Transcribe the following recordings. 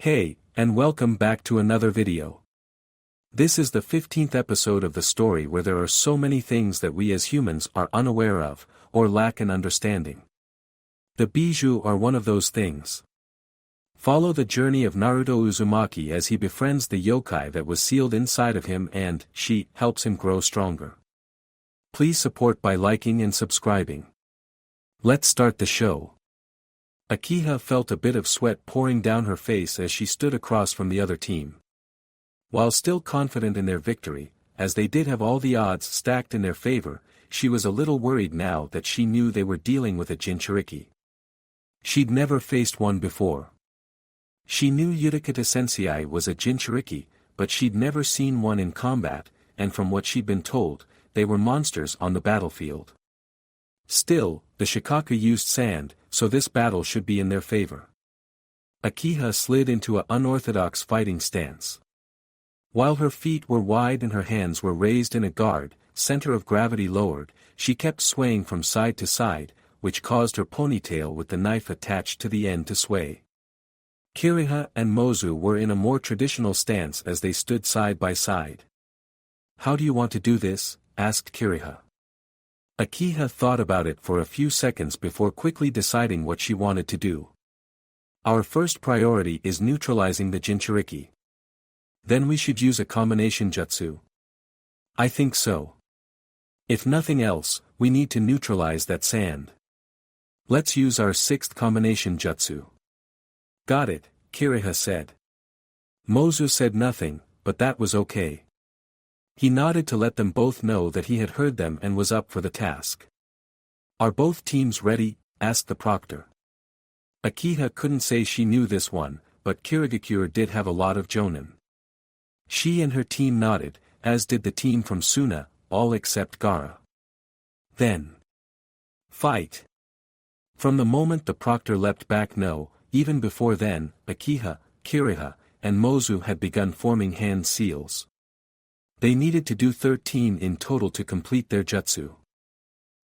Hey, and welcome back to another video. This is the 15th episode of the story where there are so many things that we as humans are unaware of, or lack an understanding. The bijou are one of those things. Follow the journey of Naruto Uzumaki as he befriends the yokai that was sealed inside of him and, she, helps him grow stronger. Please support by liking and subscribing. Let's start the show. Akiha felt a bit of sweat pouring down her face as she stood across from the other team. While still confident in their victory, as they did have all the odds stacked in their favor, she was a little worried now that she knew they were dealing with a Jinchuriki. She'd never faced one before. She knew Utakata Sensei was a Jinchuriki, but she'd never seen one in combat, and from what she'd been told, they were monsters on the battlefield. Still, the Shikaku used sand, so this battle should be in their favor. Akiha slid into an unorthodox fighting stance. While her feet were wide and her hands were raised in a guard, center of gravity lowered, she kept swaying from side to side, which caused her ponytail with the knife attached to the end to sway. Kiriha and Mozu were in a more traditional stance as they stood side by side. "How do you want to do this?" asked Kiriha. Akiha thought about it for a few seconds before quickly deciding what she wanted to do. "Our first priority is neutralizing the Jinchuriki. Then we should use a combination jutsu." "I think so. If nothing else, we need to neutralize that sand. Let's use our sixth combination jutsu." "Got it," Kiriha said. Mozu said nothing, but that was okay. He nodded to let them both know that he had heard them and was up for the task. "Are both teams ready?" asked the proctor. Akiha couldn't say she knew this one, but Kirigakure did have a lot of jonin. She and her team nodded, as did the team from Suna, all except Gaara. Then. Fight! From the moment the proctor leapt back even before then, Akiha, Kiriha, and Mozu had begun forming hand seals. They needed to do 13 in total to complete their jutsu.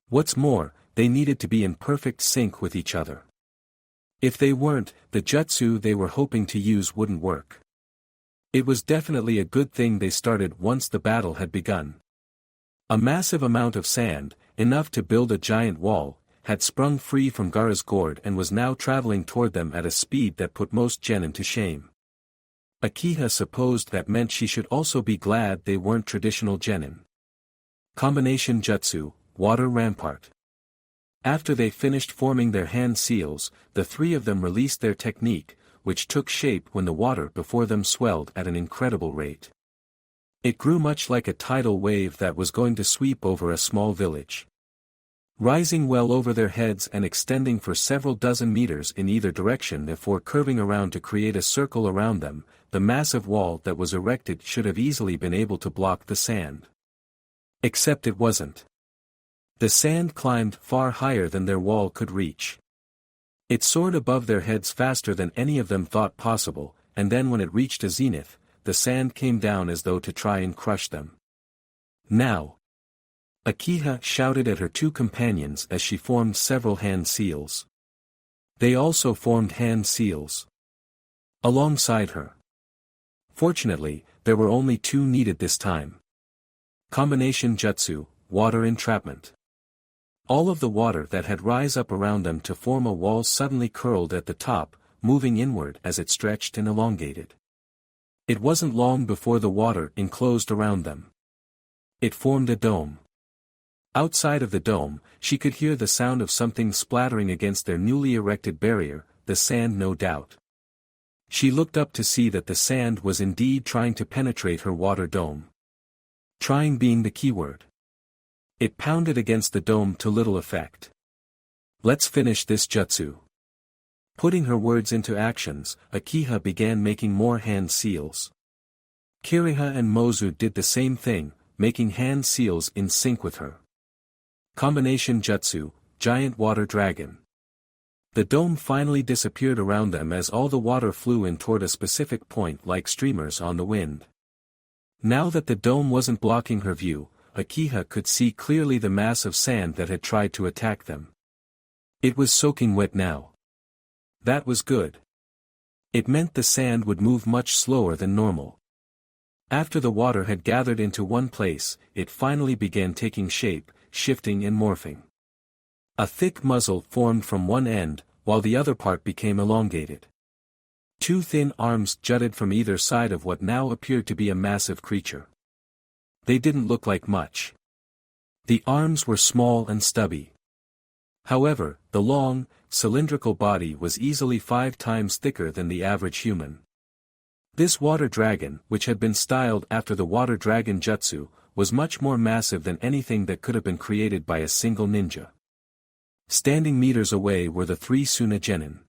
What's more, they needed to be in perfect sync with each other. If they weren't, the jutsu they were hoping to use wouldn't work. It was definitely a good thing they started once the battle had begun. A massive amount of sand, enough to build a giant wall, had sprung free from Gaara's gourd and was now traveling toward them at a speed that put most genin to shame. Akiha supposed that meant she should also be glad they weren't traditional genin. Combination jutsu, water rampart. After they finished forming their hand seals, the three of them released their technique, which took shape when the water before them swelled at an incredible rate. It grew much like a tidal wave that was going to sweep over a small village. Rising well over their heads and extending for several dozen meters in either direction before curving around to create a circle around them, the massive wall that was erected should have easily been able to block the sand. Except it wasn't. The sand climbed far higher than their wall could reach. It soared above their heads faster than any of them thought possible, and then when it reached a zenith, the sand came down as though to try and crush them. "Now!" Akiha shouted at her two companions as she formed several hand seals. They also formed hand seals alongside her. Fortunately, there were only two needed this time. Combination jutsu, water entrapment. All of the water that had rise up around them to form a wall suddenly curled at the top, moving inward as it stretched and elongated. It wasn't long before the water enclosed around them. It formed a dome. Outside of the dome, she could hear the sound of something splattering against their newly erected barrier, the sand no doubt. She looked up to see that the sand was indeed trying to penetrate her water dome. Trying being the keyword. It pounded against the dome to little effect. "Let's finish this jutsu." Putting her words into actions, Akiha began making more hand seals. Kiriha and Mozu did the same thing, making hand seals in sync with her. Combination jutsu, giant water dragon. The dome finally disappeared around them as all the water flew in toward a specific point like streamers on the wind. Now that the dome wasn't blocking her view, Akiha could see clearly the mass of sand that had tried to attack them. It was soaking wet now. That was good. It meant the sand would move much slower than normal. After the water had gathered into one place, it finally began taking shape, shifting and morphing. A thick muzzle formed from one end, while the other part became elongated. Two thin arms jutted from either side of what now appeared to be a massive creature. They didn't look like much. The arms were small and stubby. However, the long, cylindrical body was easily 5 times thicker than the average human. This water dragon, which had been styled after the water dragon jutsu, was much more massive than anything that could have been created by a single ninja. Standing meters away were the 3 Suna genin.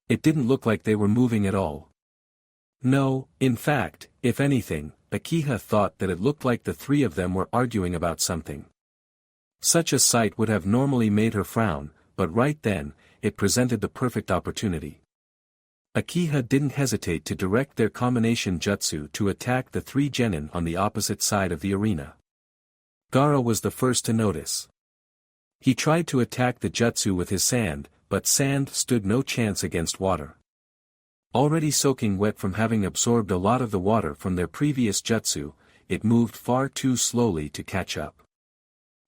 It didn't look like they were moving at all. No, in fact, if anything, Akiha thought that it looked like the 3 of them were arguing about something. Such a sight would have normally made her frown, but right then, it presented the perfect opportunity. Akiha didn't hesitate to direct their combination jutsu to attack the 3 genin on the opposite side of the arena. Gaara was the first to notice. He tried to attack the jutsu with his sand, but sand stood no chance against water. Already soaking wet from having absorbed a lot of the water from their previous jutsu, it moved far too slowly to catch up.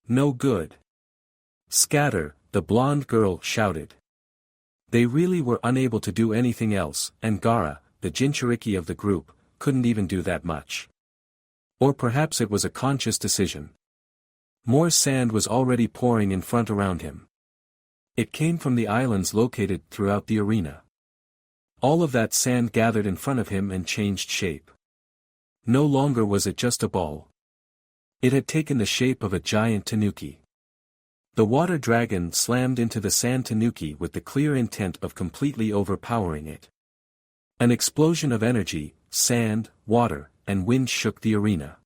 No good. Scatter, the blonde girl shouted. They really were unable to do anything else, and Gaara, the Jinchuriki of the group, couldn't even do that much. Or perhaps it was a conscious decision. More sand was already pouring in front around him. It came from the islands located throughout the arena. All of that sand gathered in front of him and changed shape. No longer was it just a ball. It had taken the shape of a giant tanuki. The water dragon slammed into the sand tanuki with the clear intent of completely overpowering it. An explosion of energy, sand, water, and wind shook the arena.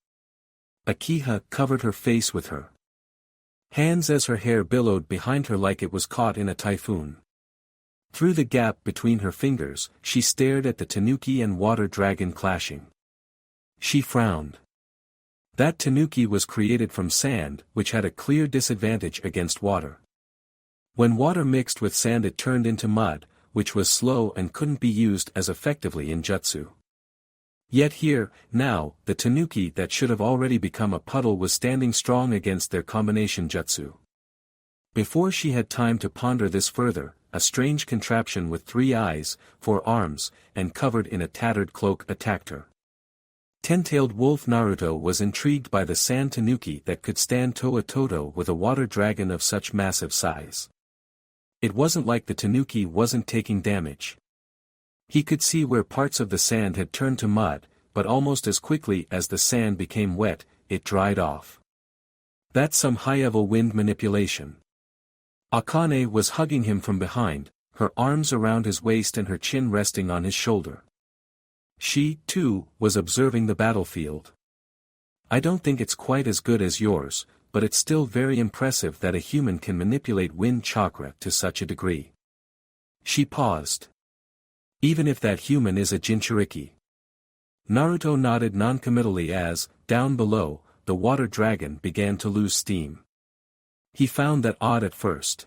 Akiha covered her face with her hands as her hair billowed behind her like it was caught in a typhoon. Through the gap between her fingers, she stared at the tanuki and water dragon clashing. She frowned. That tanuki was created from sand, which had a clear disadvantage against water. When water mixed with sand it turned into mud, which was slow and couldn't be used as effectively in jutsu. Yet here, now, the tanuki that should have already become a puddle was standing strong against their combination jutsu. Before she had time to ponder this further, a strange contraption with 3 eyes, 4 arms, and covered in a tattered cloak attacked her. Ten-tailed wolf Naruto was intrigued by the sand tanuki that could stand toe-a-toe with a water dragon of such massive size. It wasn't like the tanuki wasn't taking damage. He could see where parts of the sand had turned to mud, but almost as quickly as the sand became wet, it dried off. That's some high-level wind manipulation. Akane was hugging him from behind, her arms around his waist and her chin resting on his shoulder. She, too, was observing the battlefield. I don't think it's quite as good as yours, but it's still very impressive that a human can manipulate wind chakra to such a degree. She paused. Even if that human is a Jinchuriki. Naruto nodded noncommittally as, down below, the water dragon began to lose steam. He found that odd at first.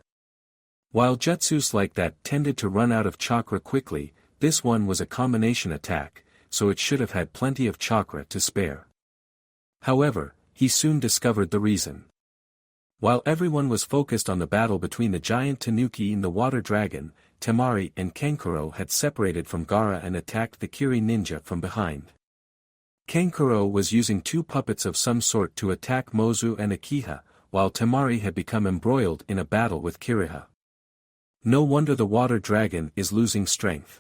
While jutsus like that tended to run out of chakra quickly, this one was a combination attack, so it should have had plenty of chakra to spare. However, he soon discovered the reason. While everyone was focused on the battle between the giant tanuki and the water dragon, Temari and Kankuro had separated from Gaara and attacked the Kiri ninja from behind. Kankuro was using 2 puppets of some sort to attack Mozu and Akiha, while Temari had become embroiled in a battle with Kiriha. No wonder the water dragon is losing strength.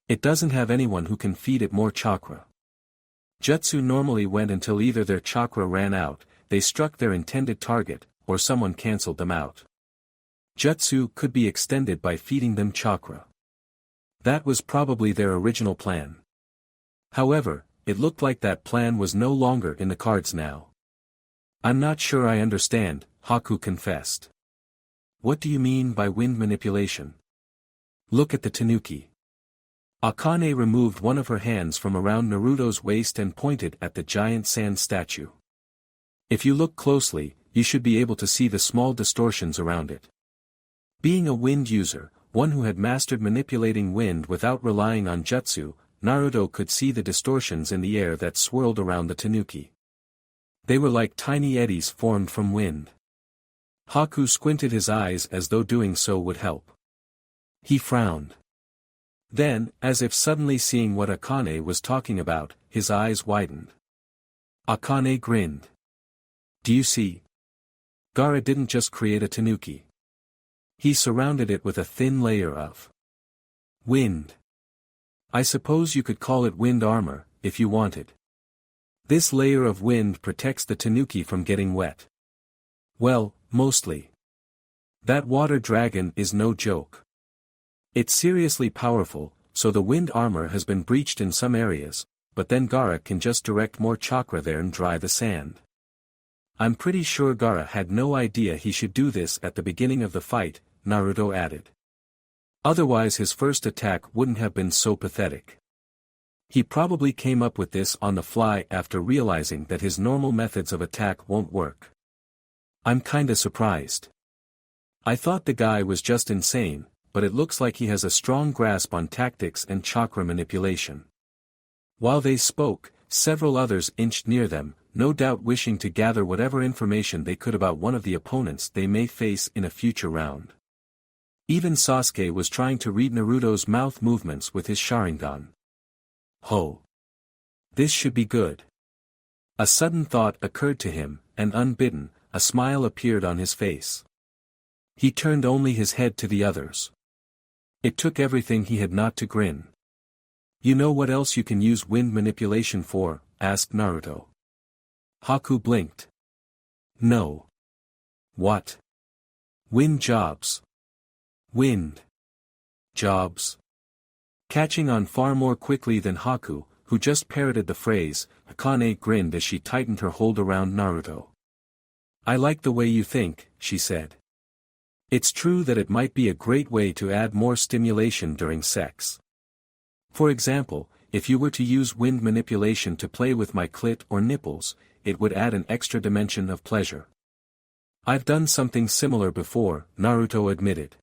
It doesn't have anyone who can feed it more chakra. Jutsu normally went until either their chakra ran out, they struck their intended target, or someone cancelled them out. Jutsu could be extended by feeding them chakra. That was probably their original plan. However, it looked like that plan was no longer in the cards now. I'm not sure I understand, Haku confessed. What do you mean by wind manipulation? Look at the tanuki. Akane removed one of her hands from around Naruto's waist and pointed at the giant sand statue. If you look closely, you should be able to see the small distortions around it. Being a wind user, one who had mastered manipulating wind without relying on jutsu, Naruto could see the distortions in the air that swirled around the tanuki. They were like tiny eddies formed from wind. Haku squinted his eyes as though doing so would help. He frowned. Then, as if suddenly seeing what Akane was talking about, his eyes widened. Akane grinned. Do you see? Gaara didn't just create a tanuki. He surrounded it with a thin layer of wind. I suppose you could call it wind armor, if you wanted. This layer of wind protects the tanuki from getting wet. Well, mostly. That water dragon is no joke. It's seriously powerful, so the wind armor has been breached in some areas, but then Gaara can just direct more chakra there and dry the sand. I'm pretty sure Gaara had no idea he should do this at the beginning of the fight, Naruto added. Otherwise his first attack wouldn't have been so pathetic. He probably came up with this on the fly after realizing that his normal methods of attack won't work. I'm kinda surprised. I thought the guy was just insane, but it looks like he has a strong grasp on tactics and chakra manipulation. While they spoke, several others inched near them, no doubt wishing to gather whatever information they could about one of the opponents they may face in a future round. Even Sasuke was trying to read Naruto's mouth movements with his Sharingan. Ho! This should be good. A sudden thought occurred to him, and unbidden, a smile appeared on his face. He turned only his head to the others. It took everything he had not to grin. You know what else you can use wind manipulation for? Asked Naruto. Haku blinked. No. What? Wind jobs. Wind jobs. Catching on far more quickly than Haku, who just parroted the phrase, Akane grinned as she tightened her hold around Naruto. I like the way you think, she said. It's true that it might be a great way to add more stimulation during sex. For example, if you were to use wind manipulation to play with my clit or nipples, it would add an extra dimension of pleasure. I've done something similar before, Naruto admitted.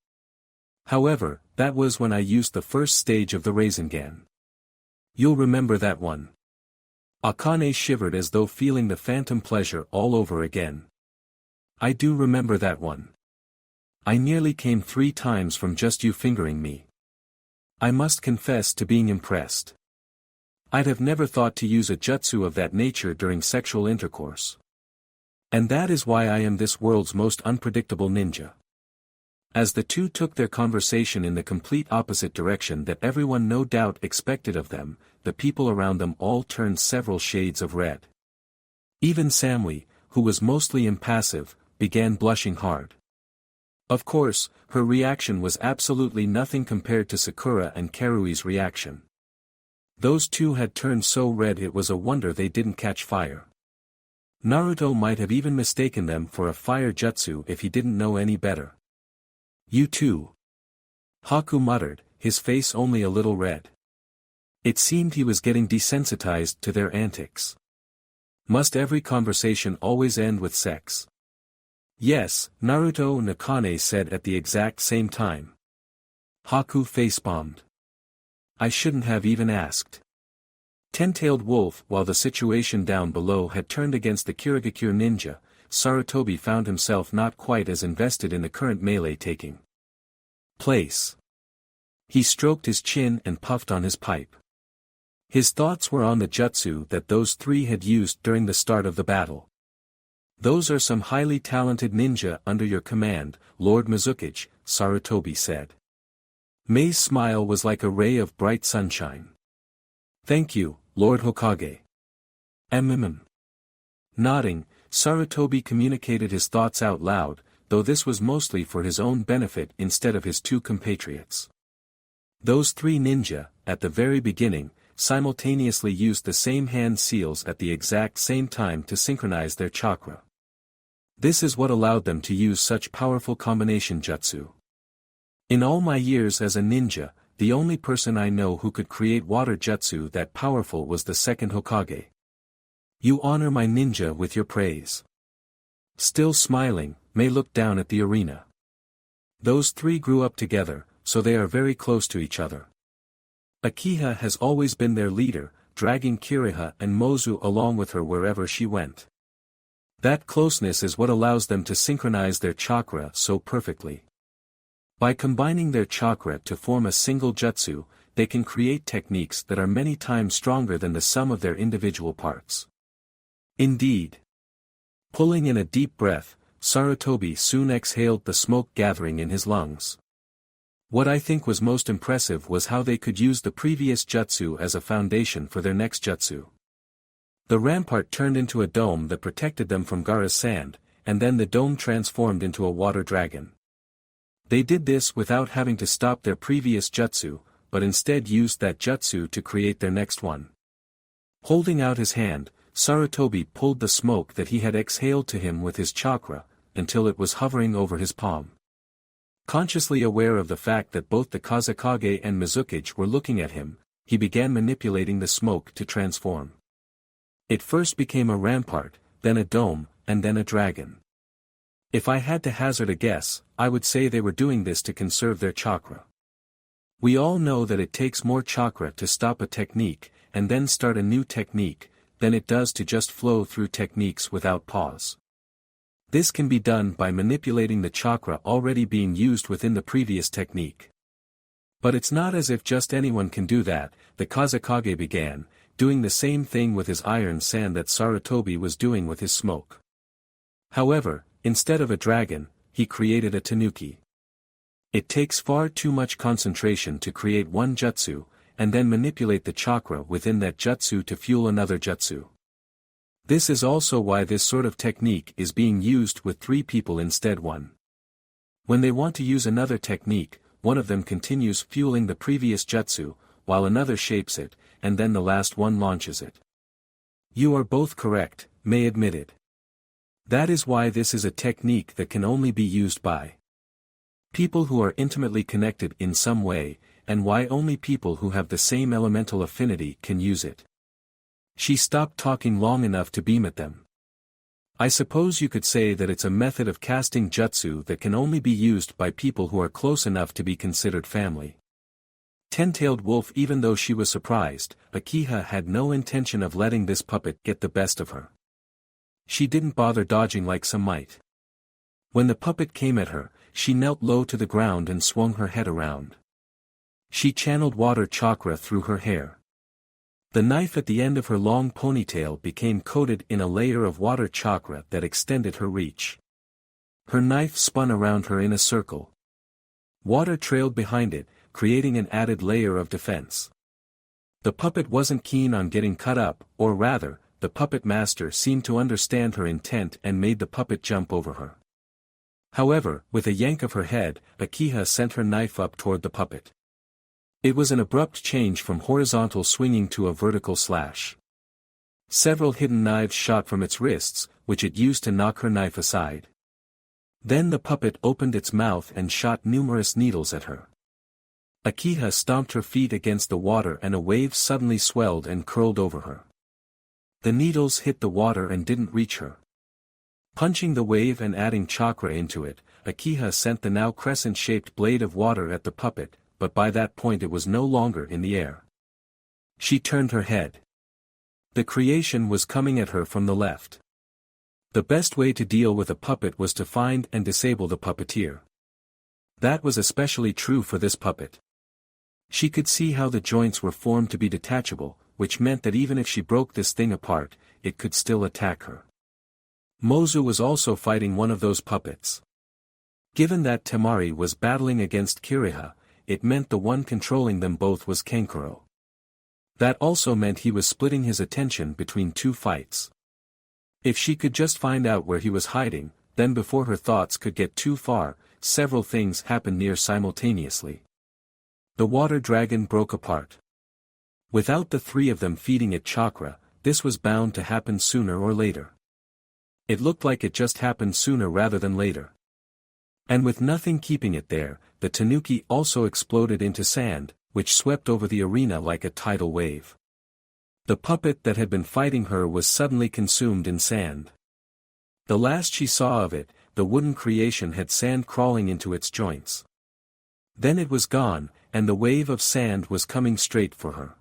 However, that was when I used the first stage of the Rasengan. You'll remember that one. Akane shivered as though feeling the phantom pleasure all over again. I do remember that one. I nearly came 3 times from just you fingering me. I must confess to being impressed. I'd have never thought to use a jutsu of that nature during sexual intercourse. And that is why I am this world's most unpredictable ninja. As the two took their conversation in the complete opposite direction that everyone no doubt expected of them, the people around them all turned several shades of red. Even Samui, who was mostly impassive, began blushing hard. Of course, her reaction was absolutely nothing compared to Sakura and Karui's reaction. Those two had turned so red it was a wonder they didn't catch fire. Naruto might have even mistaken them for a fire jutsu if he didn't know any better. You too. Haku muttered, his face only a little red. It seemed he was getting desensitized to their antics. Must every conversation always end with sex? Yes, Naruto and Akane said at the exact same time. Haku facepalmed. I shouldn't have even asked. Ten-tailed wolf. While the situation down below had turned against the Kirigakure ninja, Sarutobi found himself not quite as invested in the current melee taking place. He stroked his chin and puffed on his pipe. His thoughts were on the jutsu that those 3 had used during the start of the battle. Those are some highly talented ninja under your command, Lord Mizukage, Sarutobi said. Mei's smile was like a ray of bright sunshine. Thank you, Lord Hokage. Nodding, Sarutobi communicated his thoughts out loud, though this was mostly for his own benefit instead of his 2 compatriots. Those 3 ninja, at the very beginning, simultaneously used the same hand seals at the exact same time to synchronize their chakra. This is what allowed them to use such powerful combination jutsu. In all my years as a ninja, the only person I know who could create water jutsu that powerful was the second Hokage. You honor my ninja with your praise. Still smiling, Mei looked down at the arena. Those 3 grew up together, so they are very close to each other. Akiha has always been their leader, dragging Kiriha and Mozu along with her wherever she went. That closeness is what allows them to synchronize their chakra so perfectly. By combining their chakra to form a single jutsu, they can create techniques that are many times stronger than the sum of their individual parts. Indeed. Pulling in a deep breath, Sarutobi soon exhaled the smoke gathering in his lungs. What I think was most impressive was how they could use the previous jutsu as a foundation for their next jutsu. The rampart turned into a dome that protected them from Gaara's sand, and then the dome transformed into a water dragon. They did this without having to stop their previous jutsu, but instead used that jutsu to create their next one. Holding out his hand, Sarutobi pulled the smoke that he had exhaled to him with his chakra, until it was hovering over his palm. Consciously aware of the fact that both the Kazekage and Mizukage were looking at him, he began manipulating the smoke to transform. It first became a rampart, then a dome, and then a dragon. If I had to hazard a guess, I would say they were doing this to conserve their chakra. We all know that it takes more chakra to stop a technique, and then start a new technique, than it does to just flow through techniques without pause. This can be done by manipulating the chakra already being used within the previous technique. But it's not as if just anyone can do that. The Kazekage began, doing the same thing with his iron sand that Sarutobi was doing with his smoke. However, instead of a dragon, he created a tanuki. It takes far too much concentration to create one jutsu, and then manipulate the chakra within that jutsu to fuel another jutsu. This is also why this sort of technique is being used with 3 people instead one. When they want to use another technique, one of them continues fueling the previous jutsu, while another shapes it, and then the last one launches it. You are both correct, Mei admitted. That is why this is a technique that can only be used by people who are intimately connected in some way, and why only people who have the same elemental affinity can use it. She stopped talking long enough to beam at them. I suppose you could say that it's a method of casting jutsu that can only be used by people who are close enough to be considered family. Ten-tailed wolf. Even though she was surprised, Akiha had no intention of letting this puppet get the best of her. She didn't bother dodging like some might. When the puppet came at her, she knelt low to the ground and swung her head around. She channeled water chakra through her hair. The knife at the end of her long ponytail became coated in a layer of water chakra that extended her reach. Her knife spun around her in a circle. Water trailed behind it, creating an added layer of defense. The puppet wasn't keen on getting cut up, or rather, the puppet master seemed to understand her intent and made the puppet jump over her. However, with a yank of her head, Akiha sent her knife up toward the puppet. It was an abrupt change from horizontal swinging to a vertical slash. Several hidden knives shot from its wrists, which it used to knock her knife aside. Then the puppet opened its mouth and shot numerous needles at her. Akiha stomped her feet against the water and a wave suddenly swelled and curled over her. The needles hit the water and didn't reach her. Punching the wave and adding chakra into it, Akiha sent the now crescent-shaped blade of water at the puppet, but by that point it was no longer in the air. She turned her head. The creation was coming at her from the left. The best way to deal with a puppet was to find and disable the puppeteer. That was especially true for this puppet. She could see how the joints were formed to be detachable, which meant that even if she broke this thing apart, it could still attack her. Mozu was also fighting one of those puppets. Given that Temari was battling against Kiriha, it meant the one controlling them both was Kankuro. That also meant he was splitting his attention between 2 fights. If she could just find out where he was hiding, then before her thoughts could get too far, several things happened near simultaneously. The water dragon broke apart. Without the 3 of them feeding it chakra, this was bound to happen sooner or later. It looked like it just happened sooner rather than later. And with nothing keeping it there, the tanuki also exploded into sand, which swept over the arena like a tidal wave. The puppet that had been fighting her was suddenly consumed in sand. The last she saw of it, the wooden creation had sand crawling into its joints. Then it was gone, and the wave of sand was coming straight for her.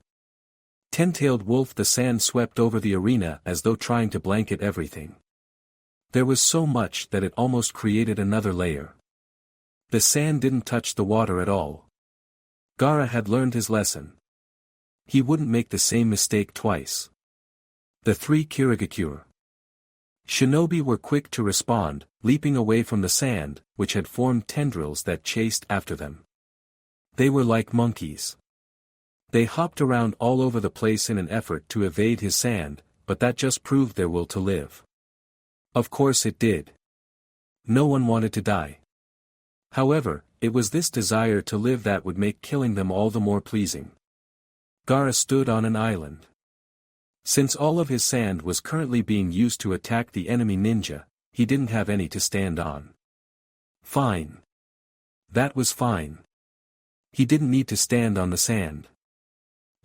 Ten-tailed wolf. The sand swept over the arena as though trying to blanket everything. There was so much that it almost created another layer. The sand didn't touch the water at all. Gaara had learned his lesson. He wouldn't make the same mistake twice. The three Kirigakure shinobi were quick to respond, leaping away from the sand, which had formed tendrils that chased after them. They were like monkeys. They hopped around all over the place in an effort to evade his sand, but that just proved their will to live. Of course it did. No one wanted to die. However, it was this desire to live that would make killing them all the more pleasing. Gaara stood on an island. Since all of his sand was currently being used to attack the enemy ninja, he didn't have any to stand on. Fine. That was fine. He didn't need to stand on the sand.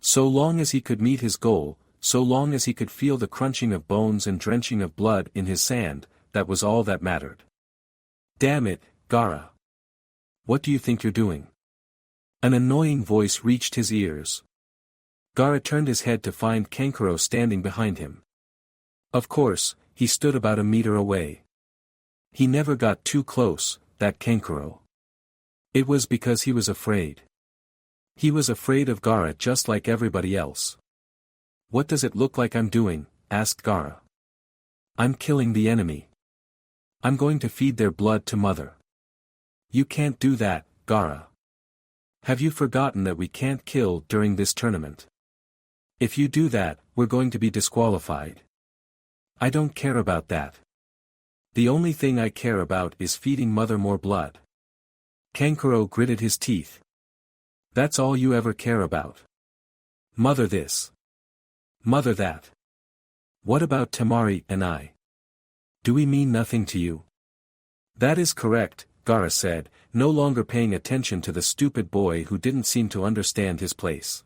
So long as he could meet his goal, so long as he could feel the crunching of bones and drenching of blood in his sand, that was all that mattered. Damn it, Gaara. What do you think you're doing? An annoying voice reached his ears. Gaara turned his head to find Kankuro standing behind him. Of course, he stood about a meter away. He never got too close, that Kankuro. It was because he was afraid. He was afraid of Gaara just like everybody else. What does it look like I'm doing? Asked Gaara. I'm killing the enemy. I'm going to feed their blood to Mother. You can't do that, Gaara. Have you forgotten that we can't kill during this tournament? If you do that, we're going to be disqualified. I don't care about that. The only thing I care about is feeding Mother more blood. Kankuro gritted his teeth. That's all you ever care about. Mother this. Mother that. What about Temari and I? Do we mean nothing to you? That is correct, Gaara said, no longer paying attention to the stupid boy who didn't seem to understand his place.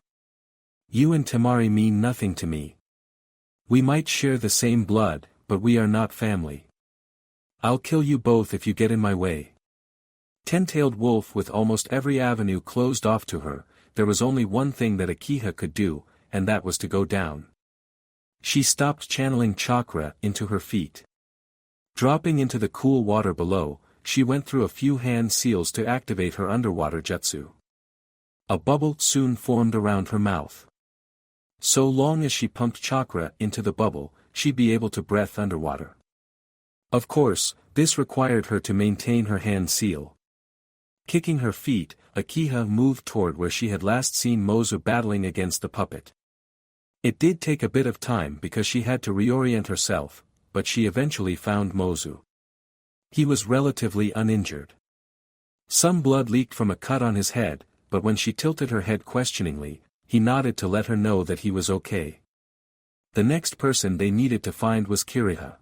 You and Temari mean nothing to me. We might share the same blood, but we are not family. I'll kill you both if you get in my way. Ten-tailed wolf. With almost every avenue closed off to her, there was only one thing that Akiha could do, and that was to go down. She stopped channeling chakra into her feet. Dropping into the cool water below, she went through a few hand seals to activate her underwater jutsu. A bubble soon formed around her mouth. So long as she pumped chakra into the bubble, she'd be able to breathe underwater. Of course, this required her to maintain her hand seal. Kicking her feet, Akiha moved toward where she had last seen Mozu battling against the puppet. It did take a bit of time because she had to reorient herself, but she eventually found Mozu. He was relatively uninjured. Some blood leaked from a cut on his head, but when she tilted her head questioningly, he nodded to let her know that he was okay. The next person they needed to find was Kiriha.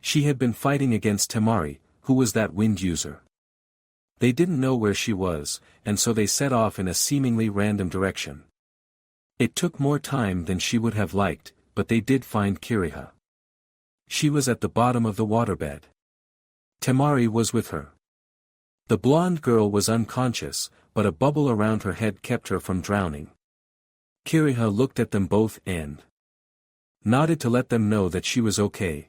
She had been fighting against Temari, who was that wind user. They didn't know where she was, and so they set off in a seemingly random direction. It took more time than she would have liked, but they did find Kiriha. She was at the bottom of the waterbed. Temari was with her. The blonde girl was unconscious, but a bubble around her head kept her from drowning. Kiriha looked at them both and nodded to let them know that she was okay.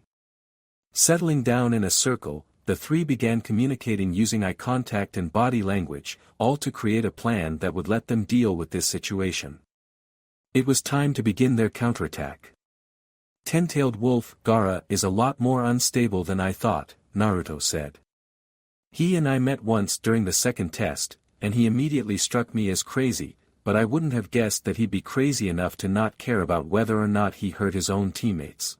Settling down in a circle, the three began communicating using eye contact and body language, all to create a plan that would let them deal with this situation. It was time to begin their counterattack. Ten-tailed wolf. Gaara is a lot more unstable than I thought, Naruto said. He and I met once during the second test, and he immediately struck me as crazy, but I wouldn't have guessed that he'd be crazy enough to not care about whether or not he hurt his own teammates.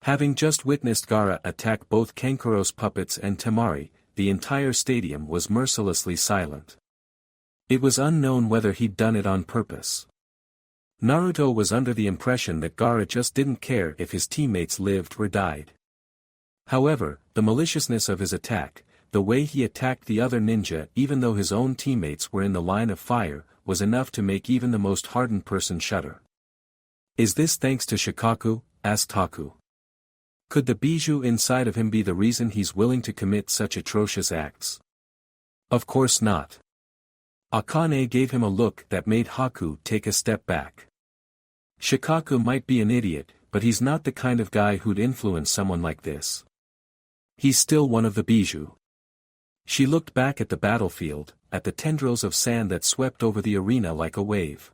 Having just witnessed Gaara attack both Kankuro's puppets and Temari, the entire stadium was mercilessly silent. It was unknown whether he'd done it on purpose. Naruto was under the impression that Gaara just didn't care if his teammates lived or died. However, the maliciousness of his attack, the way he attacked the other ninja even though his own teammates were in the line of fire, was enough to make even the most hardened person shudder. Is this thanks to Shikaku? Asked Haku. Could the bijou inside of him be the reason he's willing to commit such atrocious acts? Of course not. Akane gave him a look that made Haku take a step back. Shikaku might be an idiot, but he's not the kind of guy who'd influence someone like this. He's still one of the Bijou. She looked back at the battlefield, at the tendrils of sand that swept over the arena like a wave.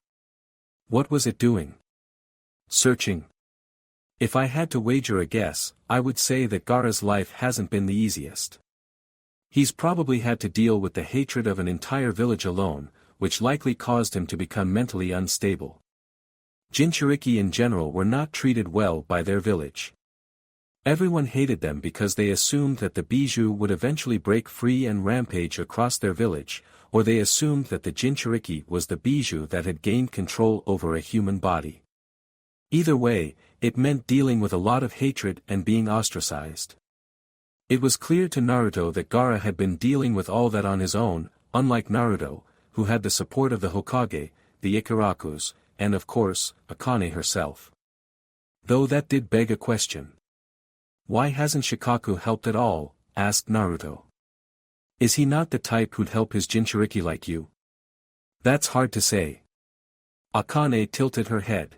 What was it doing? Searching. If I had to wager a guess, I would say that Gaara's life hasn't been the easiest. He's probably had to deal with the hatred of an entire village alone, which likely caused him to become mentally unstable. Jinchuriki in general were not treated well by their village. Everyone hated them because they assumed that the Bijou would eventually break free and rampage across their village, or they assumed that the Jinchuriki was the Bijou that had gained control over a human body. Either way, it meant dealing with a lot of hatred and being ostracized. It was clear to Naruto that Gaara had been dealing with all that on his own, unlike Naruto, who had the support of the Hokage, the Ikarakus, and of course, Akane herself. Though that did beg a question. Why hasn't Shikaku helped at all? Asked Naruto. Is he not the type who'd help his Jinchuriki like you? That's hard to say. Akane tilted her head.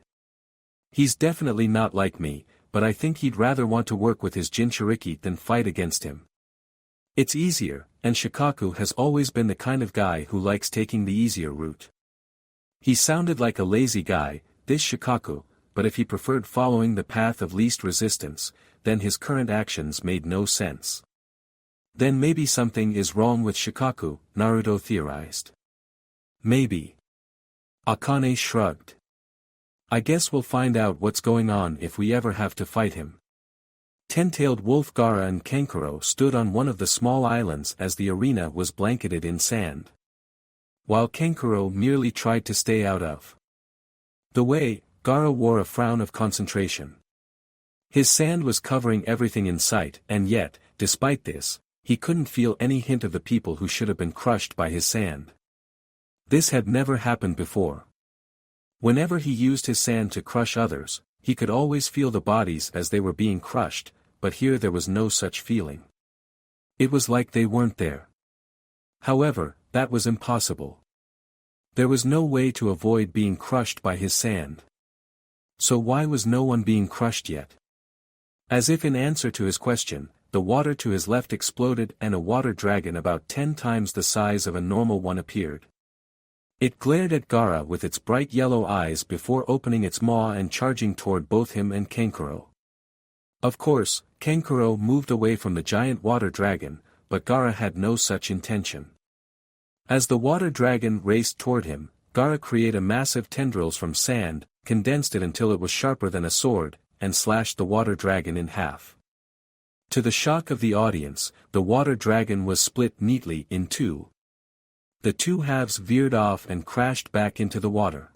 He's definitely not like me, but I think he'd rather want to work with his Jinchuriki than fight against him. It's easier, and Shikaku has always been the kind of guy who likes taking the easier route. He sounded like a lazy guy, this Shikaku, but if he preferred following the path of least resistance, then his current actions made no sense. Then maybe something is wrong with Shikaku, Naruto theorized. Maybe. Akane shrugged. I guess we'll find out what's going on if we ever have to fight him. Ten-tailed wolf Gaara and Kankuro stood on one of the small islands as the arena was blanketed in sand. While Kankuro merely tried to stay out of the way, Gaara wore a frown of concentration. His sand was covering everything in sight, and yet, despite this, he couldn't feel any hint of the people who should have been crushed by his sand. This had never happened before. Whenever he used his sand to crush others, he could always feel the bodies as they were being crushed, but here there was no such feeling. It was like they weren't there. However, that was impossible. There was no way to avoid being crushed by his sand. So why was no one being crushed yet? As if in answer to his question, the water to his left exploded and a water dragon about 10 times the size of a normal one appeared. It glared at Gaara with its bright yellow eyes before opening its maw and charging toward both him and Kankuro. Of course, Kankuro moved away from the giant water dragon, but Gaara had no such intention. As the water dragon raced toward him, Gaara created massive tendrils from sand, condensed it until it was sharper than a sword, and slashed the water dragon in half. To the shock of the audience, the water dragon was split neatly in two. The two halves veered off and crashed back into the water.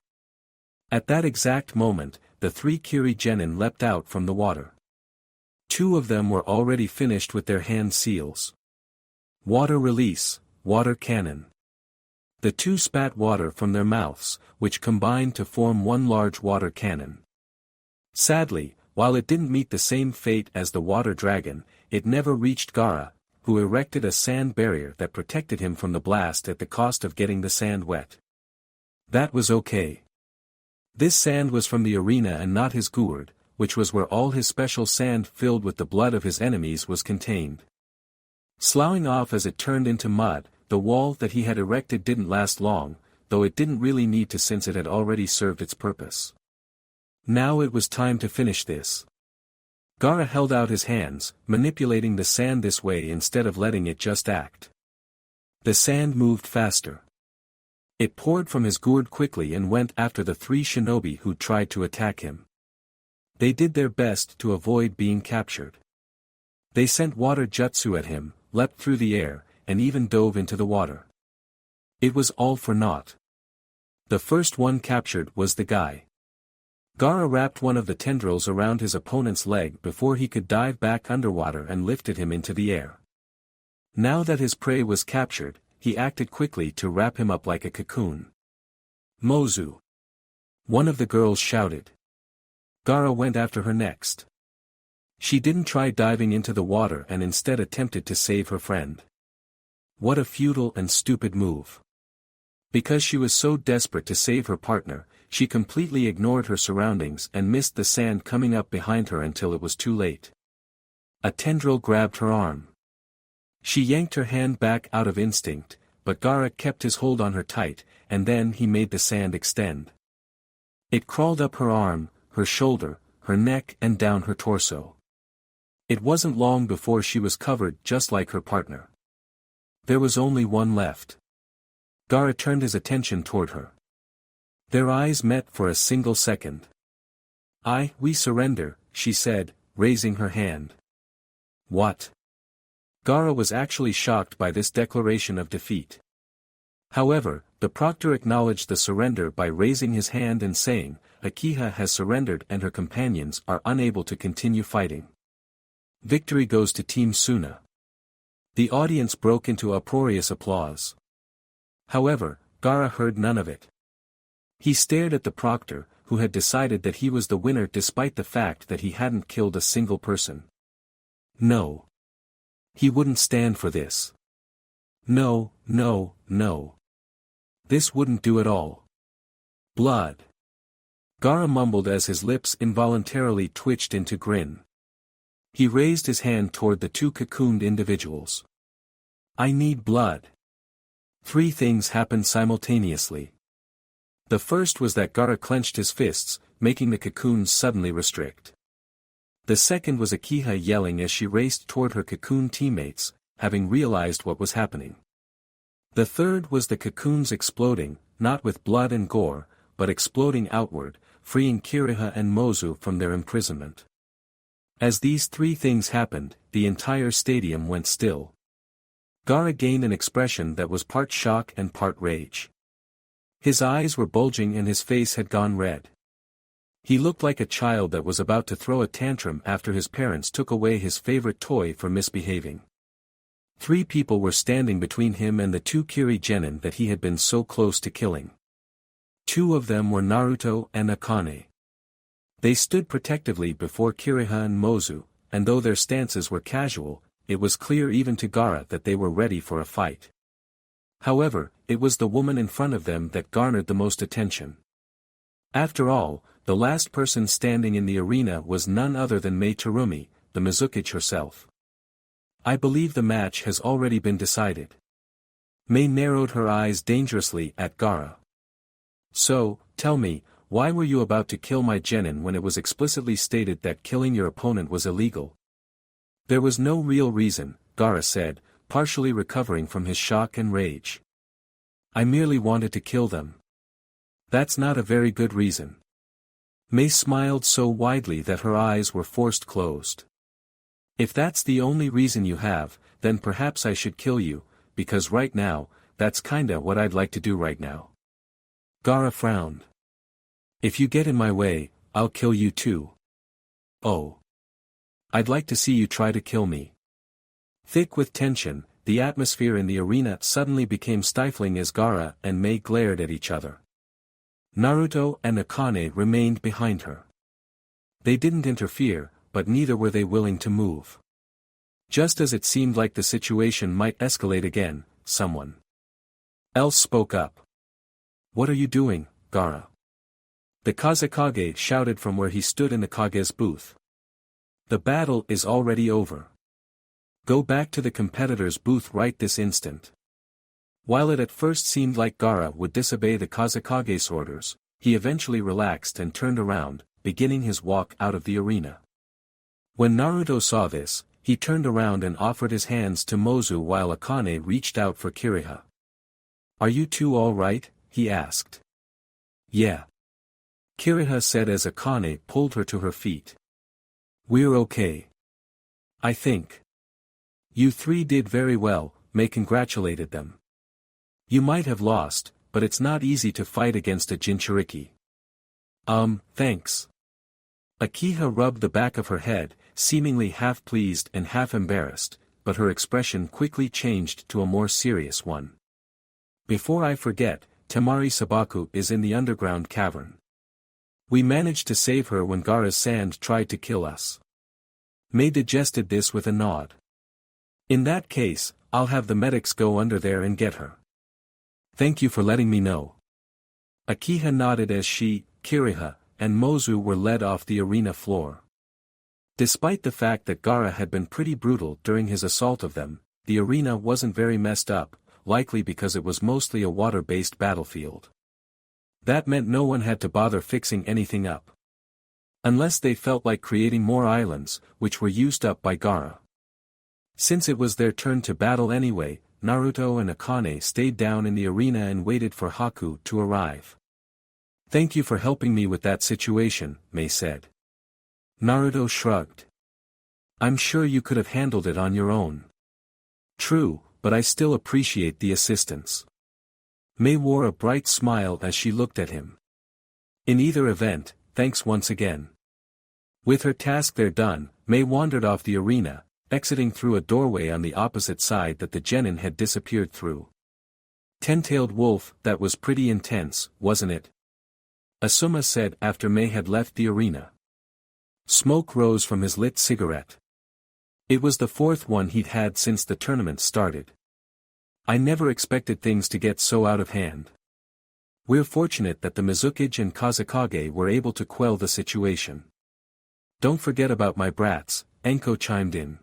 At that exact moment, the 3 Kiri genin leapt out from the water. 2 of them were already finished with their hand seals. Water release, water cannon. The 2 spat water from their mouths, which combined to form one large water cannon. Sadly, while it didn't meet the same fate as the water dragon, it never reached Gaara, who erected a sand barrier that protected him from the blast at the cost of getting the sand wet. That was okay. This sand was from the arena and not his gourd, which was where all his special sand filled with the blood of his enemies was contained. Sloughing off as it turned into mud, the wall that he had erected didn't last long, though it didn't really need to since it had already served its purpose. Now it was time to finish this. Gaara held out his hands, manipulating the sand this way instead of letting it just act. The sand moved faster. It poured from his gourd quickly and went after the 3 shinobi who tried to attack him. They did their best to avoid being captured. They sent water jutsu at him, leapt through the air, and even dove into the water. It was all for naught. The first one captured was the guy. Gaara wrapped one of the tendrils around his opponent's leg before he could dive back underwater and lifted him into the air. Now that his prey was captured, he acted quickly to wrap him up like a cocoon. Mozu! One of the girls shouted. Gaara went after her next. She didn't try diving into the water and instead attempted to save her friend. What a futile and stupid move. Because she was so desperate to save her partner, she completely ignored her surroundings and missed the sand coming up behind her until it was too late. A tendril grabbed her arm. She yanked her hand back out of instinct, but Gaara kept his hold on her tight, and then he made the sand extend. It crawled up her arm, her shoulder, her neck and down her torso. It wasn't long before she was covered just like her partner. There was only one left. Gaara turned his attention toward her. Their eyes met for a single second. We surrender, she said, raising her hand. What? Gaara was actually shocked by this declaration of defeat. However, the proctor acknowledged the surrender by raising his hand and saying, Akiha has surrendered and her companions are unable to continue fighting. Victory goes to Team Suna. The audience broke into uproarious applause. However, Gaara heard none of it. He stared at the proctor, who had decided that he was the winner despite the fact that he hadn't killed a single person. No. He wouldn't stand for this. No, no, no. This wouldn't do at all. Blood. Gaara mumbled as his lips involuntarily twitched into grin. He raised his hand toward the two cocooned individuals. I need blood. 3 things happened simultaneously. The first was that Gaara clenched his fists, making the cocoons suddenly restrict. The second was Akiha yelling as she raced toward her cocoon teammates, having realized what was happening. The third was the cocoons exploding, not with blood and gore, but exploding outward, freeing Kiriha and Mozu from their imprisonment. As these 3 things happened, the entire stadium went still. Gaara gained an expression that was part shock and part rage. His eyes were bulging and his face had gone red. He looked like a child that was about to throw a tantrum after his parents took away his favorite toy for misbehaving. 3 people were standing between him and the 2 Kiri genin that he had been so close to killing. 2 of them were Naruto and Akane. They stood protectively before Kiriha and Mozu, and though their stances were casual, it was clear even to Gaara that they were ready for a fight. However, it was the woman in front of them that garnered the most attention. After all, the last person standing in the arena was none other than Mei Terumi, the Mizukichi herself. I believe the match has already been decided. Mei narrowed her eyes dangerously at Gaara. So, tell me, why were you about to kill my genin when it was explicitly stated that killing your opponent was illegal? There was no real reason, Gaara said, partially recovering from his shock and rage. I merely wanted to kill them. That's not a very good reason. Mei smiled so widely that her eyes were forced closed. If that's the only reason you have, then perhaps I should kill you, because right now, that's kinda what I'd like to do right now. Gaara frowned. If you get in my way, I'll kill you too. Oh. I'd like to see you try to kill me. Thick with tension, the atmosphere in the arena suddenly became stifling as Gaara and Mei glared at each other. Naruto and Akane remained behind her. They didn't interfere, but neither were they willing to move. Just as it seemed like the situation might escalate again, someone else spoke up. What are you doing, Gaara? The Kazekage shouted from where he stood in the Kage's booth. The battle is already over. Go back to the competitor's booth right this instant. While it at first seemed like Gaara would disobey the Kazekage's orders, he eventually relaxed and turned around, beginning his walk out of the arena. When Naruto saw this, he turned around and offered his hands to Mozu while Akane reached out for Kiriha. Are you two all right? He asked. Yeah. Kiriha said as Akane pulled her to her feet. We're okay. I think. You 3 did very well, Mei congratulated them. You might have lost, but it's not easy to fight against a Jinchuriki. Thanks. Akiha rubbed the back of her head, seemingly half pleased and half embarrassed, but her expression quickly changed to a more serious one. Before I forget, Temari Sabaku is in the underground cavern. We managed to save her when Gaara's sand tried to kill us. Mei digested this with a nod. In that case, I'll have the medics go under there and get her. Thank you for letting me know. Akiha nodded as she, Kiriha, and Mozu were led off the arena floor. Despite the fact that Gaara had been pretty brutal during his assault of them, the arena wasn't very messed up, likely because it was mostly a water-based battlefield. That meant no one had to bother fixing anything up. Unless they felt like creating more islands, which were used up by Gaara. Since it was their turn to battle anyway, Naruto and Akane stayed down in the arena and waited for Haku to arrive. Thank you for helping me with that situation, Mei said. Naruto shrugged. I'm sure you could have handled it on your own. True, but I still appreciate the assistance. Mei wore a bright smile as she looked at him. In either event, thanks once again. With her task there done, Mei wandered off the arena, exiting through a doorway on the opposite side that the genin had disappeared through. Ten-tailed wolf, that was pretty intense, wasn't it? Asuma said after Mei had left the arena. Smoke rose from his lit cigarette. It was the fourth one he'd had since the tournament started. I never expected things to get so out of hand. We're fortunate that the Mizukage and Kazekage were able to quell the situation. Don't forget about my brats, Enko chimed in.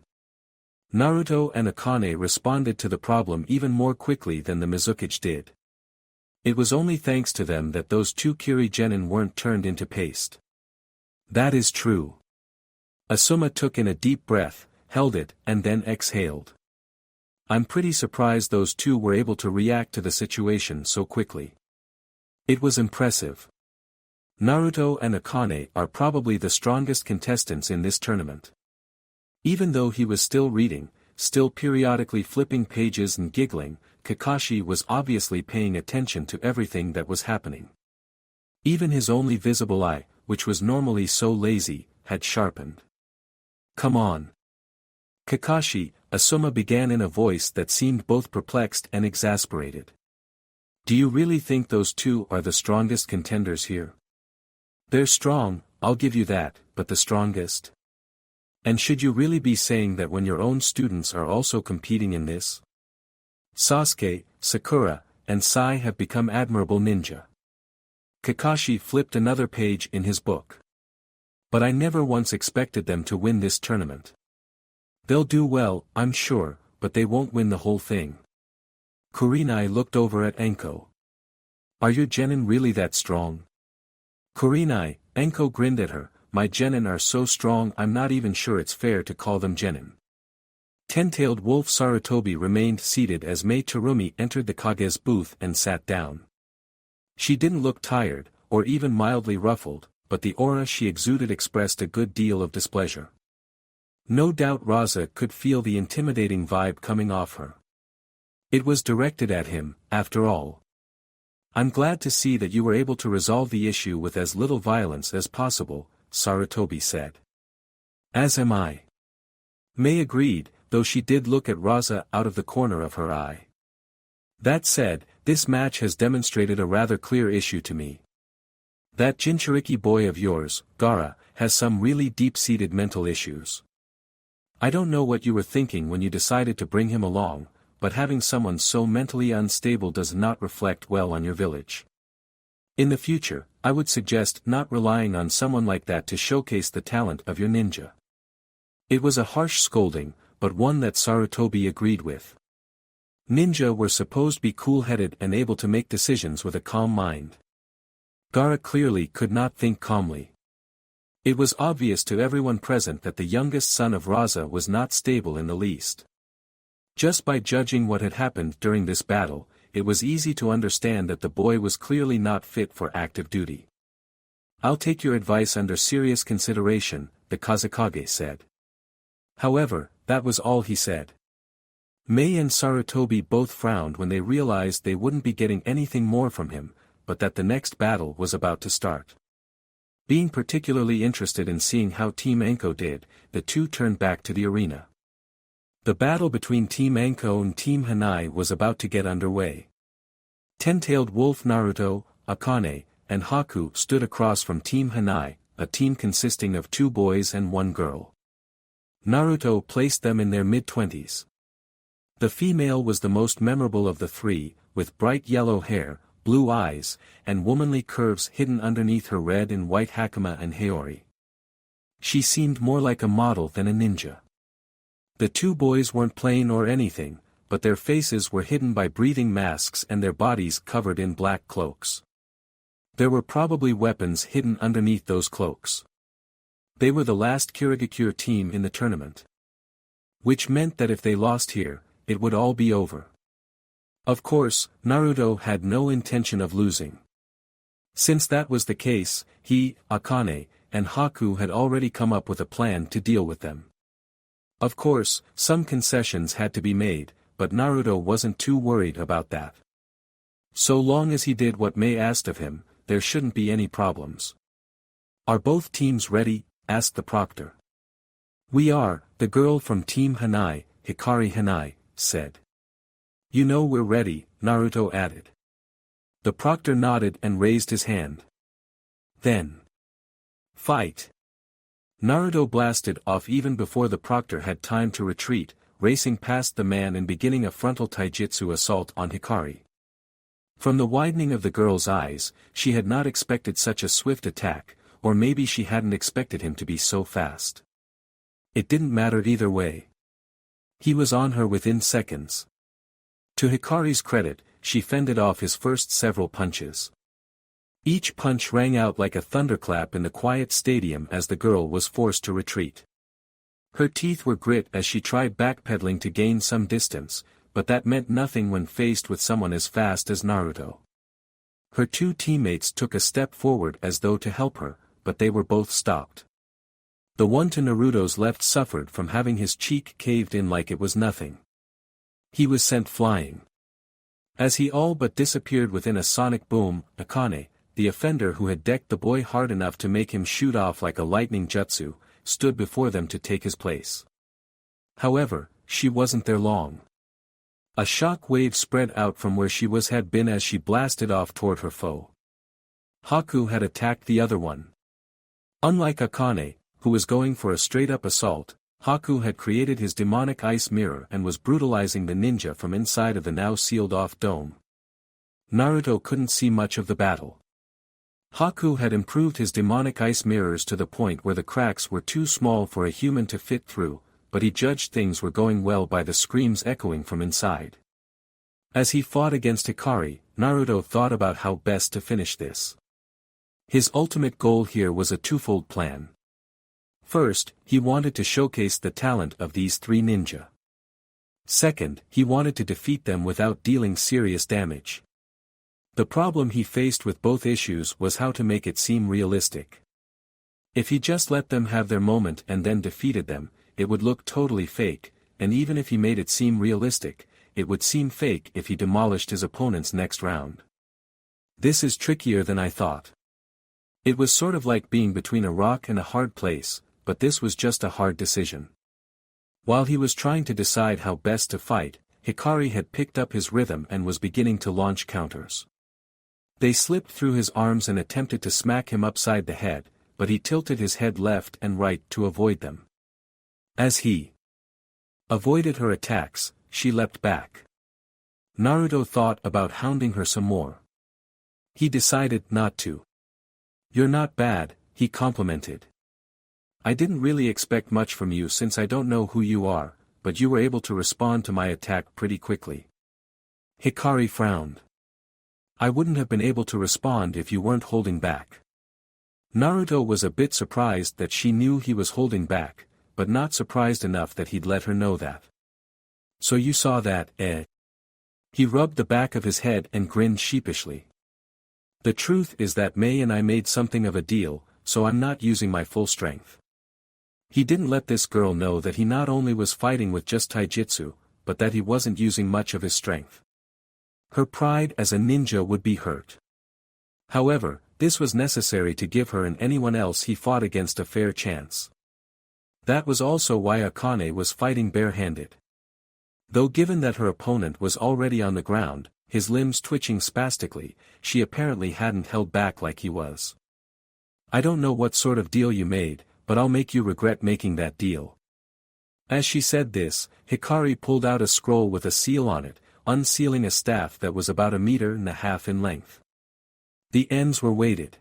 Naruto and Akane responded to the problem even more quickly than the Mizukage did. It was only thanks to them that those two Kiri genin weren't turned into paste. That is true. Asuma took in a deep breath, held it, and then exhaled. I'm pretty surprised those two were able to react to the situation so quickly. It was impressive. Naruto and Akane are probably the strongest contestants in this tournament. Even though he was still reading, still periodically flipping pages and giggling, Kakashi was obviously paying attention to everything that was happening. Even his only visible eye, which was normally so lazy, had sharpened. Come on. Kakashi, Asuma began in a voice that seemed both perplexed and exasperated. Do you really think those two are the strongest contenders here? They're strong, I'll give you that, but the strongest? And should you really be saying that when your own students are also competing in this? Sasuke, Sakura, and Sai have become admirable ninja. Kakashi flipped another page in his book. But I never once expected them to win this tournament. They'll do well, I'm sure, but they won't win the whole thing. Kurenai looked over at Enko. Are your genin really that strong? Kurenai, Enko grinned at her, my genin are so strong I'm not even sure it's fair to call them genin. Ten-tailed wolf Sarutobi remained seated as Mei Terumi entered the Kage's booth and sat down. She didn't look tired, or even mildly ruffled, but the aura she exuded expressed a good deal of displeasure. No doubt Raza could feel the intimidating vibe coming off her. It was directed at him, after all. I'm glad to see that you were able to resolve the issue with as little violence as possible, Sarutobi said. As am I. Mei agreed, though she did look at Raza out of the corner of her eye. That said, this match has demonstrated a rather clear issue to me. That Jinchuriki boy of yours, Gaara, has some really deep-seated mental issues. I don't know what you were thinking when you decided to bring him along, but having someone so mentally unstable does not reflect well on your village. In the future, I would suggest not relying on someone like that to showcase the talent of your ninja. It was a harsh scolding, but one that Sarutobi agreed with. Ninja were supposed to be cool-headed and able to make decisions with a calm mind. Gaara clearly could not think calmly. It was obvious to everyone present that the youngest son of Raza was not stable in the least. Just by judging what had happened during this battle, it was easy to understand that the boy was clearly not fit for active duty. I'll take your advice under serious consideration, the Kazekage said. However, that was all he said. Mei and Sarutobi both frowned when they realized they wouldn't be getting anything more from him, but that the next battle was about to start. Being particularly interested in seeing how Team Enko did, the two turned back to the arena. The battle between Team Enko and Team Hanai was about to get underway. Ten-tailed wolf Naruto, Akane, and Haku stood across from Team Hanai, a team consisting of 2 boys and 1 girl. Naruto placed them in their mid-20s. The female was the most memorable of the 3, with bright yellow hair, blue eyes, and womanly curves hidden underneath her red and white hakama and haori. She seemed more like a model than a ninja. The two boys weren't plain or anything, but their faces were hidden by breathing masks and their bodies covered in black cloaks. There were probably weapons hidden underneath those cloaks. They were the last Kirigakure team in the tournament. Which meant that if they lost here, it would all be over. Of course, Naruto had no intention of losing. Since that was the case, he, Akane, and Haku had already come up with a plan to deal with them. Of course, some concessions had to be made, but Naruto wasn't too worried about that. So long as he did what Mei asked of him, there shouldn't be any problems. "Are both teams ready?" asked the proctor. "We are," the girl from Team Hanai, Hikari Hanai, said. "You know we're ready," Naruto added. The proctor nodded and raised his hand. "Then, fight!" Naruto blasted off even before the proctor had time to retreat, racing past the man and beginning a frontal taijutsu assault on Hikari. From the widening of the girl's eyes, she had not expected such a swift attack, or maybe she hadn't expected him to be so fast. It didn't matter either way. He was on her within seconds. To Hikari's credit, she fended off his first several punches. Each punch rang out like a thunderclap in the quiet stadium as the girl was forced to retreat. Her teeth were grit as she tried backpedaling to gain some distance, but that meant nothing when faced with someone as fast as Naruto. Her two teammates took a step forward as though to help her, but they were both stopped. The one to Naruto's left suffered from having his cheek caved in like it was nothing. He was sent flying. As he all but disappeared within a sonic boom, Akane, the offender who had decked the boy hard enough to make him shoot off like a lightning jutsu, stood before them to take his place. However, she wasn't there long. A shock wave spread out from where she had been as she blasted off toward her foe. Haku had attacked the other one. Unlike Akane, who was going for a straight-up assault, Haku had created his demonic ice mirror and was brutalizing the ninja from inside of the now sealed-off dome. Naruto couldn't see much of the battle. Haku had improved his demonic ice mirrors to the point where the cracks were too small for a human to fit through, but he judged things were going well by the screams echoing from inside. As he fought against Hikari, Naruto thought about how best to finish this. His ultimate goal here was a twofold plan. First, he wanted to showcase the talent of these three ninja. Second, he wanted to defeat them without dealing serious damage. The problem he faced with both issues was how to make it seem realistic. If he just let them have their moment and then defeated them, it would look totally fake, and even if he made it seem realistic, it would seem fake if he demolished his opponent's next round. This is trickier than I thought. It was sort of like being between a rock and a hard place, but this was just a hard decision. While he was trying to decide how best to fight, Hikari had picked up his rhythm and was beginning to launch counters. They slipped through his arms and attempted to smack him upside the head, but he tilted his head left and right to avoid them. As he avoided her attacks, she leapt back. Naruto thought about hounding her some more. He decided not to. "You're not bad," he complimented. "I didn't really expect much from you since I don't know who you are, but you were able to respond to my attack pretty quickly." Hikari frowned. "I wouldn't have been able to respond if you weren't holding back." Naruto was a bit surprised that she knew he was holding back, but not surprised enough that he'd let her know that. "So you saw that, eh?" He rubbed the back of his head and grinned sheepishly. "The truth is that Mei and I made something of a deal, so I'm not using my full strength." He didn't let this girl know that he not only was fighting with just taijutsu, but that he wasn't using much of his strength. Her pride as a ninja would be hurt. However, this was necessary to give her and anyone else he fought against a fair chance. That was also why Akane was fighting barehanded. Though given that her opponent was already on the ground, his limbs twitching spastically, she apparently hadn't held back like he was. "I don't know what sort of deal you made, but I'll make you regret making that deal." As she said this, Hikari pulled out a scroll with a seal on it, unsealing a staff that was about 1.5 meters in length. The ends were weighted.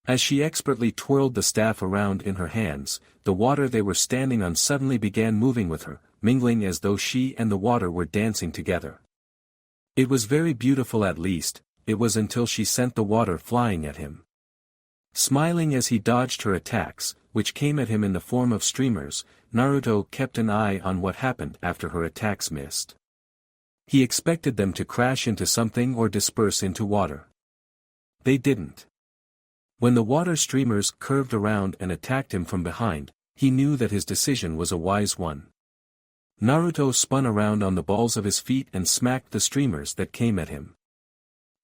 As she expertly twirled the staff around in her hands, the water they were standing on suddenly began moving with her, mingling as though she and the water were dancing together. It was very beautiful, at least, it was until she sent the water flying at him. Smiling as he dodged her attacks, which came at him in the form of streamers, Naruto kept an eye on what happened after her attacks missed. He expected them to crash into something or disperse into water. They didn't. When the water streamers curved around and attacked him from behind, he knew that his decision was a wise one. Naruto spun around on the balls of his feet and smacked the streamers that came at him.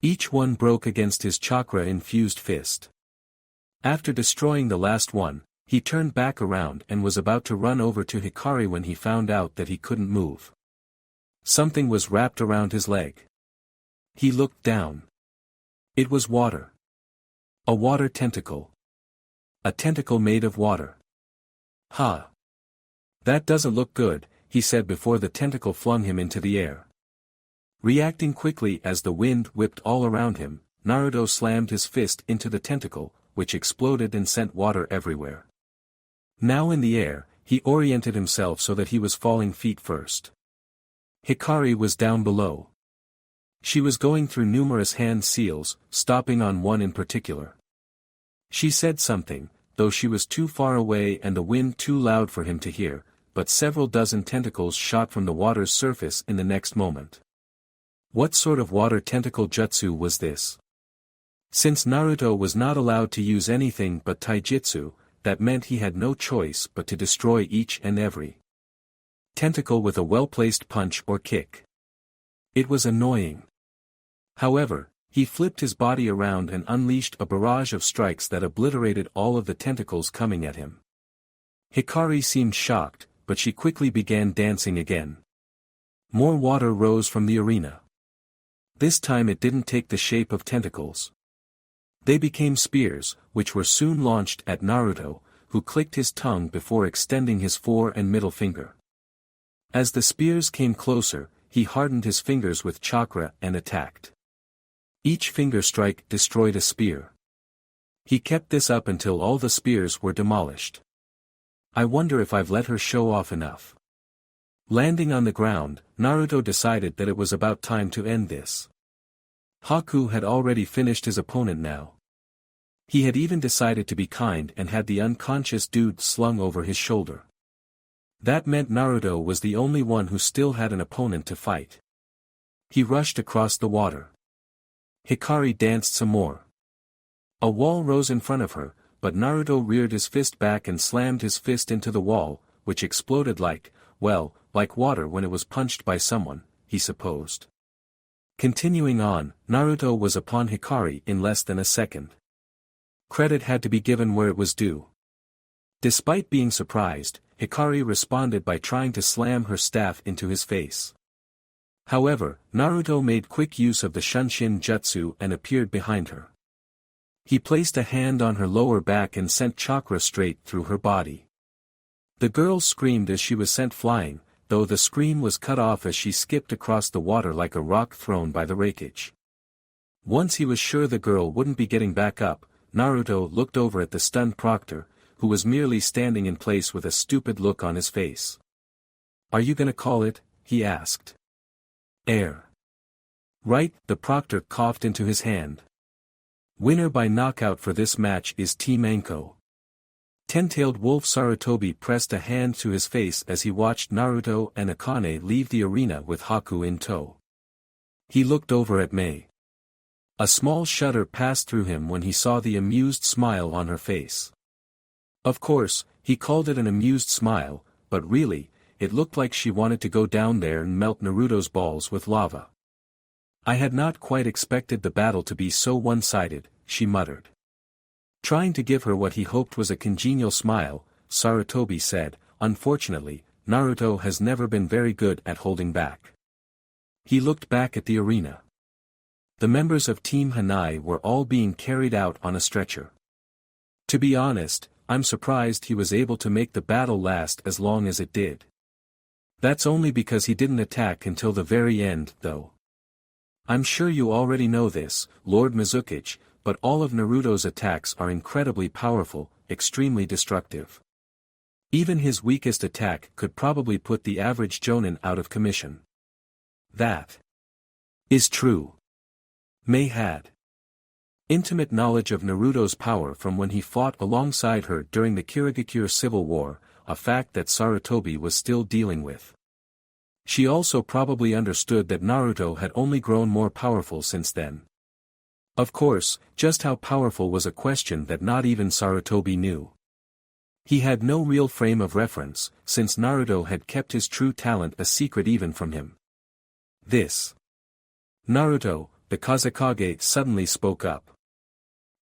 Each one broke against his chakra-infused fist. After destroying the last one, he turned back around and was about to run over to Hikari when he found out that he couldn't move. Something was wrapped around his leg. He looked down. It was water. A water tentacle. A tentacle made of water. Ha! That doesn't look good, he said before the tentacle flung him into the air. Reacting quickly as the wind whipped all around him, Naruto slammed his fist into the tentacle, which exploded and sent water everywhere. Now in the air, he oriented himself so that he was falling feet first. Hikari was down below. She was going through numerous hand seals, stopping on one in particular. She said something, though she was too far away and the wind too loud for him to hear, but several dozen tentacles shot from the water's surface in the next moment. What sort of water tentacle jutsu was this? Since Naruto was not allowed to use anything but taijutsu, that meant he had no choice but to destroy each and every tentacle with a well-placed punch or kick. It was annoying. However, he flipped his body around and unleashed a barrage of strikes that obliterated all of the tentacles coming at him. Hikari seemed shocked, but she quickly began dancing again. More water rose from the arena. This time it didn't take the shape of tentacles. They became spears, which were soon launched at Naruto, who clicked his tongue before extending his fore and middle finger. As the spears came closer, he hardened his fingers with chakra and attacked. Each finger strike destroyed a spear. He kept this up until all the spears were demolished. I wonder if I've let her show off enough. Landing on the ground, Naruto decided that it was about time to end this. Haku had already finished his opponent now. He had even decided to be kind and had the unconscious dude slung over his shoulder. That meant Naruto was the only one who still had an opponent to fight. He rushed across the water. Hikari danced some more. A wall rose in front of her, but Naruto reared his fist back and slammed his fist into the wall, which exploded like water when it was punched by someone, he supposed. Continuing on, Naruto was upon Hikari in less than a second. Credit had to be given where it was due. Despite being surprised, Hikari responded by trying to slam her staff into his face. However, Naruto made quick use of the Shunshin Jutsu and appeared behind her. He placed a hand on her lower back and sent chakra straight through her body. The girl screamed as she was sent flying, though the scream was cut off as she skipped across the water like a rock thrown by the wreckage. Once he was sure the girl wouldn't be getting back up, Naruto looked over at the stunned proctor, who was merely standing in place with a stupid look on his face. "Are you gonna call it?" he asked. "Air." "Right," the proctor coughed into his hand. "Winner by knockout for this match is Team Anko." Ten-tailed wolf Sarutobi pressed a hand to his face as he watched Naruto and Akane leave the arena with Haku in tow. He looked over at Mei. A small shudder passed through him when he saw the amused smile on her face. Of course, he called it an amused smile, but really, it looked like she wanted to go down there and melt Naruto's balls with lava. "I had not quite expected the battle to be so one-sided," she muttered. Trying to give her what he hoped was a congenial smile, Sarutobi said, "Unfortunately, Naruto has never been very good at holding back." He looked back at the arena. The members of Team Hanai were all being carried out on a stretcher. To be honest, I'm surprised he was able to make the battle last as long as it did. That's only because he didn't attack until the very end, though. I'm sure you already know this, Lord Mizukichi, but all of Naruto's attacks are incredibly powerful, extremely destructive. Even his weakest attack could probably put the average jonin out of commission. That is true. Mei had intimate knowledge of Naruto's power from when he fought alongside her during the Kirigakure Civil War, a fact that Sarutobi was still dealing with. She also probably understood that Naruto had only grown more powerful since then. Of course, just how powerful was a question that not even Sarutobi knew. He had no real frame of reference, since Naruto had kept his true talent a secret even from him. This Naruto, the Kazekage, suddenly spoke up.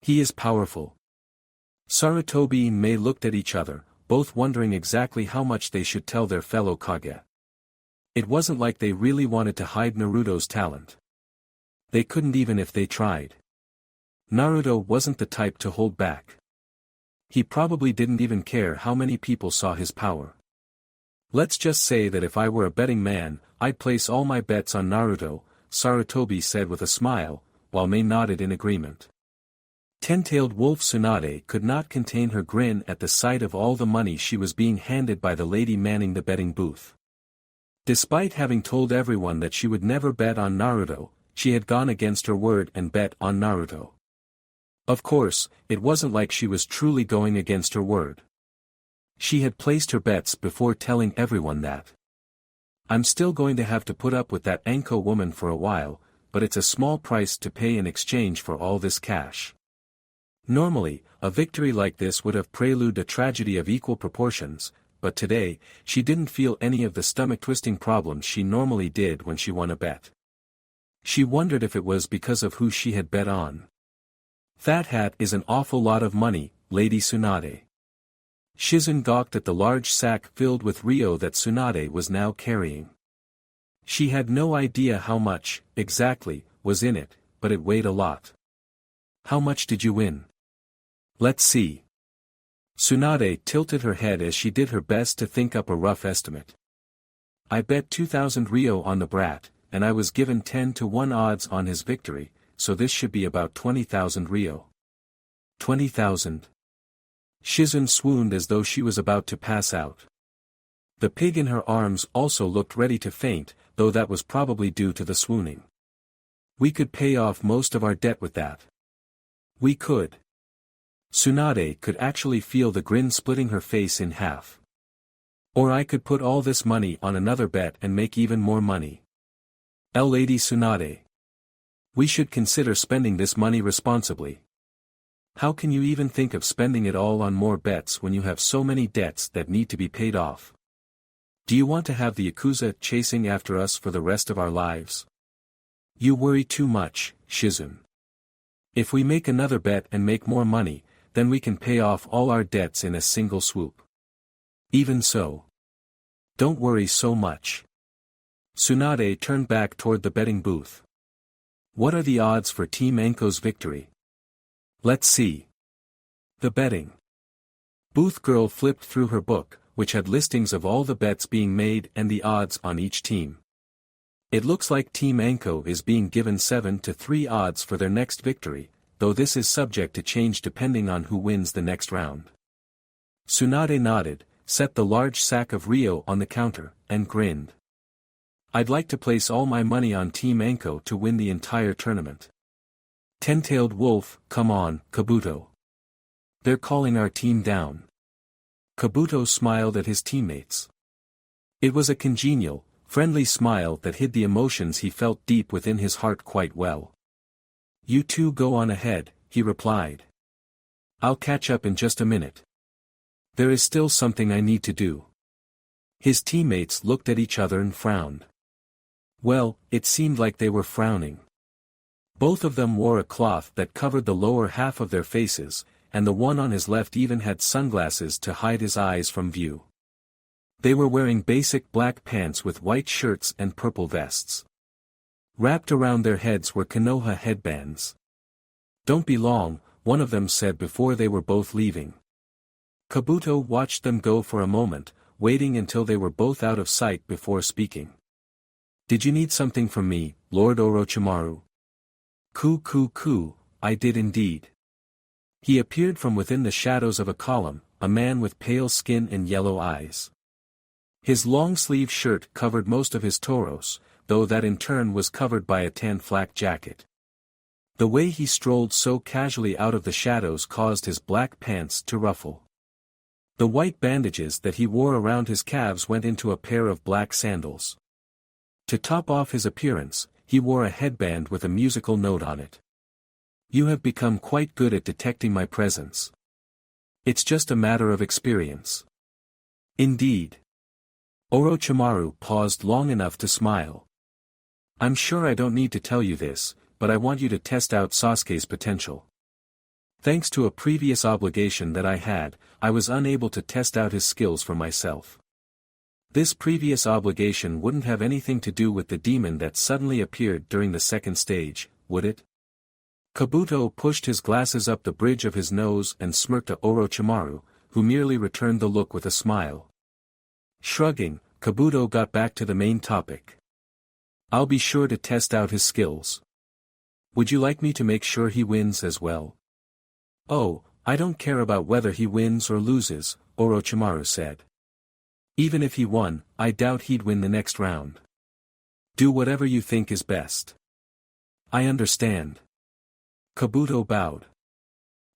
He is powerful. Sarutobi and Mei looked at each other, both wondering exactly how much they should tell their fellow Kage. It wasn't like they really wanted to hide Naruto's talent. They couldn't even if they tried. Naruto wasn't the type to hold back. He probably didn't even care how many people saw his power. Let's just say that if I were a betting man, I'd place all my bets on Naruto, Sarutobi said with a smile, while Mei nodded in agreement. Ten-tailed wolf Tsunade could not contain her grin at the sight of all the money she was being handed by the lady manning the betting booth. Despite having told everyone that she would never bet on Naruto, she had gone against her word and bet on Naruto. Of course, it wasn't like she was truly going against her word. She had placed her bets before telling everyone that. I'm still going to have to put up with that Anko woman for a while, but it's a small price to pay in exchange for all this cash. Normally, a victory like this would have preluded a tragedy of equal proportions, but today, she didn't feel any of the stomach-twisting problems she normally did when she won a bet. She wondered if it was because of who she had bet on. That hat is an awful lot of money, Lady Tsunade. Shizun gawked at the large sack filled with Ryo that Tsunade was now carrying. She had no idea how much, exactly, was in it, but it weighed a lot. How much did you win? Let's see. Tsunade tilted her head as she did her best to think up a rough estimate. I bet 2,000 Ryo on the brat, and I was given 10-to-1 odds on his victory, so this should be about 20,000 Ryo. 20,000. Shizun swooned as though she was about to pass out. The pig in her arms also looked ready to faint, though that was probably due to the swooning. We could pay off most of our debt with that. We could. Tsunade could actually feel the grin splitting her face in half. Or I could put all this money on another bet and make even more money. Lady Tsunade. We should consider spending this money responsibly. How can you even think of spending it all on more bets when you have so many debts that need to be paid off? Do you want to have the Yakuza chasing after us for the rest of our lives? You worry too much, Shizun. If we make another bet and make more money, then we can pay off all our debts in a single swoop. Even so. Don't worry so much. Tsunade turned back toward the betting booth. What are the odds for Team Anko's victory? Let's see. The betting booth girl flipped through her book, which had listings of all the bets being made and the odds on each team. It looks like Team Anko is being given 7-to-3 odds for their next victory, though this is subject to change depending on who wins the next round. Tsunade nodded, set the large sack of Ryo on the counter, and grinned. I'd like to place all my money on Team Anko to win the entire tournament. Ten-tailed wolf, come on, Kabuto. They're calling our team down. Kabuto smiled at his teammates. It was a congenial, friendly smile that hid the emotions he felt deep within his heart quite well. You two go on ahead, he replied. I'll catch up in just a minute. There is still something I need to do. His teammates looked at each other and frowned. Well, it seemed like they were frowning. Both of them wore a cloth that covered the lower half of their faces, and the one on his left even had sunglasses to hide his eyes from view. They were wearing basic black pants with white shirts and purple vests. Wrapped around their heads were Konoha headbands. Don't be long, one of them said before they were both leaving. Kabuto watched them go for a moment, waiting until they were both out of sight before speaking. "Did you need something from me, Lord Orochimaru?" "Ku, I did indeed." He appeared from within the shadows of a column, a man with pale skin and yellow eyes. His long-sleeved shirt covered most of his torso, though that in turn was covered by a tan flak jacket. The way he strolled so casually out of the shadows caused his black pants to ruffle. The white bandages that he wore around his calves went into a pair of black sandals. To top off his appearance, he wore a headband with a musical note on it. "You have become quite good at detecting my presence. It's just a matter of experience." "Indeed." Orochimaru paused long enough to smile. "I'm sure I don't need to tell you this, but I want you to test out Sasuke's potential. Thanks to a previous obligation that I had, I was unable to test out his skills for myself. This previous obligation wouldn't have anything to do with the demon that suddenly appeared during the second stage, would it?" Kabuto pushed his glasses up the bridge of his nose and smirked at Orochimaru, who merely returned the look with a smile. Shrugging, Kabuto got back to the main topic. "I'll be sure to test out his skills. Would you like me to make sure he wins as well?" "Oh, I don't care about whether he wins or loses," Orochimaru said. "Even if he won, I doubt he'd win the next round. Do whatever you think is best." "I understand." Kabuto bowed.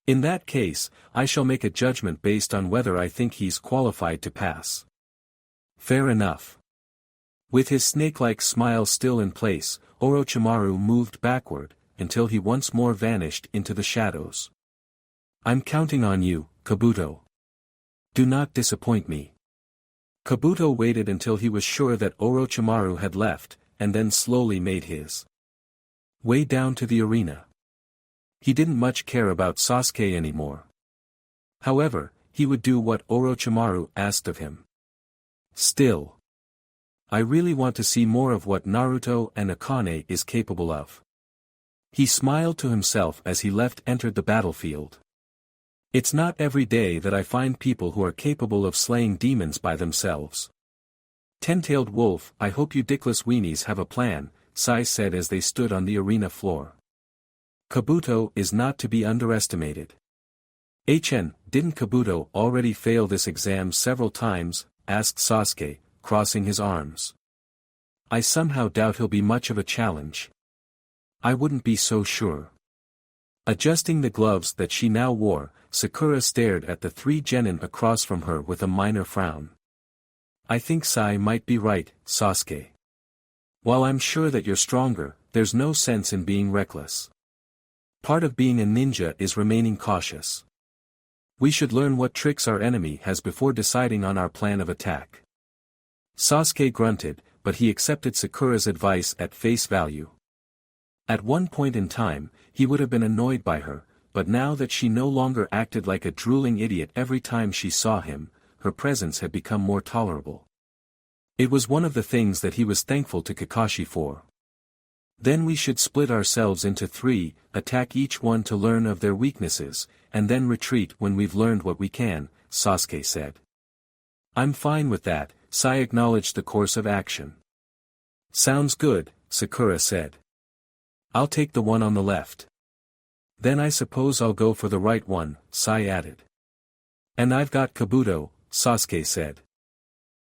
"In that case, I shall make a judgment based on whether I think he's qualified to pass." "Fair enough." With his snake-like smile still in place, Orochimaru moved backward, until he once more vanished into the shadows. "I'm counting on you, Kabuto. Do not disappoint me." Kabuto waited until he was sure that Orochimaru had left, and then slowly made his way down to the arena. He didn't much care about Sasuke anymore. However, he would do what Orochimaru asked of him. Still, I really want to see more of what Naruto and Akane is capable of. He smiled to himself as he entered the battlefield. It's not every day that I find people who are capable of slaying demons by themselves. "Ten-tailed wolf, I hope you dickless weenies have a plan," Sai said as they stood on the arena floor. Kabuto is not to be underestimated. Didn't Kabuto already fail this exam several times?" asked Sasuke, crossing his arms. "I somehow doubt he'll be much of a challenge." "I wouldn't be so sure." Adjusting the gloves that she now wore, Sakura stared at the three genin across from her with a minor frown. "I think Sai might be right, Sasuke. While I'm sure that you're stronger, there's no sense in being reckless. Part of being a ninja is remaining cautious. We should learn what tricks our enemy has before deciding on our plan of attack." Sasuke grunted, but he accepted Sakura's advice at face value. At one point in time, he would have been annoyed by her, but now that she no longer acted like a drooling idiot every time she saw him, her presence had become more tolerable. It was one of the things that he was thankful to Kakashi for. "Then we should split ourselves into 3, attack each one to learn of their weaknesses, and then retreat when we've learned what we can," Sasuke said. "I'm fine with that," Sai acknowledged the course of action. "Sounds good," Sakura said. "I'll take the one on the left." "Then I suppose I'll go for the right one," Sai added. "And I've got Kabuto," Sasuke said.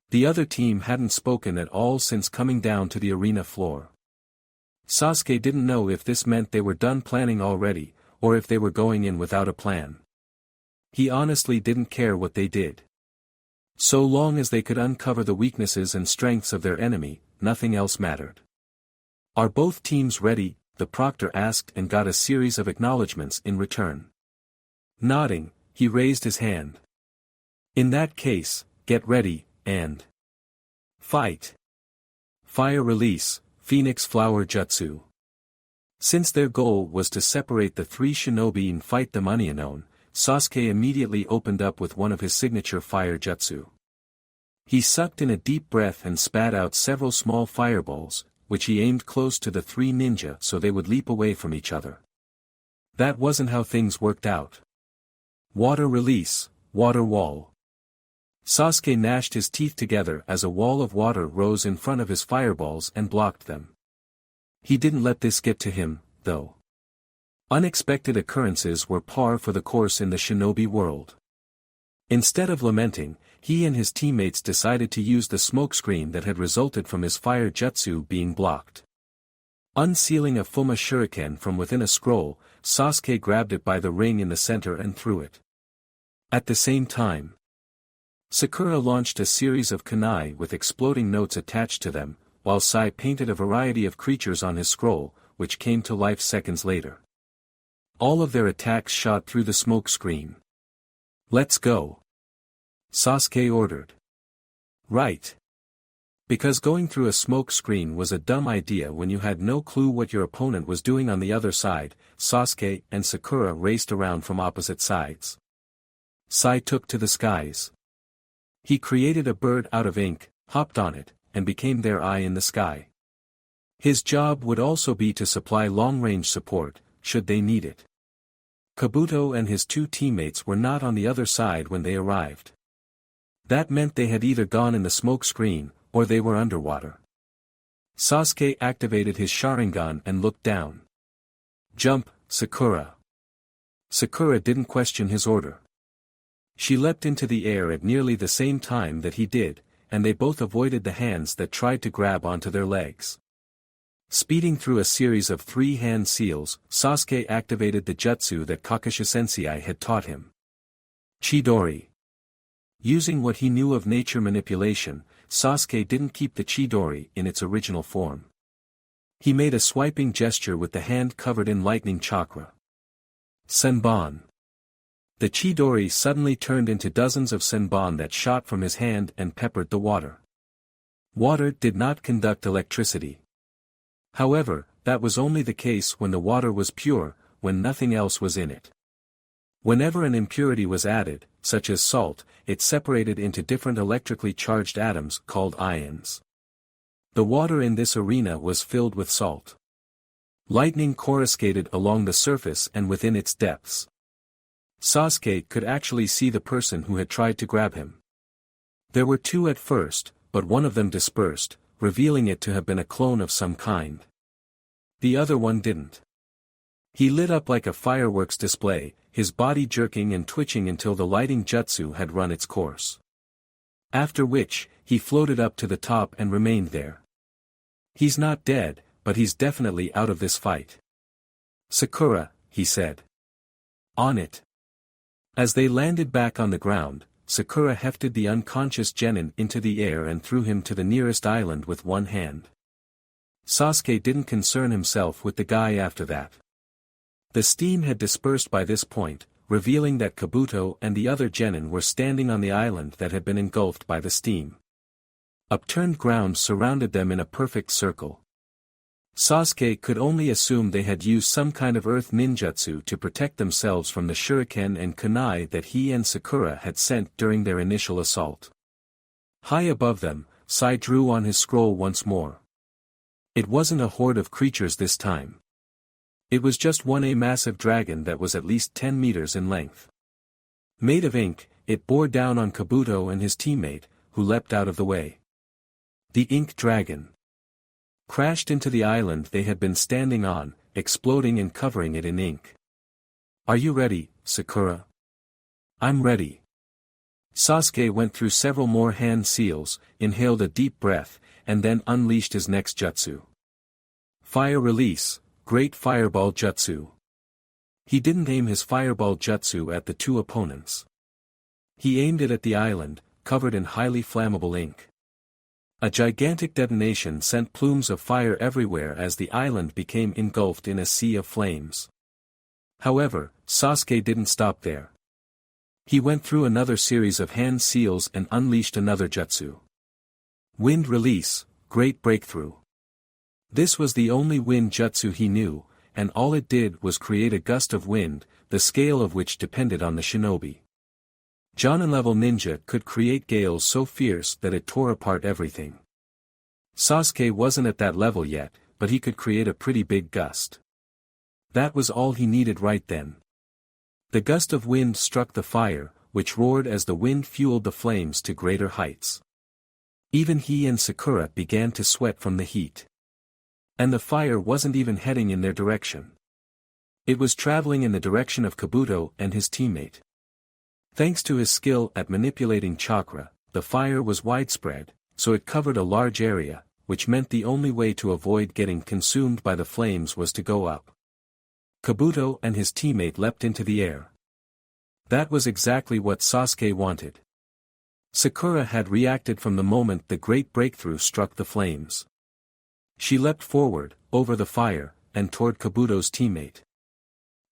The other team hadn't spoken at all since coming down to the arena floor. Sasuke didn't know if this meant they were done planning already, or if they were going in without a plan. He honestly didn't care what they did. So long as they could uncover the weaknesses and strengths of their enemy, nothing else mattered. "Are both teams ready?" the proctor asked and got a series of acknowledgements in return. Nodding, he raised his hand. "In that case, get ready, and fight." Fire release, Phoenix Flower Jutsu. Since their goal was to separate the three shinobi and fight them unknown, Sasuke immediately opened up with one of his signature fire jutsu. He sucked in a deep breath and spat out several small fireballs, which he aimed close to the three ninja so they would leap away from each other. That wasn't how things worked out. Water release, water wall. Sasuke gnashed his teeth together as a wall of water rose in front of his fireballs and blocked them. He didn't let this get to him, though. Unexpected occurrences were par for the course in the shinobi world. Instead of lamenting, he and his teammates decided to use the smokescreen that had resulted from his fire jutsu being blocked. Unsealing a Fuma shuriken from within a scroll, Sasuke grabbed it by the ring in the center and threw it. At the same time, Sakura launched a series of kunai with exploding notes attached to them, while Sai painted a variety of creatures on his scroll, which came to life seconds later. All of their attacks shot through the smoke screen. "Let's go," Sasuke ordered. Right. Because going through a smoke screen was a dumb idea when you had no clue what your opponent was doing on the other side, Sasuke and Sakura raced around from opposite sides. Sai took to the skies. He created a bird out of ink, hopped on it, and became their eye in the sky. His job would also be to supply long-range support, should they need it. Kabuto and his two teammates were not on the other side when they arrived. That meant they had either gone in the smoke screen, or they were underwater. Sasuke activated his Sharingan and looked down. "Jump, Sakura." Sakura didn't question his order. She leapt into the air at nearly the same time that he did, and they both avoided the hands that tried to grab onto their legs. Speeding through a series of 3 hand seals, Sasuke activated the jutsu that Kakashi Sensei had taught him. Chidori. Using what he knew of nature manipulation, Sasuke didn't keep the Chidori in its original form. He made a swiping gesture with the hand covered in lightning chakra. Senbon. The Chidori suddenly turned into dozens of senbon that shot from his hand and peppered the water. Water did not conduct electricity. However, that was only the case when the water was pure, when nothing else was in it. Whenever an impurity was added, such as salt, it separated into different electrically charged atoms called ions. The water in this arena was filled with salt. Lightning coruscated along the surface and within its depths. Sasuke could actually see the person who had tried to grab him. There were 2 at first, but one of them dispersed, revealing it to have been a clone of some kind. The other one didn't. He lit up like a fireworks display, his body jerking and twitching until the lighting jutsu had run its course. After which, he floated up to the top and remained there. "He's not dead, but he's definitely out of this fight." "Sakura," he said. "On it." As they landed back on the ground, Sakura hefted the unconscious genin into the air and threw him to the nearest island with one hand. Sasuke didn't concern himself with the guy after that. The steam had dispersed by this point, revealing that Kabuto and the other genin were standing on the island that had been engulfed by the steam. Upturned ground surrounded them in a perfect circle. Sasuke could only assume they had used some kind of earth ninjutsu to protect themselves from the shuriken and kunai that he and Sakura had sent during their initial assault. High above them, Sai drew on his scroll once more. It wasn't a horde of creatures this time. It was just a massive dragon that was at least 10 meters in length. Made of ink, it bore down on Kabuto and his teammate, who leapt out of the way. The ink dragon crashed into the island they had been standing on, exploding and covering it in ink. "Are you ready, Sakura?" "I'm ready." Sasuke went through several more hand seals, inhaled a deep breath, and then unleashed his next jutsu. Fire release, Great Fireball Jutsu. He didn't aim his fireball jutsu at the 2 opponents. He aimed it at the island, covered in highly flammable ink. A gigantic detonation sent plumes of fire everywhere as the island became engulfed in a sea of flames. However, Sasuke didn't stop there. He went through another series of hand seals and unleashed another jutsu. Wind Release, Great Breakthrough. This was the only wind jutsu he knew, and all it did was create a gust of wind, the scale of which depended on the shinobi. Jonin-level ninja could create gales so fierce that it tore apart everything. Sasuke wasn't at that level yet, but he could create a pretty big gust. That was all he needed right then. The gust of wind struck the fire, which roared as the wind fueled the flames to greater heights. Even he and Sakura began to sweat from the heat. And the fire wasn't even heading in their direction. It was traveling in the direction of Kabuto and his teammate. Thanks to his skill at manipulating chakra, the fire was widespread, so it covered a large area, which meant the only way to avoid getting consumed by the flames was to go up. Kabuto and his teammate leapt into the air. That was exactly what Sasuke wanted. Sakura had reacted from the moment the great breakthrough struck the flames. She leapt forward, over the fire, and toward Kabuto's teammate.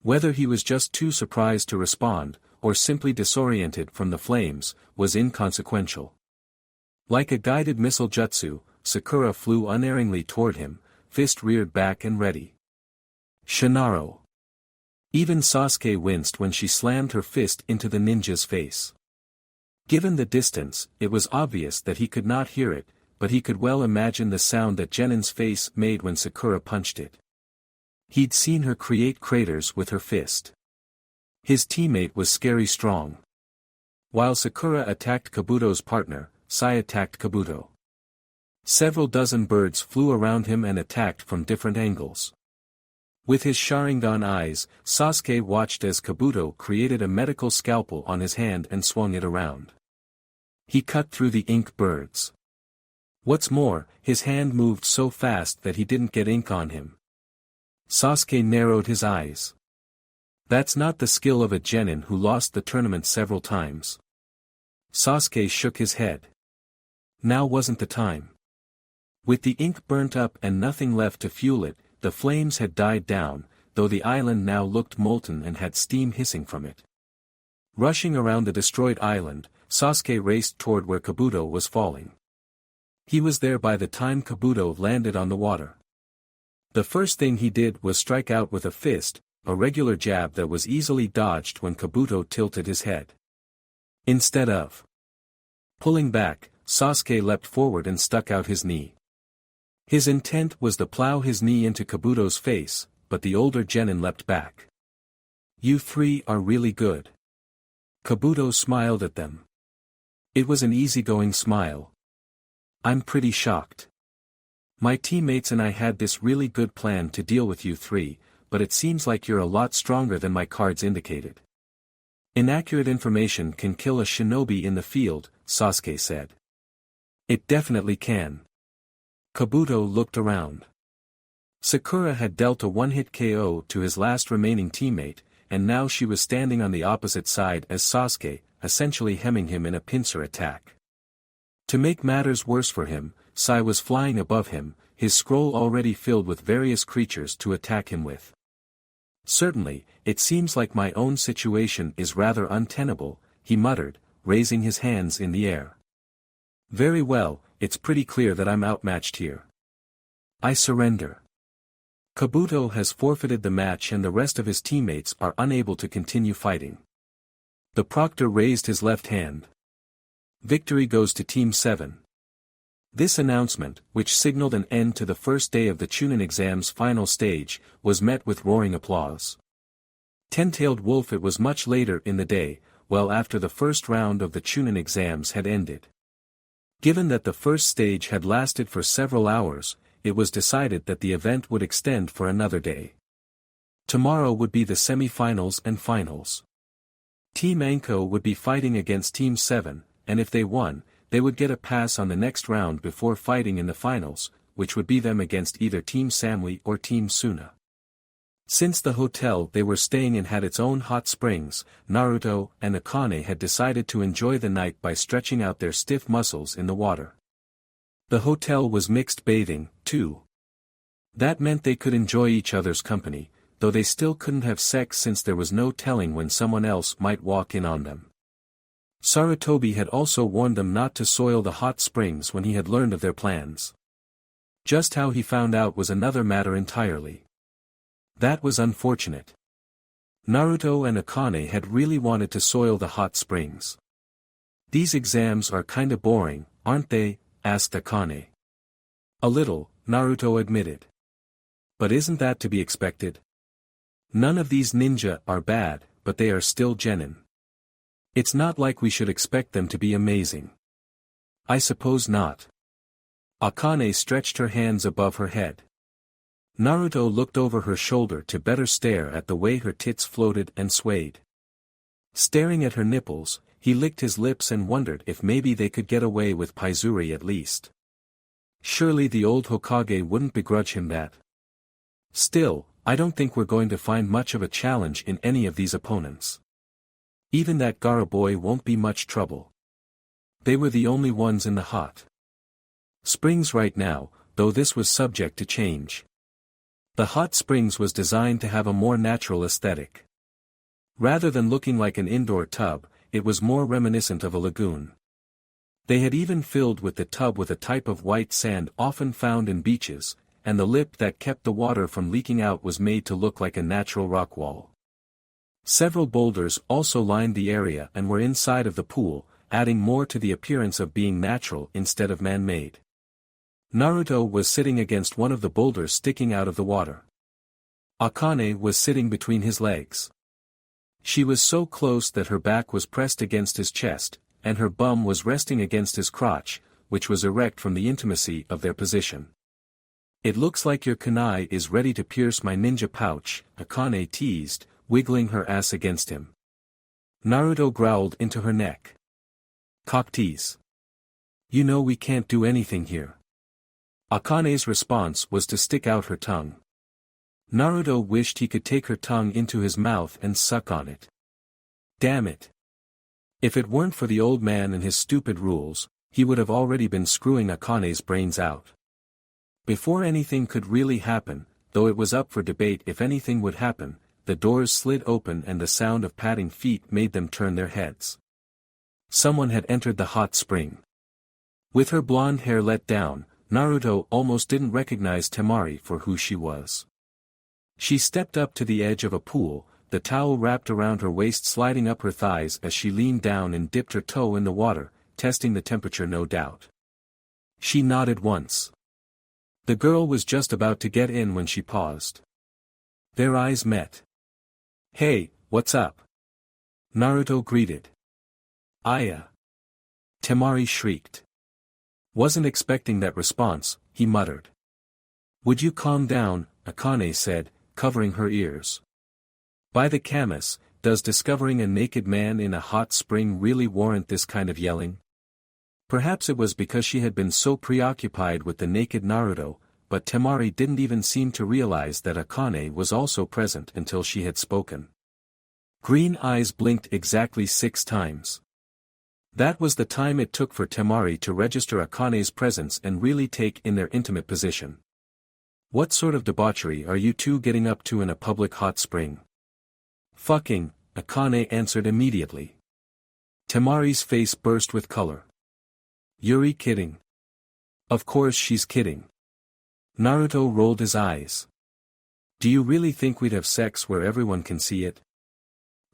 Whether he was just too surprised to respond, or simply disoriented from the flames, was inconsequential. Like a guided missile jutsu, Sakura flew unerringly toward him, fist reared back and ready. Shinaro. Even Sasuke winced when she slammed her fist into the ninja's face. Given the distance, it was obvious that he could not hear it, but he could well imagine the sound that Genin's face made when Sakura punched it. He'd seen her create craters with her fist. His teammate was scary strong. While Sakura attacked Kabuto's partner, Sai attacked Kabuto. Several dozen birds flew around him and attacked from different angles. With his Sharingan eyes, Sasuke watched as Kabuto created a medical scalpel on his hand and swung it around. He cut through the ink birds. What's more, his hand moved so fast that he didn't get ink on him. Sasuke narrowed his eyes. That's not the skill of a genin who lost the tournament several times. Sasuke shook his head. Now wasn't the time. With the ink burnt up and nothing left to fuel it, the flames had died down, though the island now looked molten and had steam hissing from it. Rushing around the destroyed island, Sasuke raced toward where Kabuto was falling. He was there by the time Kabuto landed on the water. The first thing he did was strike out with a fist, a regular jab that was easily dodged when Kabuto tilted his head. Instead of pulling back, Sasuke leapt forward and stuck out his knee. His intent was to plow his knee into Kabuto's face, but the older genin leapt back. You three are really good. Kabuto smiled at them. It was an easygoing smile. I'm pretty shocked. My teammates and I had this really good plan to deal with you three, but it seems like you're a lot stronger than my cards indicated. Inaccurate information can kill a shinobi in the field, Sasuke said. It definitely can. Kabuto looked around. Sakura had dealt a one-hit KO to his last remaining teammate, and now she was standing on the opposite side as Sasuke, essentially hemming him in a pincer attack. To make matters worse for him, Sai was flying above him, his scroll already filled with various creatures to attack him with. Certainly, it seems like my own situation is rather untenable, he muttered, raising his hands in the air. Very well, it's pretty clear that I'm outmatched here. I surrender. Kabuto has forfeited the match and the rest of his teammates are unable to continue fighting. The proctor raised his left hand. Victory goes to Team 7. This announcement, which signaled an end to the first day of the Chunin exam's final stage, was met with roaring applause. Ten-tailed wolf. It was much later in the day, well after the first round of the Chunin exams had ended. Given that the first stage had lasted for several hours, it was decided that the event would extend for another day. Tomorrow would be the semi-finals and finals. Team Anko would be fighting against Team 7, and if they won, they would get a pass on the next round before fighting in the finals, which would be them against either Team Samui or Team Suna. Since the hotel they were staying in had its own hot springs, Naruto and Akane had decided to enjoy the night by stretching out their stiff muscles in the water. The hotel was mixed bathing, too. That meant they could enjoy each other's company, though they still couldn't have sex since there was no telling when someone else might walk in on them. Sarutobi had also warned them not to soil the hot springs when he had learned of their plans. Just how he found out was another matter entirely. That was unfortunate. Naruto and Akane had really wanted to soil the hot springs. These exams are kinda boring, aren't they? Asked Akane. A little, Naruto admitted. But isn't that to be expected? None of these ninja are bad, but they are still genin. It's not like we should expect them to be amazing. I suppose not. Akane stretched her hands above her head. Naruto looked over her shoulder to better stare at the way her tits floated and swayed. Staring at her nipples, he licked his lips and wondered if maybe they could get away with Paizuri at least. Surely the old Hokage wouldn't begrudge him that. Still, I don't think we're going to find much of a challenge in any of these opponents. Even that Gaara boy won't be much trouble. They were the only ones in the hot springs right now, though this was subject to change. The hot springs was designed to have a more natural aesthetic. Rather than looking like an indoor tub, it was more reminiscent of a lagoon. They had even filled with the tub with a type of white sand often found in beaches, and the lip that kept the water from leaking out was made to look like a natural rock wall. Several boulders also lined the area and were inside of the pool, adding more to the appearance of being natural instead of man-made. Naruto was sitting against one of the boulders sticking out of the water. Akane was sitting between his legs. She was so close that her back was pressed against his chest, and her bum was resting against his crotch, which was erect from the intimacy of their position. "It looks like your kunai is ready to pierce my ninja pouch," Akane teased, wiggling her ass against him. Naruto growled into her neck. "Cock tease. You know we can't do anything here." Akane's response was to stick out her tongue. Naruto wished he could take her tongue into his mouth and suck on it. Damn it. If it weren't for the old man and his stupid rules, he would have already been screwing Akane's brains out. Before anything could really happen, though it was up for debate if anything would happen, the doors slid open and the sound of padding feet made them turn their heads. Someone had entered the hot spring. With her blonde hair let down, Naruto almost didn't recognize Temari for who she was. She stepped up to the edge of a pool, the towel wrapped around her waist sliding up her thighs as she leaned down and dipped her toe in the water, testing the temperature no doubt. She nodded once. The girl was just about to get in when she paused. Their eyes met. "Hey, what's up?" Naruto greeted. "Aya." Temari shrieked. Wasn't expecting that response, he muttered. "Would you calm down," Akane said, covering her ears. By the Camus, does discovering a naked man in a hot spring really warrant this kind of yelling? Perhaps it was because she had been so preoccupied with the naked Naruto, but Temari didn't even seem to realize that Akane was also present until she had spoken. Green eyes blinked exactly 6 times. That was the time it took for Temari to register Akane's presence and really take in their intimate position. "What sort of debauchery are you two getting up to in a public hot spring?" "Fucking," Akane answered immediately. Temari's face burst with color. "Yuri kidding?" "Of course she's kidding." Naruto rolled his eyes. "Do you really think we'd have sex where everyone can see it?"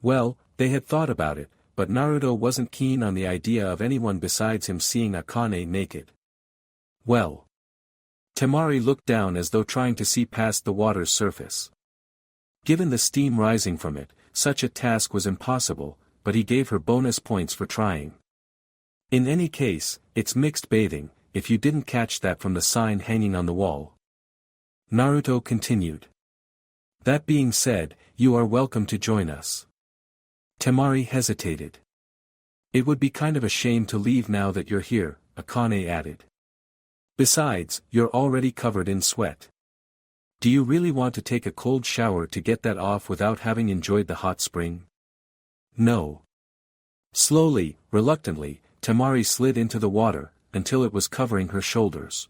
Well, they had thought about it, but Naruto wasn't keen on the idea of anyone besides him seeing Akane naked. Well. Temari looked down as though trying to see past the water's surface. Given the steam rising from it, such a task was impossible, but he gave her bonus points for trying. In any case, it's mixed bathing, if you didn't catch that from the sign hanging on the wall. Naruto continued. That being said, you are welcome to join us. Temari hesitated. It would be kind of a shame to leave now that you're here, Akane added. Besides, you're already covered in sweat. Do you really want to take a cold shower to get that off without having enjoyed the hot spring? No. Slowly, reluctantly, Temari slid into the water, until it was covering her shoulders.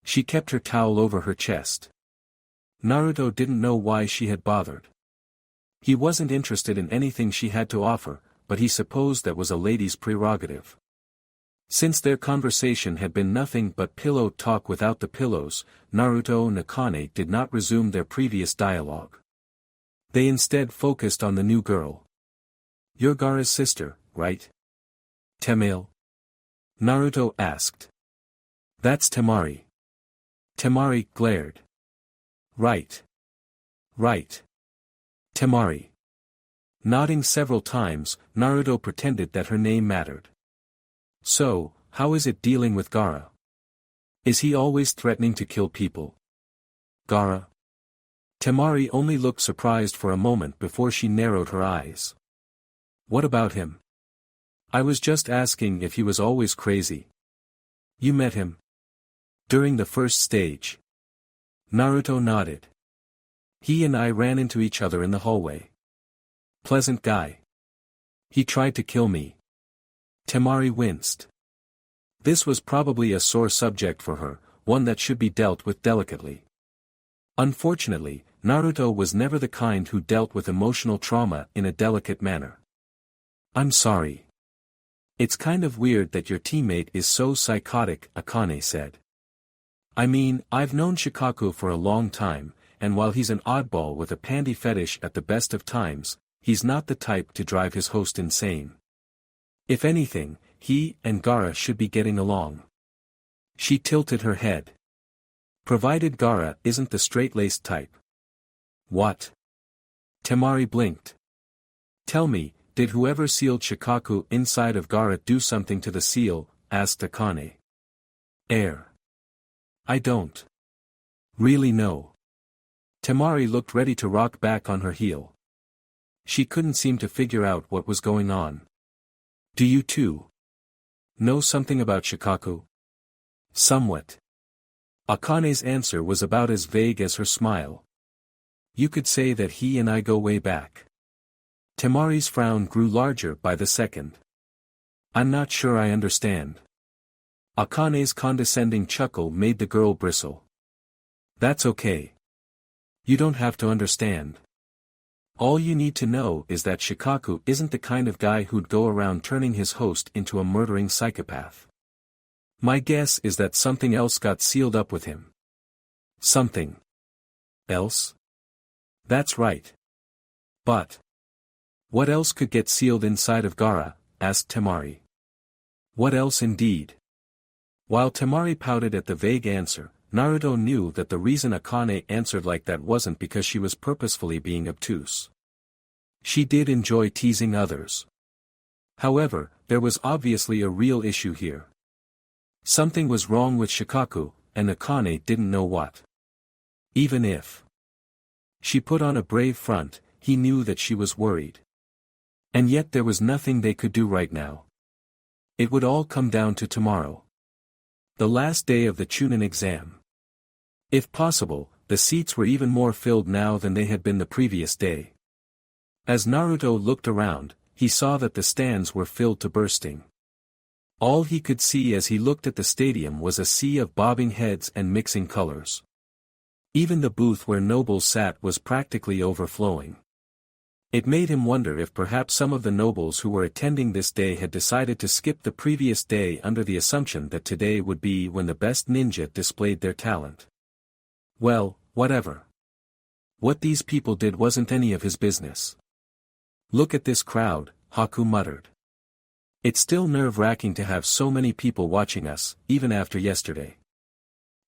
She kept her towel over her chest. Naruto didn't know why she had bothered. He wasn't interested in anything she had to offer, but he supposed that was a lady's prerogative. Since their conversation had been nothing but pillow talk without the pillows, Naruto and Akane did not resume their previous dialogue. They instead focused on the new girl. You're Gaara's sister, right? Temil? Naruto asked. That's Temari. Temari glared. Right. Right. Temari. Nodding several times, Naruto pretended that her name mattered. So, how is it dealing with Gaara? Is he always threatening to kill people? Gaara? Temari only looked surprised for a moment before she narrowed her eyes. What about him? I was just asking if he was always crazy. You met him? During the first stage. Naruto nodded. He and I ran into each other in the hallway. Pleasant guy. He tried to kill me. Temari winced. This was probably a sore subject for her, one that should be dealt with delicately. Unfortunately, Naruto was never the kind who dealt with emotional trauma in a delicate manner. I'm sorry. It's kind of weird that your teammate is so psychotic, Akane said. I mean, I've known Shikaku for a long time, and while he's an oddball with a panty fetish at the best of times, he's not the type to drive his host insane. If anything, he and Gaara should be getting along. She tilted her head. Provided Gaara isn't the straight-laced type. What? Temari blinked. Tell me, did whoever sealed Shikaku inside of Gaara do something to the seal? Asked Akane. I don't really know. Temari looked ready to rock back on her heel. She couldn't seem to figure out what was going on. Do you too know something about Shikaku? Somewhat. Akane's answer was about as vague as her smile. You could say that he and I go way back. Temari's frown grew larger by the second. I'm not sure I understand. Akane's condescending chuckle made the girl bristle. That's okay. You don't have to understand. All you need to know is that Shikaku isn't the kind of guy who'd go around turning his host into a murdering psychopath. My guess is that something else got sealed up with him. Something else? That's right. But what else could get sealed inside of Gaara? Asked Temari. What else indeed? While Temari pouted at the vague answer, Naruto knew that the reason Akane answered like that wasn't because she was purposefully being obtuse. She did enjoy teasing others. However, there was obviously a real issue here. Something was wrong with Shikaku, and Akane didn't know what. Even if she put on a brave front, he knew that she was worried. And yet there was nothing they could do right now. It would all come down to tomorrow. The last day of the Chunin exam. If possible, the seats were even more filled now than they had been the previous day. As Naruto looked around, he saw that the stands were filled to bursting. All he could see as he looked at the stadium was a sea of bobbing heads and mixing colors. Even the booth where nobles sat was practically overflowing. It made him wonder if perhaps some of the nobles who were attending this day had decided to skip the previous day under the assumption that today would be when the best ninja displayed their talent. Well, whatever. What these people did wasn't any of his business. Look at this crowd, Haku muttered. It's still nerve-wracking to have so many people watching us, even after yesterday.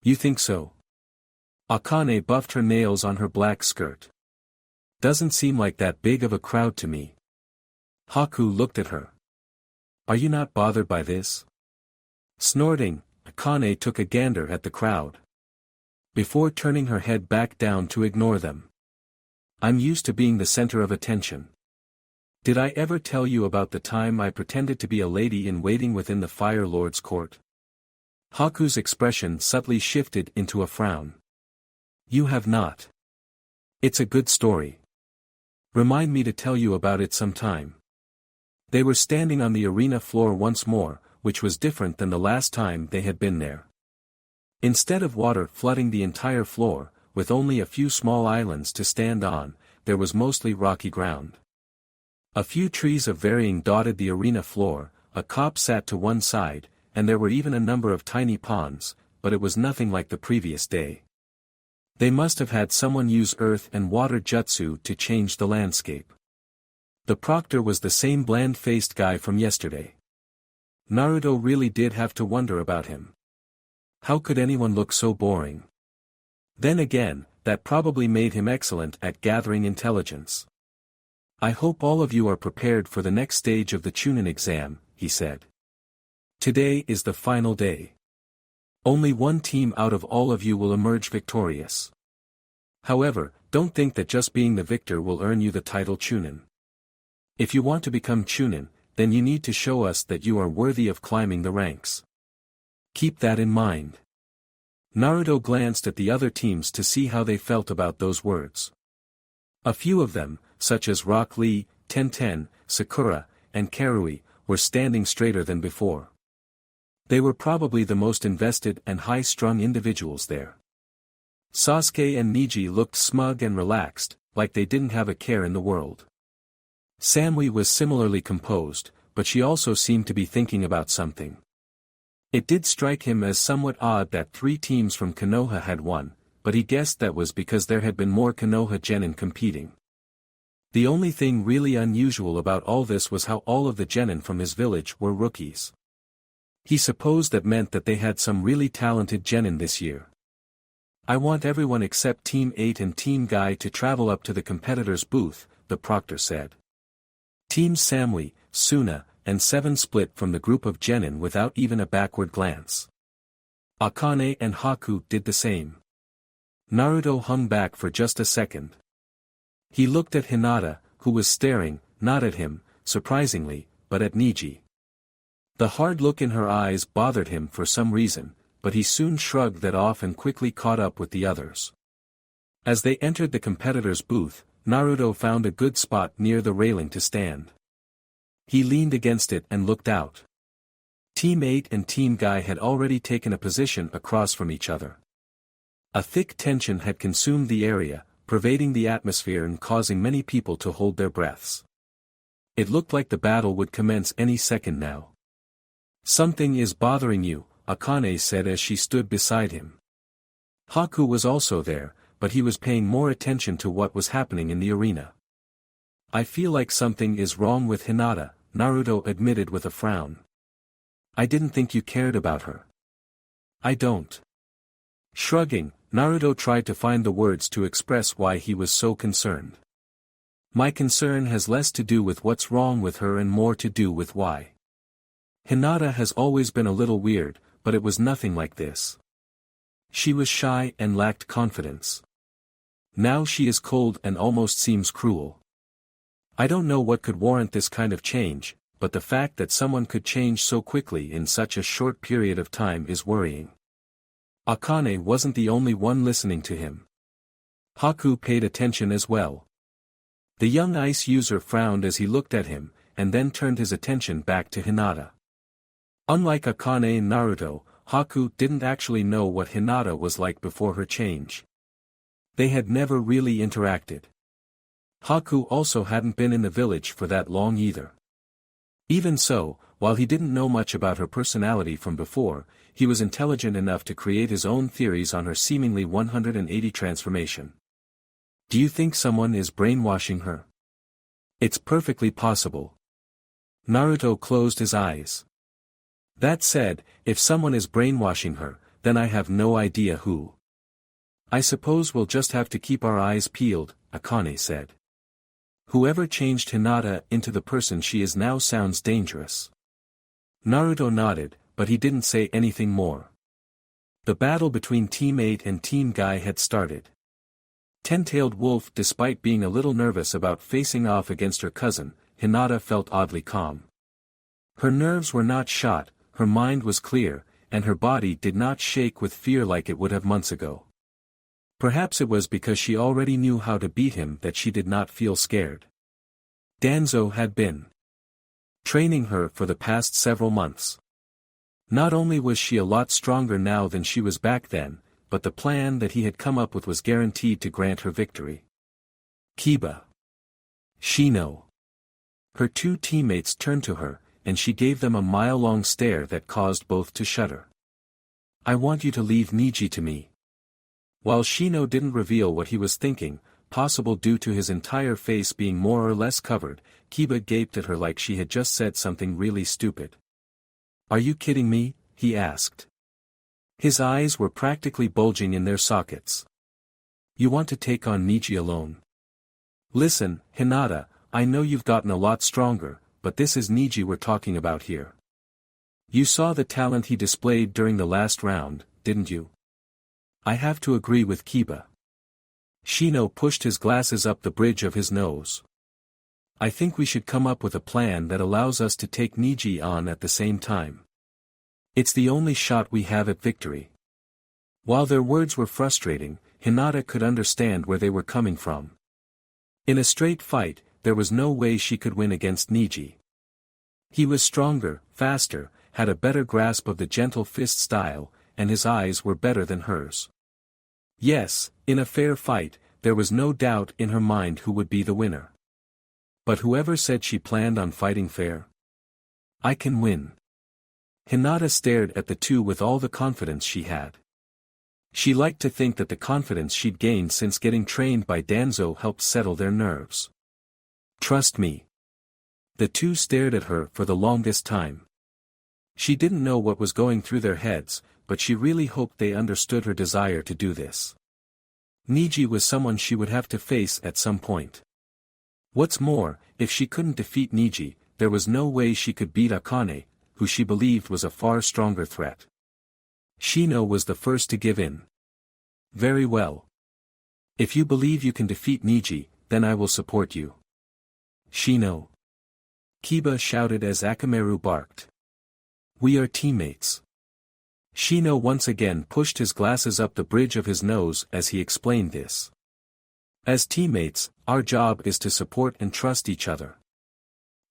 You think so? Akane buffed her nails on her black skirt. Doesn't seem like that big of a crowd to me. Haku looked at her. Are you not bothered by this? Snorting, Akane took a gander at the crowd. Before turning her head back down to ignore them. I'm used to being the center of attention. Did I ever tell you about the time I pretended to be a lady in waiting within the Fire Lord's court? Haku's expression subtly shifted into a frown. You have not. It's a good story. Remind me to tell you about it sometime. They were standing on the arena floor once more, which was different than the last time they had been there. Instead of water flooding the entire floor, with only a few small islands to stand on, there was mostly rocky ground. A few trees of varying dotted the arena floor, a cop sat to one side, and there were even a number of tiny ponds, but it was nothing like the previous day. They must have had someone use earth and water jutsu to change the landscape. The proctor was the same bland-faced guy from yesterday. Naruto really did have to wonder about him. How could anyone look so boring? Then again, that probably made him excellent at gathering intelligence. I hope all of you are prepared for the next stage of the Chunin exam, he said. Today is the final day. Only one team out of all of you will emerge victorious. However, don't think that just being the victor will earn you the title Chunin. If you want to become Chunin, then you need to show us that you are worthy of climbing the ranks. Keep that in mind. Naruto glanced at the other teams to see how they felt about those words. A few of them, such as Rock Lee, Tenten, Sakura, and Karui, were standing straighter than before. They were probably the most invested and high-strung individuals there. Sasuke and Neji looked smug and relaxed, like they didn't have a care in the world. Samui was similarly composed, but she also seemed to be thinking about something. It did strike him as somewhat odd that 3 teams from Konoha had won, but he guessed that was because there had been more Konoha genin competing. The only thing really unusual about all this was how all of the genin from his village were rookies. He supposed that meant that they had some really talented genin this year. I want everyone except Team 8 and Team Guy to travel up to the competitor's booth, the proctor said. Teams Samui, Suna, and 7 split from the group of genin without even a backward glance. Akane and Haku did the same. Naruto hung back for just a second. He looked at Hinata, who was staring, not at him, surprisingly, but at Neji. The hard look in her eyes bothered him for some reason, but he soon shrugged that off and quickly caught up with the others. As they entered the competitor's booth, Naruto found a good spot near the railing to stand. He leaned against it and looked out. Team 8 and Team Guy had already taken a position across from each other. A thick tension had consumed the area, pervading the atmosphere and causing many people to hold their breaths. It looked like the battle would commence any second now. Something is bothering you, Akane said as she stood beside him. Haku was also there, but he was paying more attention to what was happening in the arena. I feel like something is wrong with Hinata, Naruto admitted with a frown. I didn't think you cared about her. I don't. Shrugging, Naruto tried to find the words to express why he was so concerned. My concern has less to do with what's wrong with her and more to do with why. Hinata has always been a little weird, but it was nothing like this. She was shy and lacked confidence. Now she is cold and almost seems cruel. I don't know what could warrant this kind of change, but the fact that someone could change so quickly in such a short period of time is worrying. Akane wasn't the only one listening to him. Haku paid attention as well. The young ice user frowned as he looked at him, and then turned his attention back to Hinata. Unlike Akane and Naruto, Haku didn't actually know what Hinata was like before her change. They had never really interacted. Haku also hadn't been in the village for that long either. Even so, while he didn't know much about her personality from before, he was intelligent enough to create his own theories on her seemingly 180 transformation. Do you think someone is brainwashing her? It's perfectly possible. Naruto closed his eyes. That said, if someone is brainwashing her, then I have no idea who. I suppose we'll just have to keep our eyes peeled, Akane said. Whoever changed Hinata into the person she is now sounds dangerous. Naruto nodded, but he didn't say anything more. The battle between Team 8 and Team Guy had started. Ten-tailed Wolf, despite being a little nervous about facing off against her cousin, Hinata felt oddly calm. Her nerves were not shot, her mind was clear, and her body did not shake with fear like it would have months ago. Perhaps it was because she already knew how to beat him that she did not feel scared. Danzo had been training her for the past several months. Not only was she a lot stronger now than she was back then, but the plan that he had come up with was guaranteed to grant her victory. Kiba. Shino. Her 2 teammates turned to her, and she gave them a mile-long stare that caused both to shudder. I want you to leave Neji to me. While Shino didn't reveal what he was thinking, possible due to his entire face being more or less covered, Kiba gaped at her like she had just said something really stupid. Are you kidding me? He asked. His eyes were practically bulging in their sockets. You want to take on Neji alone? Listen, Hinata, I know you've gotten a lot stronger, but this is Niji we're talking about here. You saw the talent he displayed during the last round, didn't you? I have to agree with Kiba. Shino pushed his glasses up the bridge of his nose. I think we should come up with a plan that allows us to take Niji on at the same time. It's the only shot we have at victory. While their words were frustrating, Hinata could understand where they were coming from. In a straight fight, there was no way she could win against Niji. He was stronger, faster, had a better grasp of the gentle fist style, and his eyes were better than hers. Yes, in a fair fight, there was no doubt in her mind who would be the winner. But whoever said she planned on fighting fair? I can win. Hinata stared at the two with all the confidence she had. She liked to think that the confidence she'd gained since getting trained by Danzo helped settle their nerves. Trust me. The two stared at her for the longest time. She didn't know what was going through their heads, but she really hoped they understood her desire to do this. Niji was someone she would have to face at some point. What's more, if she couldn't defeat Niji, there was no way she could beat Akane, who she believed was a far stronger threat. Shino was the first to give in. Very well. If you believe you can defeat Niji, then I will support you. Shino. Kiba shouted as Akamaru barked. We are teammates. Shino once again pushed his glasses up the bridge of his nose as he explained this. As teammates, our job is to support and trust each other.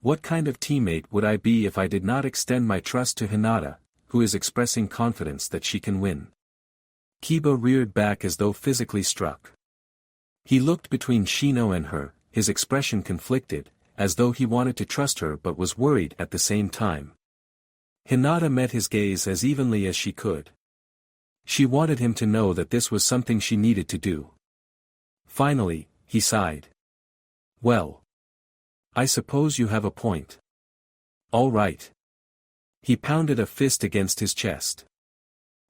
What kind of teammate would I be if I did not extend my trust to Hinata, who is expressing confidence that she can win? Kiba reared back as though physically struck. He looked between Shino and her, his expression conflicted, as though he wanted to trust her but was worried at the same time. Hinata met his gaze as evenly as she could. She wanted him to know that this was something she needed to do. Finally, he sighed. Well. I suppose you have a point. All right. He pounded a fist against his chest.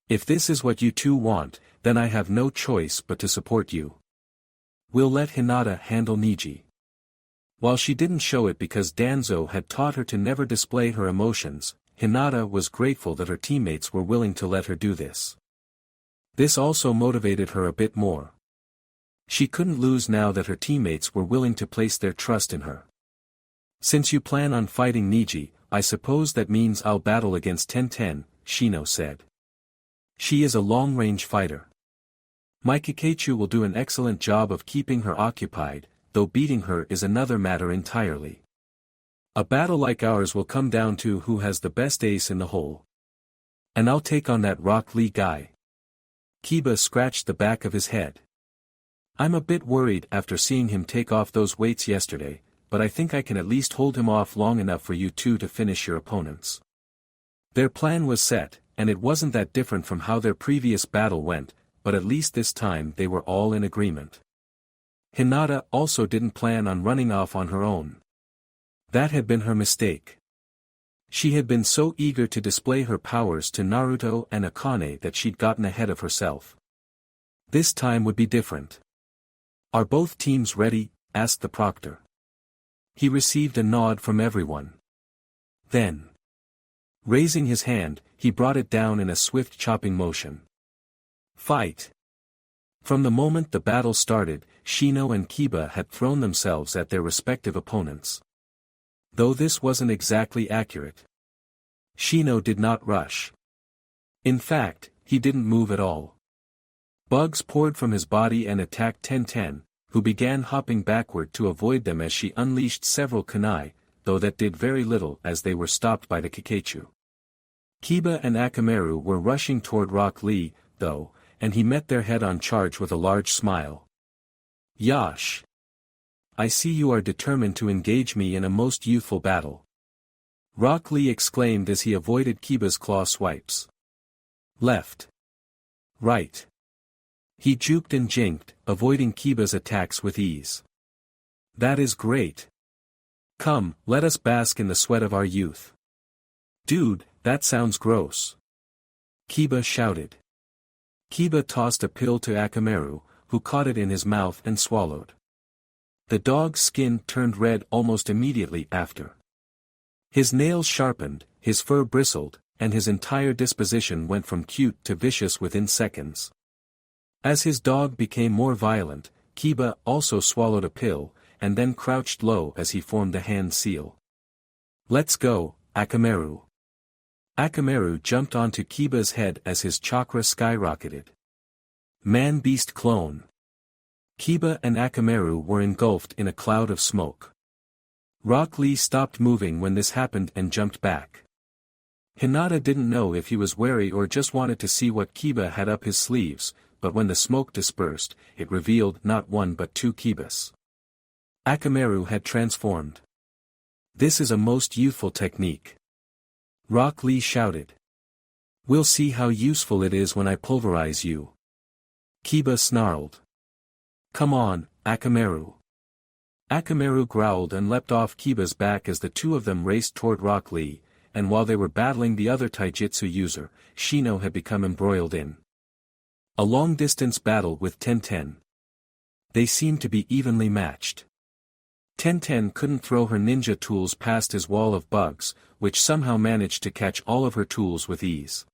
If this is what you two want, then I have no choice but to support you. We'll let Hinata handle Niji. While she didn't show it because Danzo had taught her to never display her emotions, Hinata was grateful that her teammates were willing to let her do this. This also motivated her a bit more. She couldn't lose now that her teammates were willing to place their trust in her. Since you plan on fighting Niji, I suppose that means I'll battle against Tenten, Shino said. She is a long-range fighter. My Kakachu will do an excellent job of keeping her occupied, though beating her is another matter entirely. A battle like ours will come down to who has the best ace in the hole. And I'll take on that Rock Lee guy. Kiba scratched the back of his head. I'm a bit worried after seeing him take off those weights yesterday, but I think I can at least hold him off long enough for you two to finish your opponents. Their plan was set, and it wasn't that different from how their previous battle went, but at least this time they were all in agreement. Hinata also didn't plan on running off on her own. That had been her mistake. She had been so eager to display her powers to Naruto and Akane that she'd gotten ahead of herself. This time would be different. Are both teams ready? Asked the proctor. He received a nod from everyone. Then, raising his hand, he brought it down in a swift chopping motion. Fight! From the moment the battle started, Shino and Kiba had thrown themselves at their respective opponents. Though this wasn't exactly accurate. Shino did not rush. In fact, he didn't move at all. Bugs poured from his body and attacked Tenten, who began hopping backward to avoid them as she unleashed several kunai, though that did very little as they were stopped by the Kakachu. Kiba and Akamaru were rushing toward Rock Lee, though, and he met their head-on charge with a large smile. Yash! I see you are determined to engage me in a most youthful battle. Rock Lee exclaimed as he avoided Kiba's claw swipes. Left. Right. He juked and jinked, avoiding Kiba's attacks with ease. That is great. Come, let us bask in the sweat of our youth. Dude, that sounds gross. Kiba shouted. Kiba tossed a pill to Akamaru, who caught it in his mouth and swallowed. The dog's skin turned red almost immediately after. His nails sharpened, his fur bristled, and his entire disposition went from cute to vicious within seconds. As his dog became more violent, Kiba also swallowed a pill, and then crouched low as he formed the hand seal. "Let's go, Akamaru." Akamaru jumped onto Kiba's head as his chakra skyrocketed. Man-beast clone. Kiba and Akamaru were engulfed in a cloud of smoke. Rock Lee stopped moving when this happened and jumped back. Hinata didn't know if he was wary or just wanted to see what Kiba had up his sleeves, but when the smoke dispersed, it revealed not one but two Kibas. Akamaru had transformed. "This is a most youthful technique," Rock Lee shouted. "We'll see how useful it is when I pulverize you." Kiba snarled. "Come on, Akamaru." Akamaru growled and leapt off Kiba's back as the two of them raced toward Rock Lee, and while they were battling the other taijutsu user, Shino had become embroiled in a long-distance battle with Tenten. They seemed to be evenly matched. Tenten couldn't throw her ninja tools past his wall of bugs, which somehow managed to catch all of her tools with ease.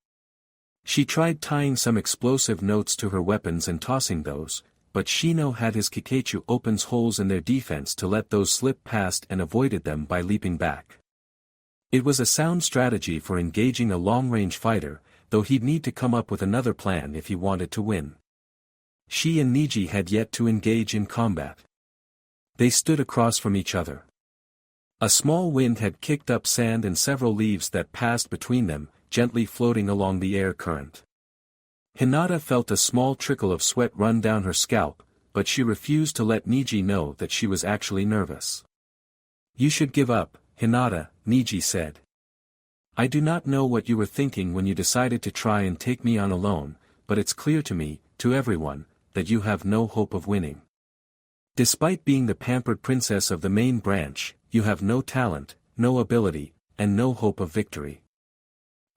She tried tying some explosive notes to her weapons and tossing those, but Shino had his Kikaichu opens holes in their defense to let those slip past and avoided them by leaping back. It was a sound strategy for engaging a long-range fighter, though he'd need to come up with another plan if he wanted to win. She and Niji had yet to engage in combat. They stood across from each other. A small wind had kicked up sand and several leaves that passed between them, gently floating along the air current. Hinata felt a small trickle of sweat run down her scalp, but she refused to let Niji know that she was actually nervous. "You should give up, Hinata," Niji said. "I do not know what you were thinking when you decided to try and take me on alone, but it's clear to me, to everyone, that you have no hope of winning. Despite being the pampered princess of the main branch, you have no talent, no ability, and no hope of victory.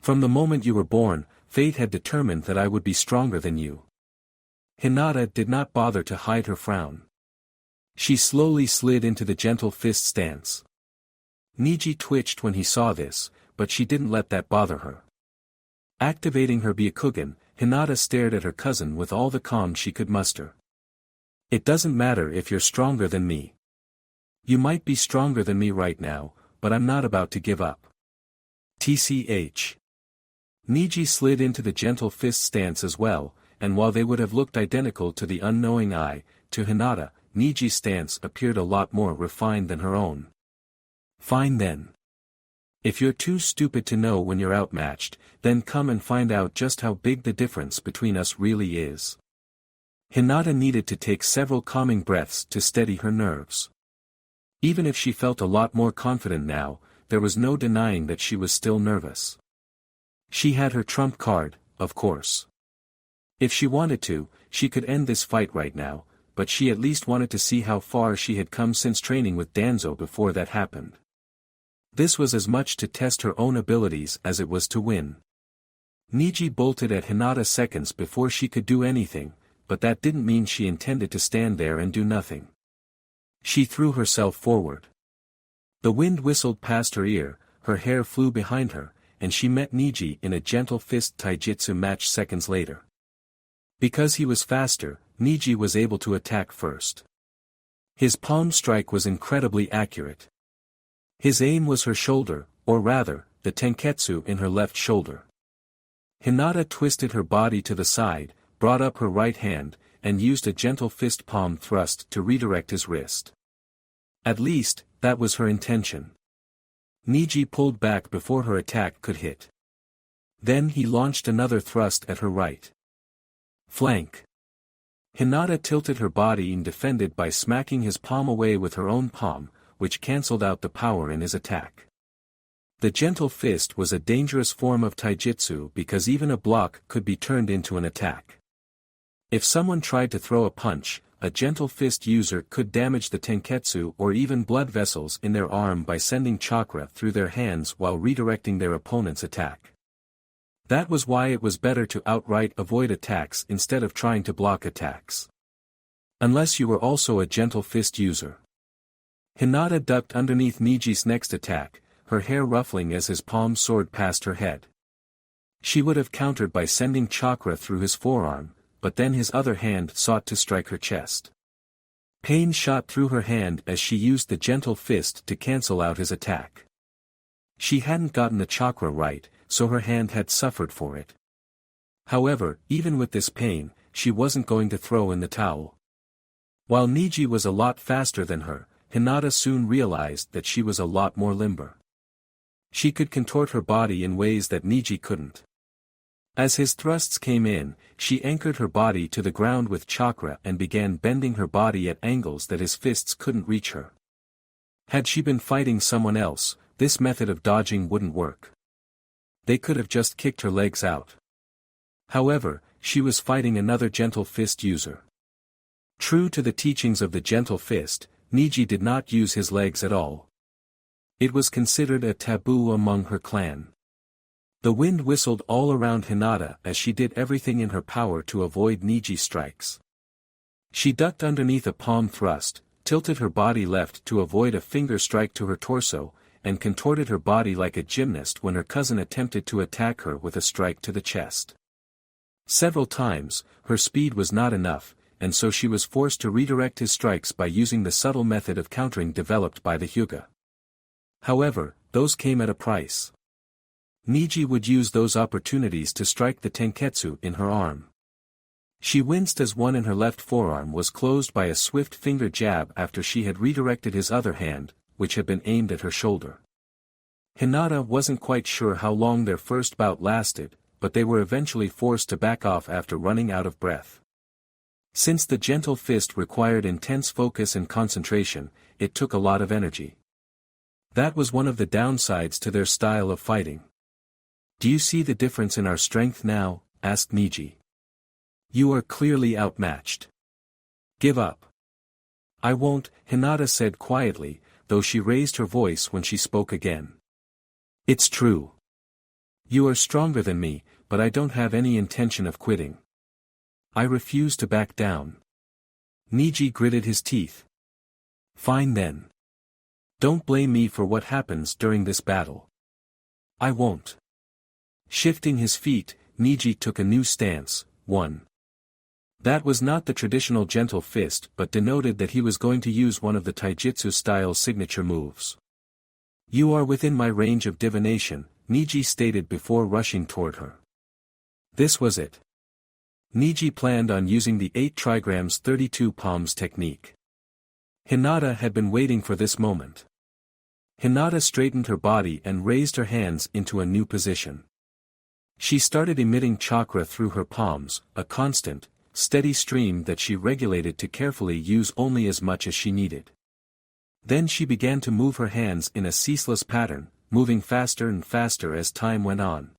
From the moment you were born, fate had determined that I would be stronger than you." Hinata did not bother to hide her frown. She slowly slid into the gentle fist stance. Niji twitched when he saw this, but she didn't let that bother her. Activating her Byakugan, Hinata stared at her cousin with all the calm she could muster. "It doesn't matter if you're stronger than me. You might be stronger than me right now, but I'm not about to give up. TCH. Niji slid into the gentle fist stance as well, and while they would have looked identical to the unknowing eye, to Hinata, Niji's stance appeared a lot more refined than her own. "Fine then. If you're too stupid to know when you're outmatched, then come and find out just how big the difference between us really is." Hinata needed to take several calming breaths to steady her nerves. Even if she felt a lot more confident now, there was no denying that she was still nervous. She had her trump card, of course. If she wanted to, she could end this fight right now, but she at least wanted to see how far she had come since training with Danzo before that happened. This was as much to test her own abilities as it was to win. Niji bolted at Hinata seconds before she could do anything, but that didn't mean she intended to stand there and do nothing. She threw herself forward. The wind whistled past her ear, her hair flew behind her, and she met Niji in a gentle fist taijutsu match seconds later. Because he was faster, Niji was able to attack first. His palm strike was incredibly accurate. His aim was her shoulder, or rather, the tenketsu in her left shoulder. Hinata twisted her body to the side, brought up her right hand, and used a gentle fist palm thrust to redirect his wrist. At least, that was her intention. Niji pulled back before her attack could hit. Then he launched another thrust at her right flank. Hinata tilted her body and defended by smacking his palm away with her own palm, which cancelled out the power in his attack. The gentle fist was a dangerous form of taijutsu because even a block could be turned into an attack. If someone tried to throw a punch, a gentle fist user could damage the tenketsu or even blood vessels in their arm by sending chakra through their hands while redirecting their opponent's attack. That was why it was better to outright avoid attacks instead of trying to block attacks. Unless you were also a gentle fist user. Hinata ducked underneath Niji's next attack, her hair ruffling as his palm soared past her head. She would have countered by sending chakra through his forearm, but then his other hand sought to strike her chest. Pain shot through her hand as she used the gentle fist to cancel out his attack. She hadn't gotten the chakra right, so her hand had suffered for it. However, even with this pain, she wasn't going to throw in the towel. While Niji was a lot faster than her, Hinata soon realized that she was a lot more limber. She could contort her body in ways that Niji couldn't. As his thrusts came in, she anchored her body to the ground with chakra and began bending her body at angles that his fists couldn't reach her. Had she been fighting someone else, this method of dodging wouldn't work. They could have just kicked her legs out. However, she was fighting another gentle fist user. True to the teachings of the gentle fist, Niji did not use his legs at all. It was considered a taboo among her clan. The wind whistled all around Hinata as she did everything in her power to avoid Niji's strikes. She ducked underneath a palm thrust, tilted her body left to avoid a finger strike to her torso, and contorted her body like a gymnast when her cousin attempted to attack her with a strike to the chest. Several times, her speed was not enough, and so she was forced to redirect his strikes by using the subtle method of countering developed by the Hyuga. However, those came at a price. Niji would use those opportunities to strike the tenketsu in her arm. She winced as one in her left forearm was closed by a swift finger jab after she had redirected his other hand, which had been aimed at her shoulder. Hinata wasn't quite sure how long their first bout lasted, but they were eventually forced to back off after running out of breath. Since the gentle fist required intense focus and concentration, it took a lot of energy. That was one of the downsides to their style of fighting. "Do you see the difference in our strength now?" asked Niji. "You are clearly outmatched. Give up." "I won't," Hinata said quietly, though she raised her voice when she spoke again. "It's true. You are stronger than me, but I don't have any intention of quitting. I refuse to back down." Niji gritted his teeth. "Fine then. Don't blame me for what happens during this battle." "I won't." Shifting his feet, Niji took a new stance, 1. That was not the traditional gentle fist but denoted that he was going to use one of the taijutsu-style signature moves. "You are within my range of divination," Niji stated before rushing toward her. This was it. Niji planned on using the 8 trigrams 32 palms technique. Hinata had been waiting for this moment. Hinata straightened her body and raised her hands into a new position. She started emitting chakra through her palms, a constant, steady stream that she regulated to carefully use only as much as she needed. Then she began to move her hands in a ceaseless pattern, moving faster and faster as time went on.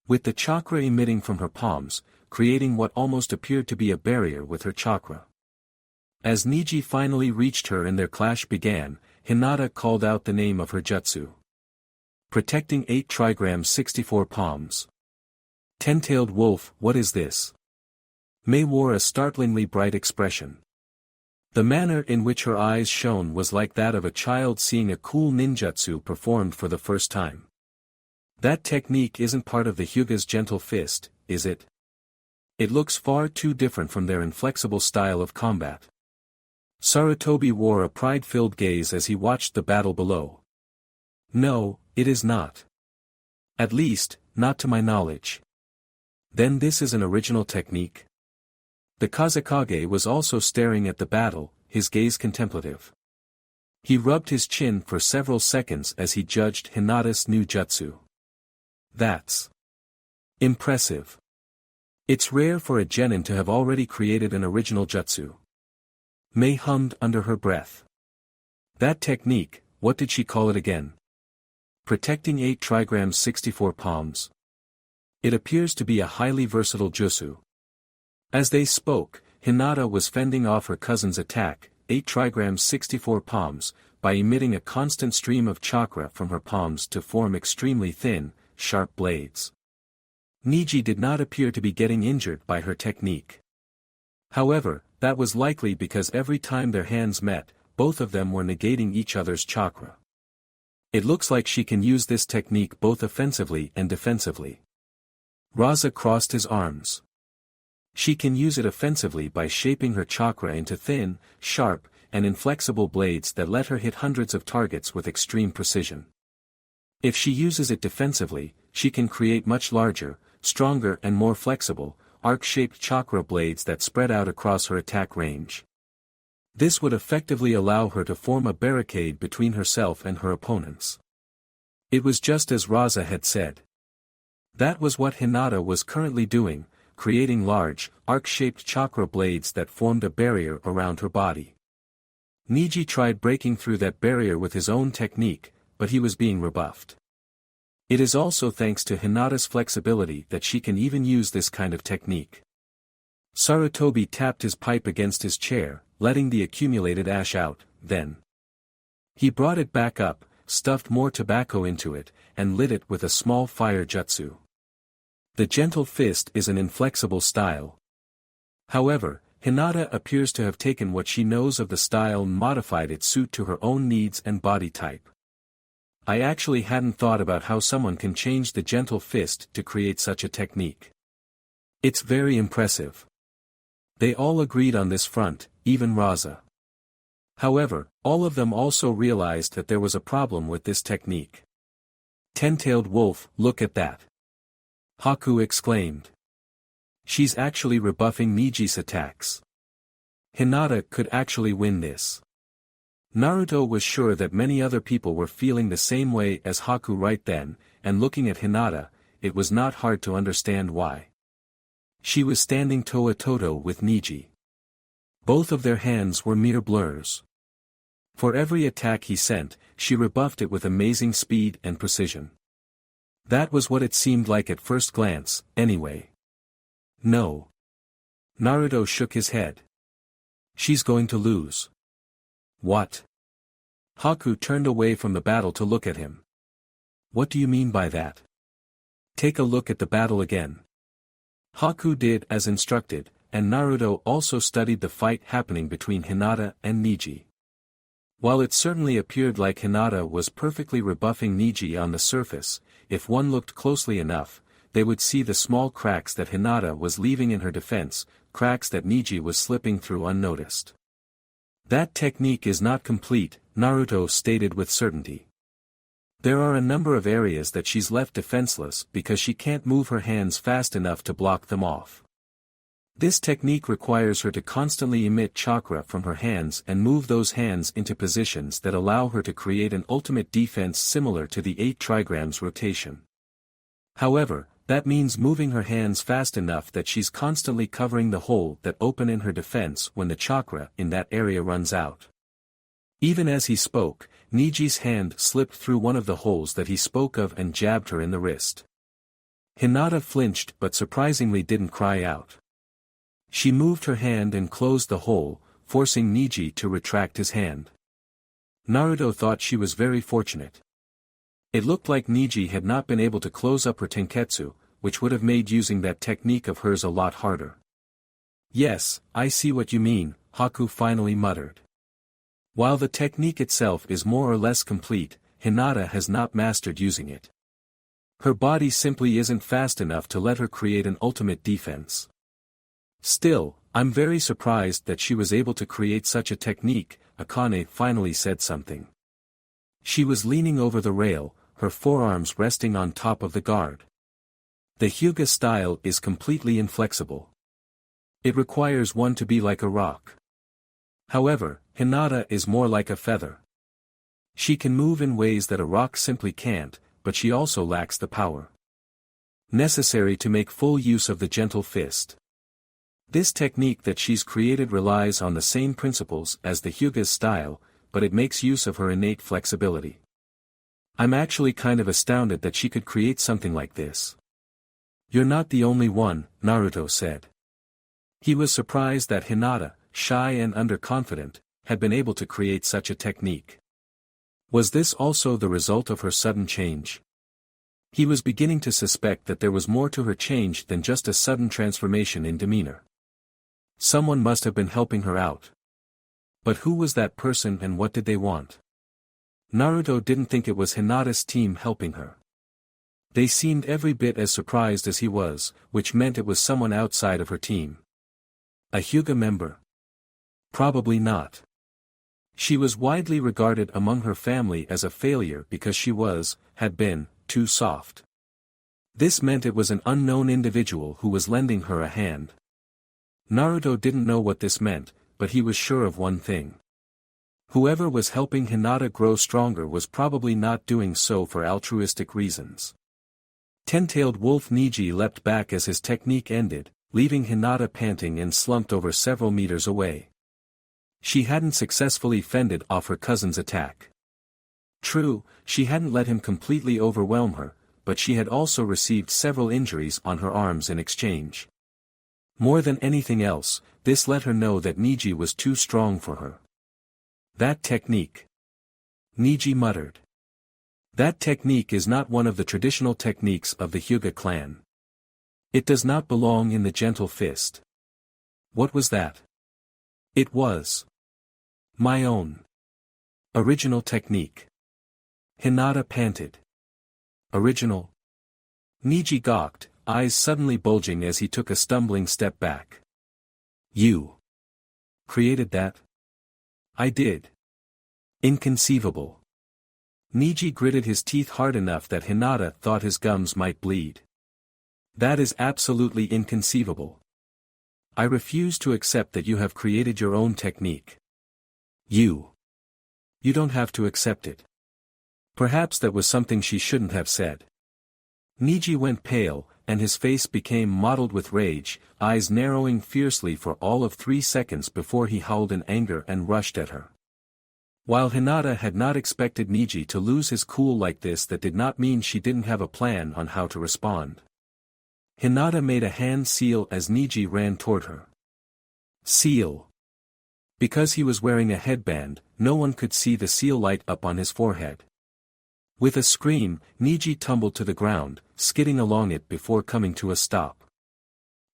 With the chakra emitting from her palms, creating what almost appeared to be a barrier with her chakra. As Niji finally reached her and their clash began, Hinata called out the name of her jutsu. Protecting 8 trigrams 64 palms. Ten-tailed wolf, what is this? Mei wore a startlingly bright expression. The manner in which her eyes shone was like that of a child seeing a cool ninjutsu performed for the first time. That technique isn't part of the Hyuga's gentle fist, is it? It looks far too different from their inflexible style of combat. Sarutobi wore a pride-filled gaze as he watched the battle below. No, it is not. At least, not to my knowledge. Then this is an original technique? The Kazekage was also staring at the battle, his gaze contemplative. He rubbed his chin for several seconds as he judged Hinata's new jutsu. That's impressive. It's rare for a genin to have already created an original jutsu. Mei hummed under her breath. That technique, what did she call it again? Protecting 8 trigrams 64 palms. It appears to be a highly versatile jutsu. As they spoke, Hinata was fending off her cousin's attack, 8 trigrams 64 palms, by emitting a constant stream of chakra from her palms to form extremely thin, sharp blades. Niji did not appear to be getting injured by her technique. However, that was likely because every time their hands met, both of them were negating each other's chakra. It looks like she can use this technique both offensively and defensively. Raza crossed his arms. She can use it offensively by shaping her chakra into thin, sharp, and inflexible blades that let her hit hundreds of targets with extreme precision. If she uses it defensively, she can create much larger, stronger and more flexible, arc-shaped chakra blades that spread out across her attack range. This would effectively allow her to form a barricade between herself and her opponents. It was just as Raza had said. That was what Hinata was currently doing, creating large, arc-shaped chakra blades that formed a barrier around her body. Niji tried breaking through that barrier with his own technique, but he was being rebuffed. It is also thanks to Hinata's flexibility that she can even use this kind of technique. Sarutobi tapped his pipe against his chair, letting the accumulated ash out, then he brought it back up, stuffed more tobacco into it, and lit it with a small fire jutsu. The gentle fist is an inflexible style. However, Hinata appears to have taken what she knows of the style and modified its suit to her own needs and body type. I actually hadn't thought about how someone can change the gentle fist to create such a technique. It's very impressive. They all agreed on this front, even Raza. However, all of them also realized that there was a problem with this technique. Ten-tailed wolf, look at that! Haku exclaimed. She's actually rebuffing Niji's attacks. Hinata could actually win this. Naruto was sure that many other people were feeling the same way as Haku right then, and looking at Hinata, it was not hard to understand why. She was standing toe-a-toe with Niji. Both of their hands were mere blurs. For every attack he sent, she rebuffed it with amazing speed and precision. That was what it seemed like at first glance, anyway. No. Naruto shook his head. She's going to lose. What? Haku turned away from the battle to look at him. What do you mean by that? Take a look at the battle again. Haku did as instructed, and Naruto also studied the fight happening between Hinata and Niji. While it certainly appeared like Hinata was perfectly rebuffing Niji on the surface, if one looked closely enough, they would see the small cracks that Hinata was leaving in her defense, cracks that Niji was slipping through unnoticed. That technique is not complete, Naruto stated with certainty. There are a number of areas that she's left defenseless because she can't move her hands fast enough to block them off. This technique requires her to constantly emit chakra from her hands and move those hands into positions that allow her to create an ultimate defense similar to the 8 trigrams rotation. However, that means moving her hands fast enough that she's constantly covering the hole that open in her defense when the chakra in that area runs out. Even as he spoke, Niji's hand slipped through one of the holes that he spoke of and jabbed her in the wrist. Hinata flinched but surprisingly didn't cry out. She moved her hand and closed the hole, forcing Niji to retract his hand. Naruto thought she was very fortunate. It looked like Niji had not been able to close up her tenketsu, which would have made using that technique of hers a lot harder. Yes, I see what you mean, Haku finally muttered. While the technique itself is more or less complete, Hinata has not mastered using it. Her body simply isn't fast enough to let her create an ultimate defense. Still, I'm very surprised that she was able to create such a technique, Akane finally said something. She was leaning over the rail, her forearms resting on top of the guard. The Hyuga style is completely inflexible. It requires one to be like a rock. However, Hinata is more like a feather. She can move in ways that a rock simply can't, but she also lacks the power necessary to make full use of the gentle fist. This technique that she's created relies on the same principles as the Hyuga's style, but it makes use of her innate flexibility. I'm actually kind of astounded that she could create something like this. You're not the only one, Naruto said. He was surprised that Hinata, shy and underconfident, had been able to create such a technique. Was this also the result of her sudden change? He was beginning to suspect that there was more to her change than just a sudden transformation in demeanor. Someone must have been helping her out. But who was that person and what did they want? Naruto didn't think it was Hinata's team helping her. They seemed every bit as surprised as he was, which meant it was someone outside of her team. A Hyuga member? Probably not. She was widely regarded among her family as a failure because she had been, too soft. This meant it was an unknown individual who was lending her a hand. Naruto didn't know what this meant, but he was sure of one thing. Whoever was helping Hinata grow stronger was probably not doing so for altruistic reasons. Ten-tailed wolf Niji leapt back as his technique ended, leaving Hinata panting and slumped over several meters away. She hadn't successfully fended off her cousin's attack. True, she hadn't let him completely overwhelm her, but she had also received several injuries on her arms in exchange. More than anything else, this let her know that Niji was too strong for her. That technique. Niji muttered. That technique is not one of the traditional techniques of the Hyuga clan. It does not belong in the gentle fist. What was that? It was my own original technique. Hinata panted. Original? Niji gawked, eyes suddenly bulging as he took a stumbling step back. You created that? I did. Inconceivable. Niji gritted his teeth hard enough that Hinata thought his gums might bleed. That is absolutely inconceivable. I refuse to accept that you have created your own technique. You don't have to accept it. Perhaps that was something she shouldn't have said. Niji went pale, and his face became mottled with rage, eyes narrowing fiercely for all of 3 seconds before he howled in anger and rushed at her. While Hinata had not expected Niji to lose his cool like this, that did not mean she didn't have a plan on how to respond. Hinata made a hand seal as Niji ran toward her. Seal. Because he was wearing a headband, no one could see the seal light up on his forehead. With a scream, Niji tumbled to the ground, skidding along it before coming to a stop.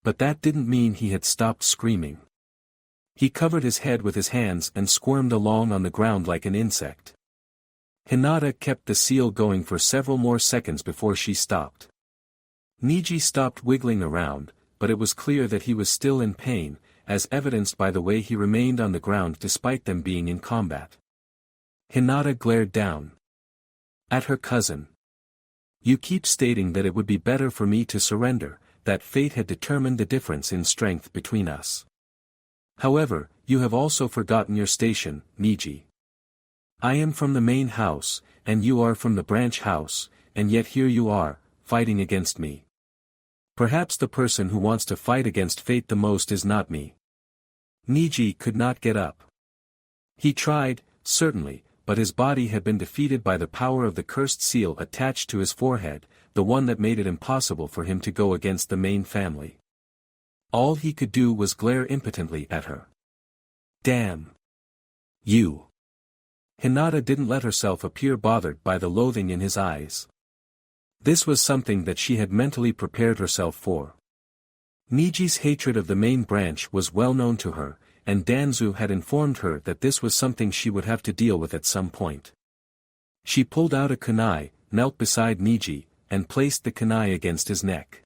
But that didn't mean he had stopped screaming. He covered his head with his hands and squirmed along on the ground like an insect. Hinata kept the seal going for several more seconds before she stopped. Niji stopped wiggling around, but it was clear that he was still in pain, as evidenced by the way he remained on the ground despite them being in combat. Hinata glared down at her cousin. You keep stating that it would be better for me to surrender, that fate had determined the difference in strength between us. However, you have also forgotten your station, Niji. I am from the main house, and you are from the branch house, and yet here you are, fighting against me. Perhaps the person who wants to fight against fate the most is not me. Niji could not get up. He tried, certainly, but his body had been defeated by the power of the cursed seal attached to his forehead, the one that made it impossible for him to go against the main family. All he could do was glare impotently at her. Damn. You. Hinata didn't let herself appear bothered by the loathing in his eyes. This was something that she had mentally prepared herself for. Niji's hatred of the main branch was well known to her, and Danzu had informed her that this was something she would have to deal with at some point. She pulled out a kunai, knelt beside Niji, and placed the kunai against his neck.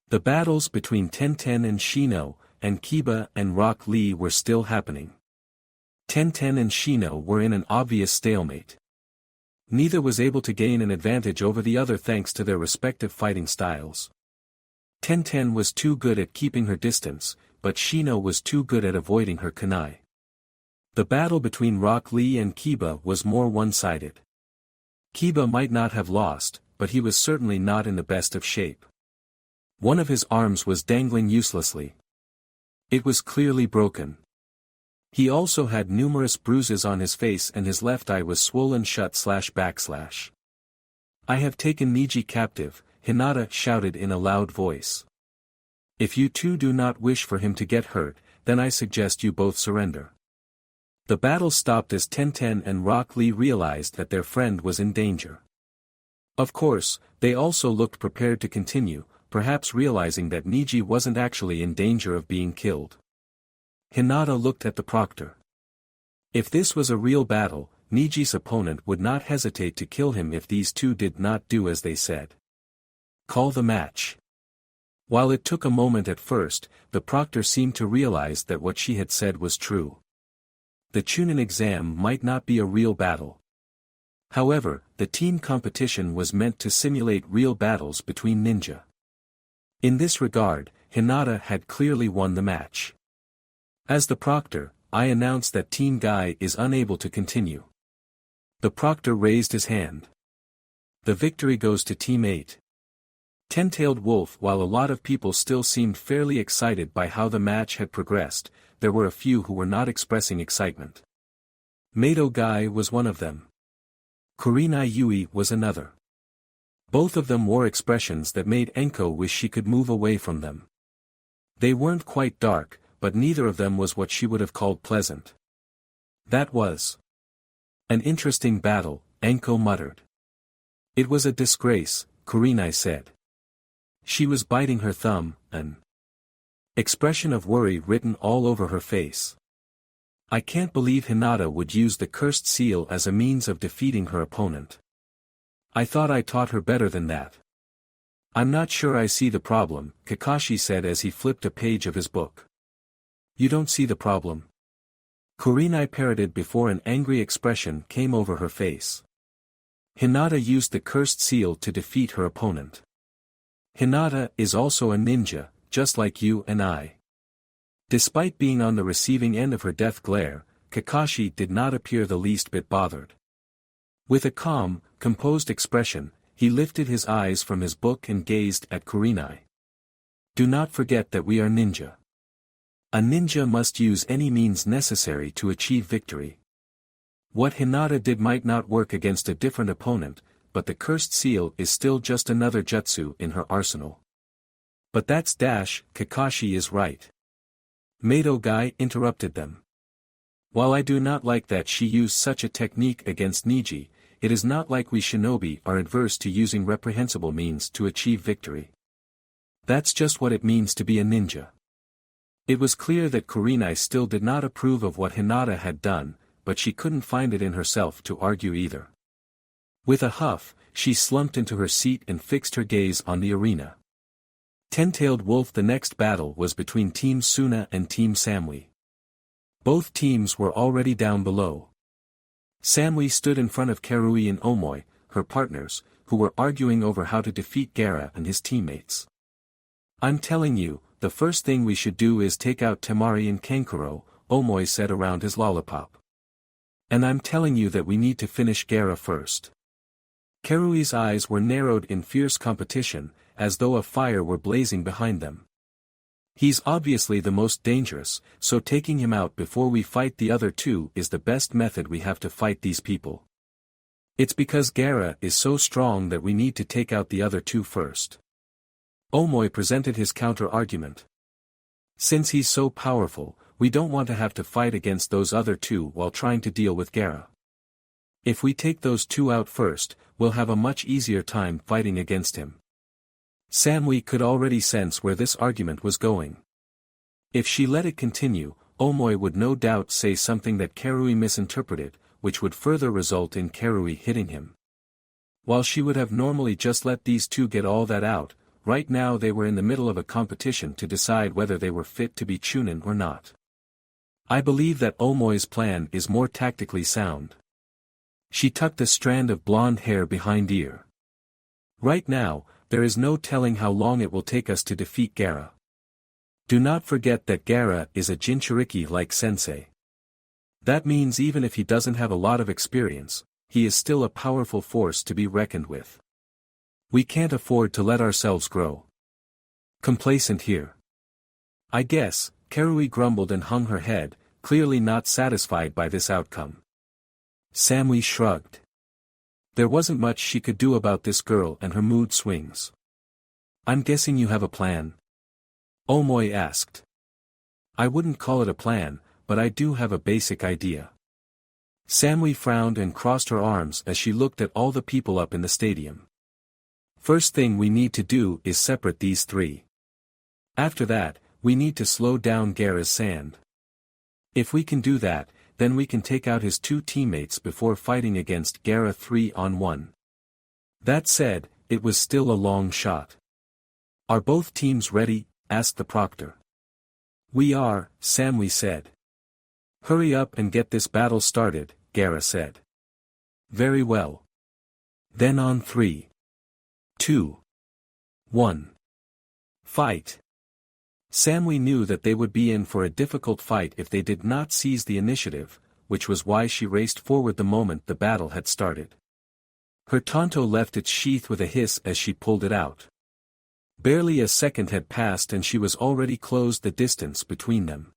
The battles between Tenten and Shino, and Kiba and Rock Lee were still happening. Tenten and Shino were in an obvious stalemate. Neither was able to gain an advantage over the other thanks to their respective fighting styles. Tenten was too good at keeping her distance, but Shino was too good at avoiding her kunai. The battle between Rock Lee and Kiba was more one-sided. Kiba might not have lost, but he was certainly not in the best of shape. One of his arms was dangling uselessly. It was clearly broken. He also had numerous bruises on his face and his left eye was swollen shut /. I have taken Niji captive, Hinata shouted in a loud voice. If you two do not wish for him to get hurt, then I suggest you both surrender. The battle stopped as Tenten and Rock Lee realized that their friend was in danger. Of course, they also looked prepared to continue, perhaps realizing that Niji wasn't actually in danger of being killed. Hinata looked at the proctor. If this was a real battle, Niji's opponent would not hesitate to kill him if these two did not do as they said. Call the match. While it took a moment at first, the proctor seemed to realize that what she had said was true. The Chunin exam might not be a real battle. However, the team competition was meant to simulate real battles between ninja. In this regard, Hinata had clearly won the match. As the proctor, I announced that Team Guy is unable to continue. The proctor raised his hand. The victory goes to Team 8. Ten-tailed wolf. While a lot of people still seemed fairly excited by how the match had progressed, there were a few who were not expressing excitement. Mado Guy was one of them. Kurenai Yui was another. Both of them wore expressions that made Enko wish she could move away from them. They weren't quite dark, but neither of them was what she would have called pleasant. That was an interesting battle, Enko muttered. It was a disgrace, Kurenai said. She was biting her thumb, an expression of worry written all over her face. I can't believe Hinata would use the cursed seal as a means of defeating her opponent. I thought I taught her better than that. I'm not sure I see the problem, Kakashi said as he flipped a page of his book. You don't see the problem? Kurenai parroted before an angry expression came over her face. Hinata used the cursed seal to defeat her opponent. Hinata is also a ninja, just like you and I. Despite being on the receiving end of her death glare, Kakashi did not appear the least bit bothered. With a calm, composed expression, he lifted his eyes from his book and gazed at Kurenai. Do not forget that we are ninja. A ninja must use any means necessary to achieve victory. What Hinata did might not work against a different opponent, but the cursed seal is still just another jutsu in her arsenal. But that's Kakashi is right. Mado Guy interrupted them. While I do not like that she used such a technique against Niji, it is not like we shinobi are adverse to using reprehensible means to achieve victory. That's just what it means to be a ninja. It was clear that Kurenai still did not approve of what Hinata had done, but she couldn't find it in herself to argue either. With a huff, she slumped into her seat and fixed her gaze on the arena. Ten-tailed wolf. The next battle was between Team Suna and Team Samui. Both teams were already down below. Samui stood in front of Karui and Omoi, her partners, who were arguing over how to defeat Gaara and his teammates. I'm telling you, the first thing we should do is take out Temari and Kankuro, Omoi said around his lollipop. And I'm telling you that we need to finish Gaara first. Karui's eyes were narrowed in fierce competition, as though a fire were blazing behind them. He's obviously the most dangerous, so taking him out before we fight the other two is the best method we have to fight these people. It's because Gaara is so strong that we need to take out the other two first. Omoi presented his counter-argument. Since he's so powerful, we don't want to have to fight against those other two while trying to deal with Gaara. If we take those two out first, we'll have a much easier time fighting against him. Samui could already sense where this argument was going. If she let it continue, Omoi would no doubt say something that Karui misinterpreted, which would further result in Karui hitting him. While she would have normally just let these two get all that out, right now they were in the middle of a competition to decide whether they were fit to be Chunin or not. I believe that Omoi's plan is more tactically sound. She tucked a strand of blonde hair behind ear. Right now, there is no telling how long it will take us to defeat Gaara. Do not forget that Gaara is a Jinchuriki-like sensei. That means even if he doesn't have a lot of experience, he is still a powerful force to be reckoned with. We can't afford to let ourselves grow complacent here. I guess, Karui grumbled and hung her head, clearly not satisfied by this outcome. Samui shrugged. There wasn't much she could do about this girl and her mood swings. I'm guessing you have a plan? Omoi asked. I wouldn't call it a plan, but I do have a basic idea. Samui frowned and crossed her arms as she looked at all the people up in the stadium. First thing we need to do is separate these three. After that, we need to slow down Gaara's sand. If we can do that, then we can take out his two teammates before fighting against Gaara 3-on-1. That said, it was still a long shot. Are both teams ready? Asked the proctor. We are, Samui said. Hurry up and get this battle started, Gaara said. Very well. Then on 3, 2, 1. Fight. Samui knew that they would be in for a difficult fight if they did not seize the initiative, which was why she raced forward the moment the battle had started. Her tanto left its sheath with a hiss as she pulled it out. Barely a second had passed and she was already closed the distance between them.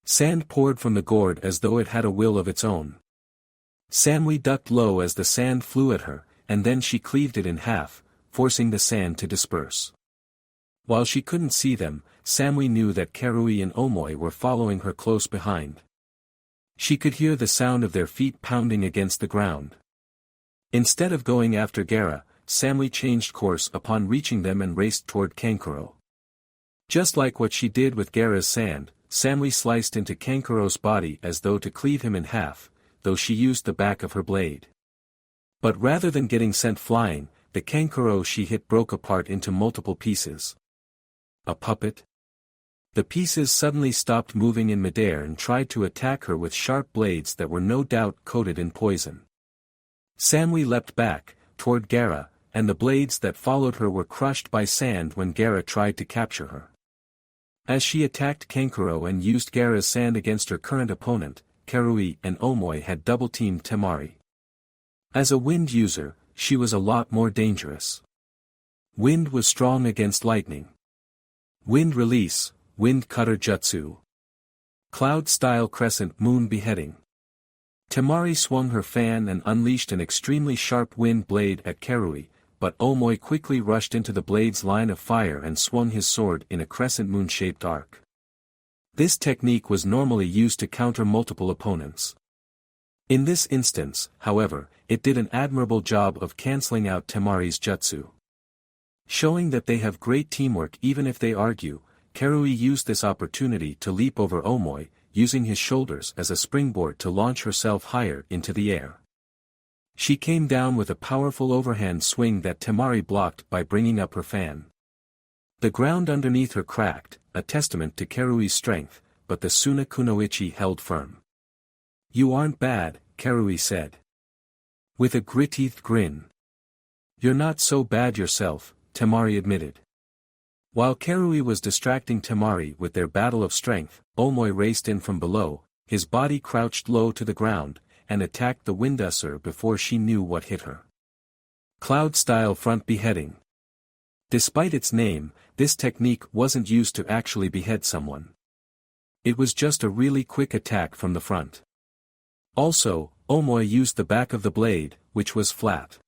Sand poured from the gourd as though it had a will of its own. Samui ducked low as the sand flew at her, and then she cleaved it in half, forcing the sand to disperse. While she couldn't see them, Samui knew that Karui and Omoi were following her close behind. She could hear the sound of their feet pounding against the ground. Instead of going after Gaara, Samui changed course upon reaching them and raced toward Kankuro. Just like what she did with Gaara's sand, Samui sliced into Kankuro's body as though to cleave him in half, though she used the back of her blade. But rather than getting sent flying, the Kankuro she hit broke apart into multiple pieces. A puppet? The pieces suddenly stopped moving in midair and tried to attack her with sharp blades that were no doubt coated in poison. Samui leapt back, toward Gaara, and the blades that followed her were crushed by sand when Gaara tried to capture her. As she attacked Kankuro and used Gaara's sand against her current opponent, Karui and Omoi had double-teamed Temari. As a wind user, she was a lot more dangerous. Wind was strong against lightning. Wind release, wind cutter jutsu. Cloud-style crescent moon beheading. Temari swung her fan and unleashed an extremely sharp wind blade at Karui, but Omoi quickly rushed into the blade's line of fire and swung his sword in a crescent moon-shaped arc. This technique was normally used to counter multiple opponents. In this instance, however, it did an admirable job of cancelling out Temari's jutsu. Showing that they have great teamwork even if they argue, Karui used this opportunity to leap over Omoi, using his shoulders as a springboard to launch herself higher into the air. She came down with a powerful overhand swing that Temari blocked by bringing up her fan. The ground underneath her cracked, a testament to Karui's strength, but the Suna Kunoichi held firm. You aren't bad, Karui said. With a grit-teethed grin. You're not so bad yourself, Temari admitted. While Karui was distracting Temari with their battle of strength, Omoi raced in from below, his body crouched low to the ground, and attacked the Windusser before she knew what hit her. Cloud-style front beheading. Despite its name, this technique wasn't used to actually behead someone. It was just a really quick attack from the front. Also, Omoi used the back of the blade, which was flat.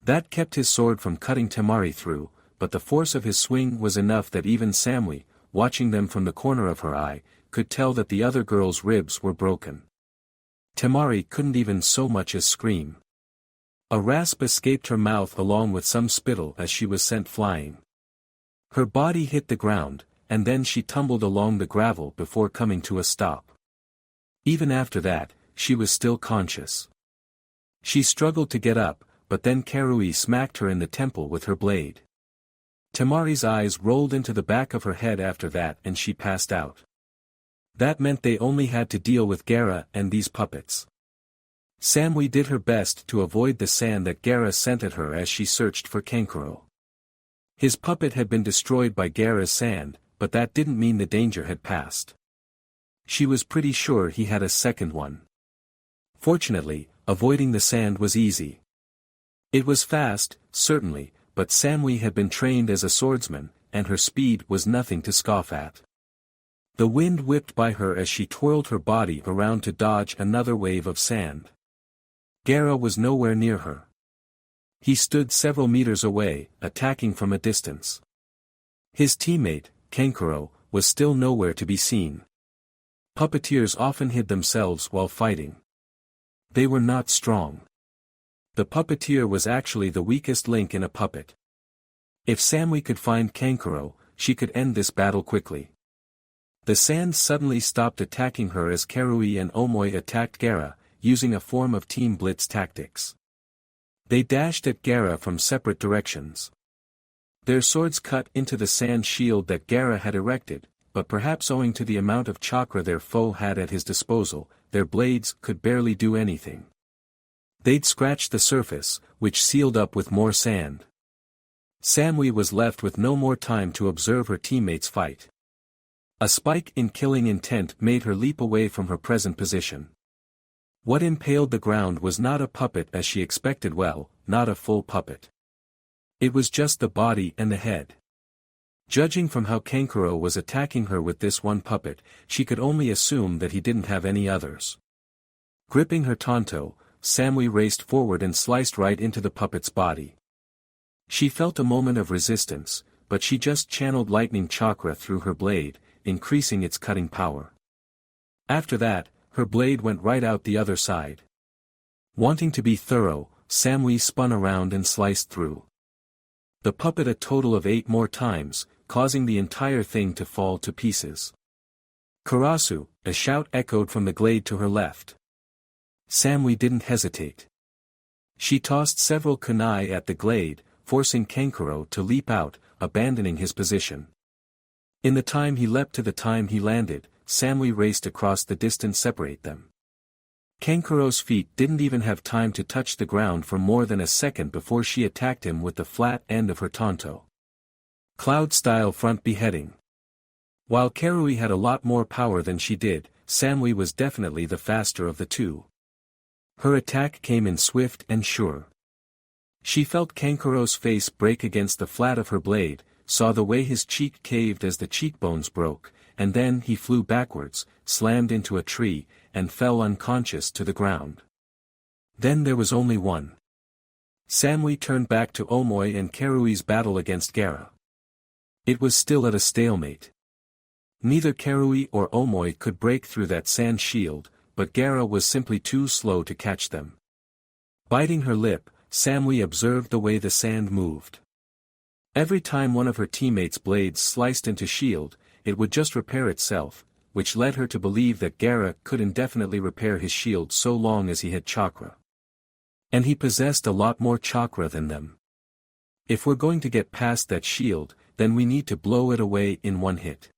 That kept his sword from cutting Temari through, but the force of his swing was enough that even Samui, watching them from the corner of her eye, could tell that the other girl's ribs were broken. Temari couldn't even so much as scream. A rasp escaped her mouth along with some spittle as she was sent flying. Her body hit the ground, and then she tumbled along the gravel before coming to a stop. Even after that, she was still conscious. She struggled to get up, but then Karui smacked her in the temple with her blade. Temari's eyes rolled into the back of her head after that and she passed out. That meant they only had to deal with Gaara and these puppets. Samui did her best to avoid the sand that Gaara sent at her as she searched for Kankuro. His puppet had been destroyed by Gaara's sand, but that didn't mean the danger had passed. She was pretty sure he had a second one. Fortunately, avoiding the sand was easy. It was fast, certainly, but Samui had been trained as a swordsman, and her speed was nothing to scoff at. The wind whipped by her as she twirled her body around to dodge another wave of sand. Gaara was nowhere near her. He stood several meters away, attacking from a distance. His teammate, Kankuro, was still nowhere to be seen. Puppeteers often hid themselves while fighting. They were not strong. The puppeteer was actually the weakest link in a puppet. If Samui could find Kankuro, she could end this battle quickly. The sand suddenly stopped attacking her as Karui and Omoi attacked Gaara, using a form of team blitz tactics. They dashed at Gaara from separate directions. Their swords cut into the sand shield that Gaara had erected, but perhaps owing to the amount of chakra their foe had at his disposal, their blades could barely do anything. They'd scratched the surface, which sealed up with more sand. Samui was left with no more time to observe her teammates fight. A spike in killing intent made her leap away from her present position. What impaled the ground was not a puppet as she expected, well, not a full puppet. It was just the body and the head. Judging from how Kankuro was attacking her with this one puppet, she could only assume that he didn't have any others. Gripping her tanto, Samui raced forward and sliced right into the puppet's body. She felt a moment of resistance, but she just channeled lightning chakra through her blade, increasing its cutting power. After that, her blade went right out the other side. Wanting to be thorough, Samui spun around and sliced through the puppet a total of 8 more times, causing the entire thing to fall to pieces. Karasu, a shout echoed from the glade to her left. Samui didn't hesitate. She tossed several kunai at the glade, forcing Kankuro to leap out, abandoning his position. In the time he leapt to the time he landed, Samui raced across the distance separate them. Kankuro's feet didn't even have time to touch the ground for more than a second before she attacked him with the flat end of her tanto. Cloud-style front beheading. While Karui had a lot more power than she did, Samui was definitely the faster of the two. Her attack came in swift and sure. She felt Kankuro's face break against the flat of her blade, saw the way his cheek caved as the cheekbones broke, and then he flew backwards, slammed into a tree, and fell unconscious to the ground. Then there was only one. Samui turned back to Omoi and Karui's battle against Gaara. It was still at a stalemate. Neither Karui or Omoi could break through that sand shield, but Gaara was simply too slow to catch them. Biting her lip, Samui observed the way the sand moved. Every time one of her teammates' blades sliced into shield, it would just repair itself, which led her to believe that Gaara could indefinitely repair his shield so long as he had chakra. And he possessed a lot more chakra than them. If we're going to get past that shield, then we need to blow it away in one hit.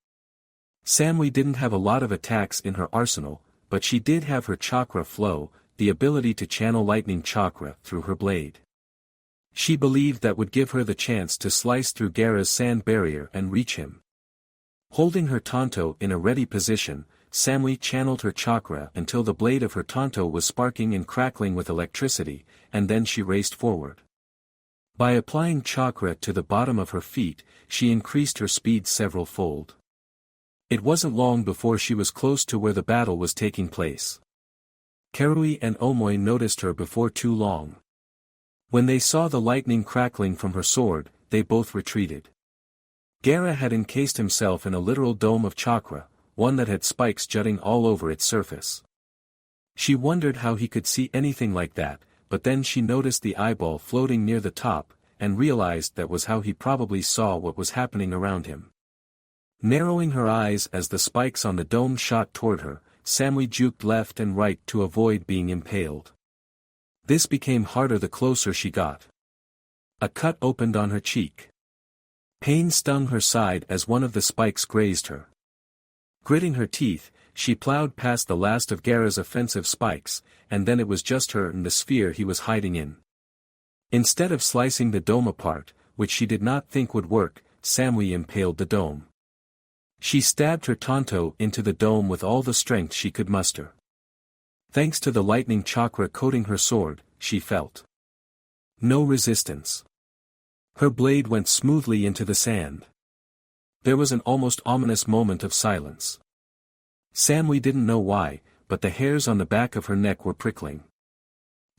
Samui didn't have a lot of attacks in her arsenal, but she did have her chakra flow, the ability to channel lightning chakra through her blade. She believed that would give her the chance to slice through Gaara's sand barrier and reach him. Holding her tanto in a ready position, Samui channeled her chakra until the blade of her tanto was sparking and crackling with electricity, and then she raced forward. By applying chakra to the bottom of her feet, she increased her speed several-fold. It wasn't long before she was close to where the battle was taking place. Karui and Omoi noticed her before too long. When they saw the lightning crackling from her sword, they both retreated. Gaara had encased himself in a literal dome of chakra, one that had spikes jutting all over its surface. She wondered how he could see anything like that, but then she noticed the eyeball floating near the top, and realized that was how he probably saw what was happening around him. Narrowing her eyes as the spikes on the dome shot toward her, Samui juked left and right to avoid being impaled. This became harder the closer she got. A cut opened on her cheek. Pain stung her side as one of the spikes grazed her. Gritting her teeth, she plowed past the last of Gaara's offensive spikes, and then it was just her and the sphere he was hiding in. Instead of slicing the dome apart, which she did not think would work, Samui impaled the dome. She stabbed her tanto into the dome with all the strength she could muster. Thanks to the lightning chakra coating her sword, she felt no resistance. Her blade went smoothly into the sand. There was an almost ominous moment of silence. Samui didn't know why, but the hairs on the back of her neck were prickling.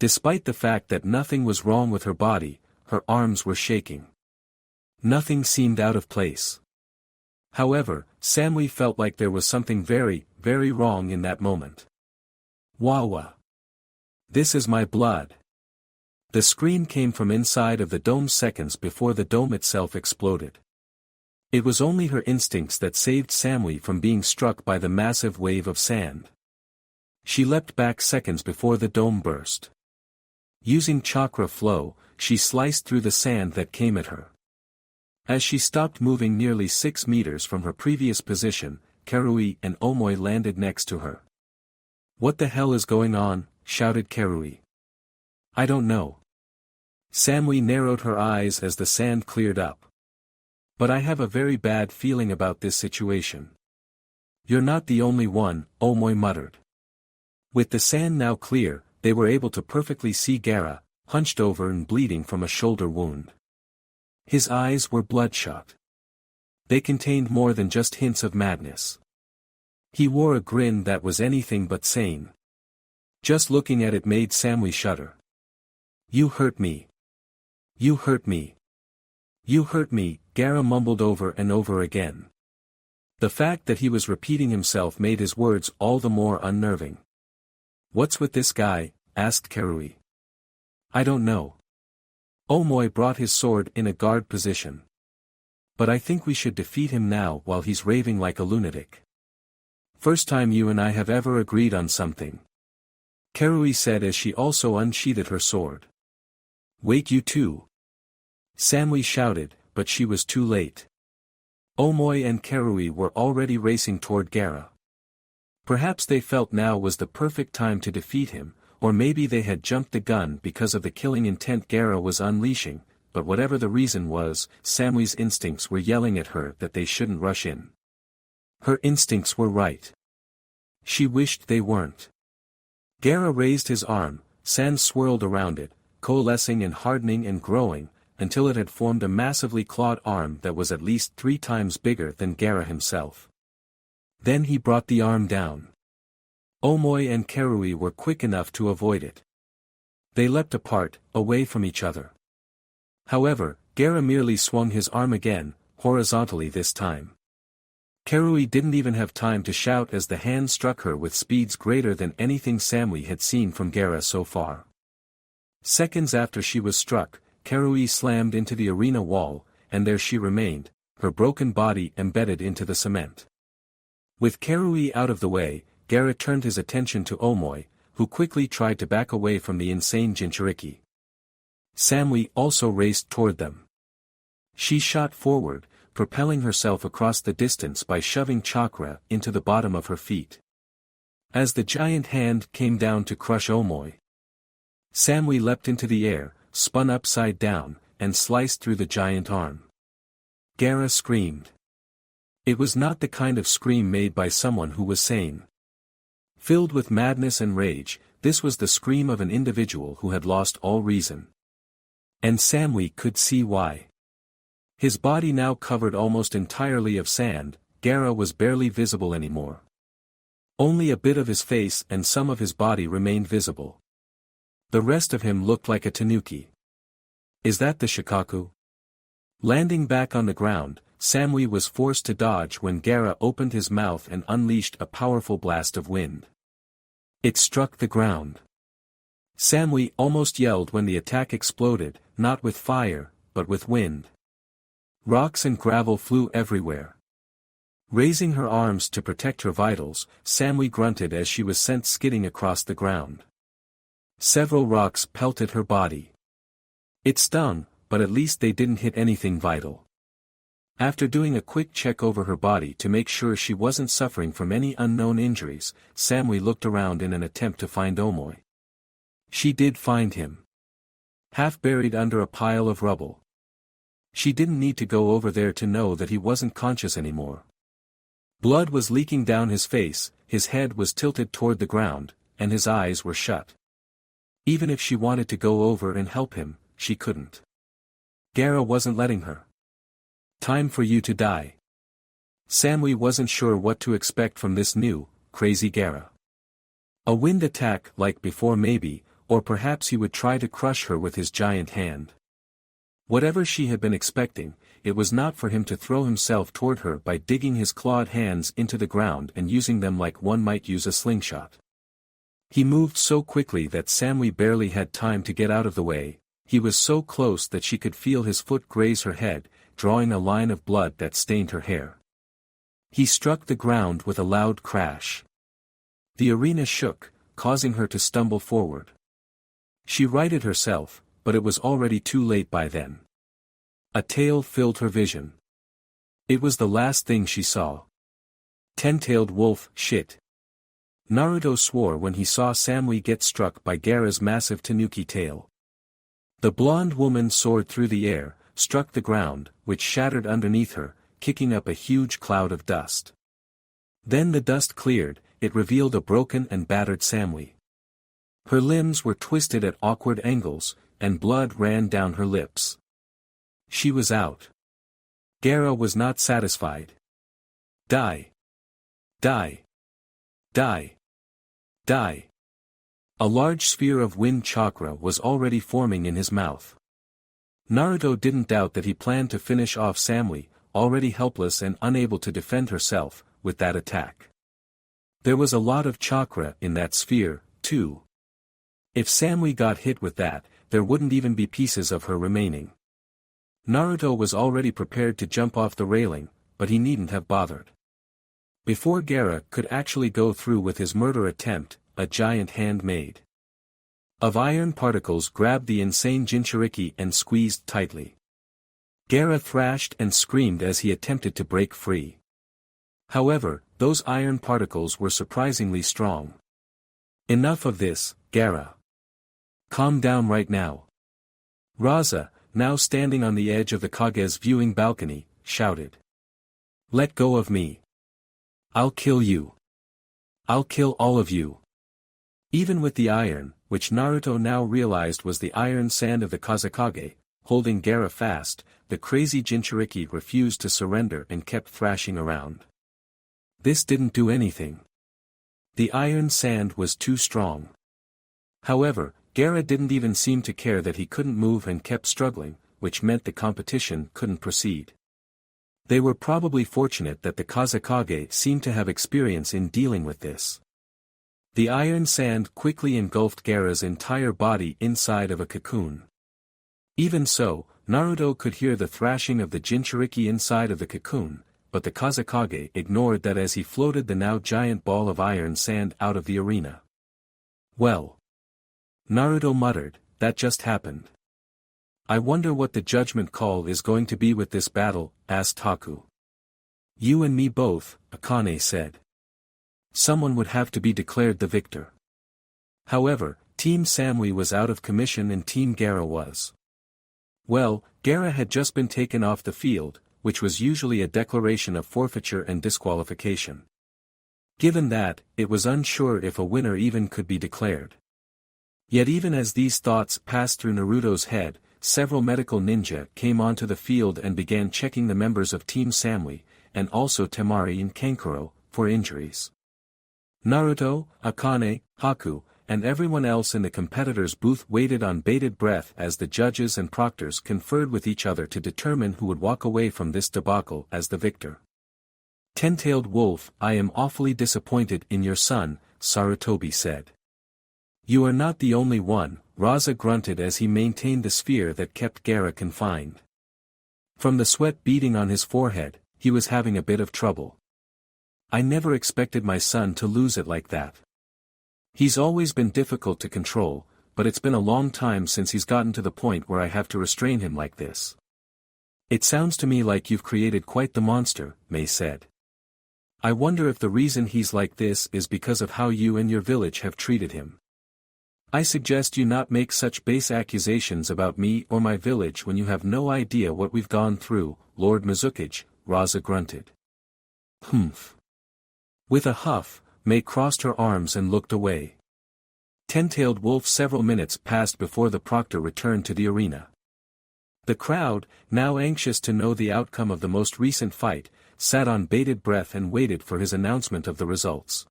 Despite the fact that nothing was wrong with her body, her arms were shaking. Nothing seemed out of place. However, Samui felt like there was something very, very wrong in that moment. Wawa! This is my blood! The scream came from inside of the dome seconds before the dome itself exploded. It was only her instincts that saved Samui from being struck by the massive wave of sand. She leapt back seconds before the dome burst. Using chakra flow, she sliced through the sand that came at her. As she stopped moving nearly 6 meters from her previous position, Karui and Omoi landed next to her. "What the hell is going on?" shouted Karui. "I don't know." Samui narrowed her eyes as the sand cleared up. "But I have a very bad feeling about this situation." "You're not the only one," Omoi muttered. With the sand now clear, they were able to perfectly see Gaara, hunched over and bleeding from a shoulder wound. His eyes were bloodshot. They contained more than just hints of madness. He wore a grin that was anything but sane. Just looking at it made Samui shudder. "You hurt me. You hurt me. You hurt me," Gaara mumbled over and over again. The fact that he was repeating himself made his words all the more unnerving. "What's with this guy?" asked Karui. "I don't know." Omoi brought his sword in a guard position. "But I think we should defeat him now while he's raving like a lunatic. First time you and I have ever agreed on something," Karui said as she also unsheathed her sword. "Wait, you too!" Samui shouted, but she was too late. Omoi and Karui were already racing toward Gaara. Perhaps they felt now was the perfect time to defeat him, or maybe they had jumped the gun because of the killing intent Gaara was unleashing, but whatever the reason was, Samui's instincts were yelling at her that they shouldn't rush in. Her instincts were right. She wished they weren't. Gaara raised his arm, sand swirled around it, coalescing and hardening and growing, until it had formed a massively clawed arm that was at least 3 times bigger than Gaara himself. Then he brought the arm down. Omoi and Karui were quick enough to avoid it. They leapt apart, away from each other. However, Gaara merely swung his arm again, horizontally this time. Karui didn't even have time to shout as the hand struck her with speeds greater than anything Samui had seen from Gaara so far. Seconds after she was struck, Karui slammed into the arena wall, and there she remained, her broken body embedded into the cement. With Karui out of the way, Gaara turned his attention to Omoi, who quickly tried to back away from the insane Jinchuriki. Samui also raced toward them. She shot forward, propelling herself across the distance by shoving chakra into the bottom of her feet. As the giant hand came down to crush Omoi, Samui leapt into the air, spun upside down, and sliced through the giant arm. Gaara screamed. It was not the kind of scream made by someone who was sane. Filled with madness and rage, this was the scream of an individual who had lost all reason. And Samui could see why. His body now covered almost entirely of sand, Gaara was barely visible anymore. Only a bit of his face and some of his body remained visible. The rest of him looked like a tanuki. Is that the Shikaku? Landing back on the ground, Samui was forced to dodge when Gaara opened his mouth and unleashed a powerful blast of wind. It struck the ground. Samui almost yelled when the attack exploded, not with fire, but with wind. Rocks and gravel flew everywhere. Raising her arms to protect her vitals, Samui grunted as she was sent skidding across the ground. Several rocks pelted her body. It stung, but at least they didn't hit anything vital. After doing a quick check over her body to make sure she wasn't suffering from any unknown injuries, Samui looked around in an attempt to find Omoi. She did find him. Half buried under a pile of rubble. She didn't need to go over there to know that he wasn't conscious anymore. Blood was leaking down his face, his head was tilted toward the ground, and his eyes were shut. Even if she wanted to go over and help him, she couldn't. Gaara wasn't letting her. Time for you to die. Samui wasn't sure what to expect from this new, crazy Gaara. A wind attack like before maybe, or perhaps he would try to crush her with his giant hand. Whatever she had been expecting, it was not for him to throw himself toward her by digging his clawed hands into the ground and using them like one might use a slingshot. He moved so quickly that Samui barely had time to get out of the way. He was so close that she could feel his foot graze her head, drawing a line of blood that stained her hair. He struck the ground with a loud crash. The arena shook, causing her to stumble forward. She righted herself, but it was already too late by then. A tail filled her vision. It was the last thing she saw. Ten-tailed wolf, shit. Naruto swore when he saw Samui get struck by Gaara's massive tanuki tail. The blonde woman soared through the air, struck the ground, which shattered underneath her, kicking up a huge cloud of dust. Then the dust cleared, it revealed a broken and battered Samui. Her limbs were twisted at awkward angles, and blood ran down her lips. She was out. Gaara was not satisfied. Die. Die. Die. Die. A large sphere of wind chakra was already forming in his mouth. Naruto didn't doubt that he planned to finish off Samui, already helpless and unable to defend herself, with that attack. There was a lot of chakra in that sphere, too. If Samui got hit with that, there wouldn't even be pieces of her remaining. Naruto was already prepared to jump off the railing, but he needn't have bothered. Before Gaara could actually go through with his murder attempt, a giant hand made of iron particles grabbed the insane Jinchuriki and squeezed tightly. Gaara thrashed and screamed as he attempted to break free. However, those iron particles were surprisingly strong. Enough of this, Gaara. Calm down right now. Raza, now standing on the edge of the Kage's viewing balcony, shouted. Let go of me. I'll kill you. I'll kill all of you. Even with the iron, which Naruto now realized was the iron sand of the Kazekage, holding Gaara fast, the crazy Jinchuriki refused to surrender and kept thrashing around. This didn't do anything. The iron sand was too strong. However, Gaara didn't even seem to care that he couldn't move and kept struggling, which meant the competition couldn't proceed. They were probably fortunate that the Kazekage seemed to have experience in dealing with this. The iron sand quickly engulfed Gaara's entire body inside of a cocoon. Even so, Naruto could hear the thrashing of the Jinchuriki inside of the cocoon, but the Kazekage ignored that as he floated the now giant ball of iron sand out of the arena. Well. Naruto muttered, that just happened. I wonder what the judgment call is going to be with this battle, asked Haku. You and me both, Akane said. Someone would have to be declared the victor. However, Team Samui was out of commission and Team Gaara was. Well, Gaara had just been taken off the field, which was usually a declaration of forfeiture and disqualification. Given that, it was unsure if a winner even could be declared. Yet even as these thoughts passed through Naruto's head, several medical ninja came onto the field and began checking the members of Team Samui, and also Temari and Kankuro, for injuries. Naruto, Akane, Haku, and everyone else in the competitors' booth waited on bated breath as the judges and proctors conferred with each other to determine who would walk away from this debacle as the victor. Ten-tailed wolf, I am awfully disappointed in your son, Sarutobi said. You are not the only one, Raza grunted as he maintained the sphere that kept Gaara confined. From the sweat beading on his forehead, he was having a bit of trouble. I never expected my son to lose it like that. He's always been difficult to control, but it's been a long time since he's gotten to the point where I have to restrain him like this. It sounds to me like you've created quite the monster, Mei said. I wonder if the reason he's like this is because of how you and your village have treated him. I suggest you not make such base accusations about me or my village when you have no idea what we've gone through, Lord Mizukage, Raza grunted. Humph. With a huff, Mei crossed her arms and looked away. Ten-tailed wolf several minutes passed before the proctor returned to the arena. The crowd, now anxious to know the outcome of the most recent fight, sat on bated breath and waited for his announcement of the results.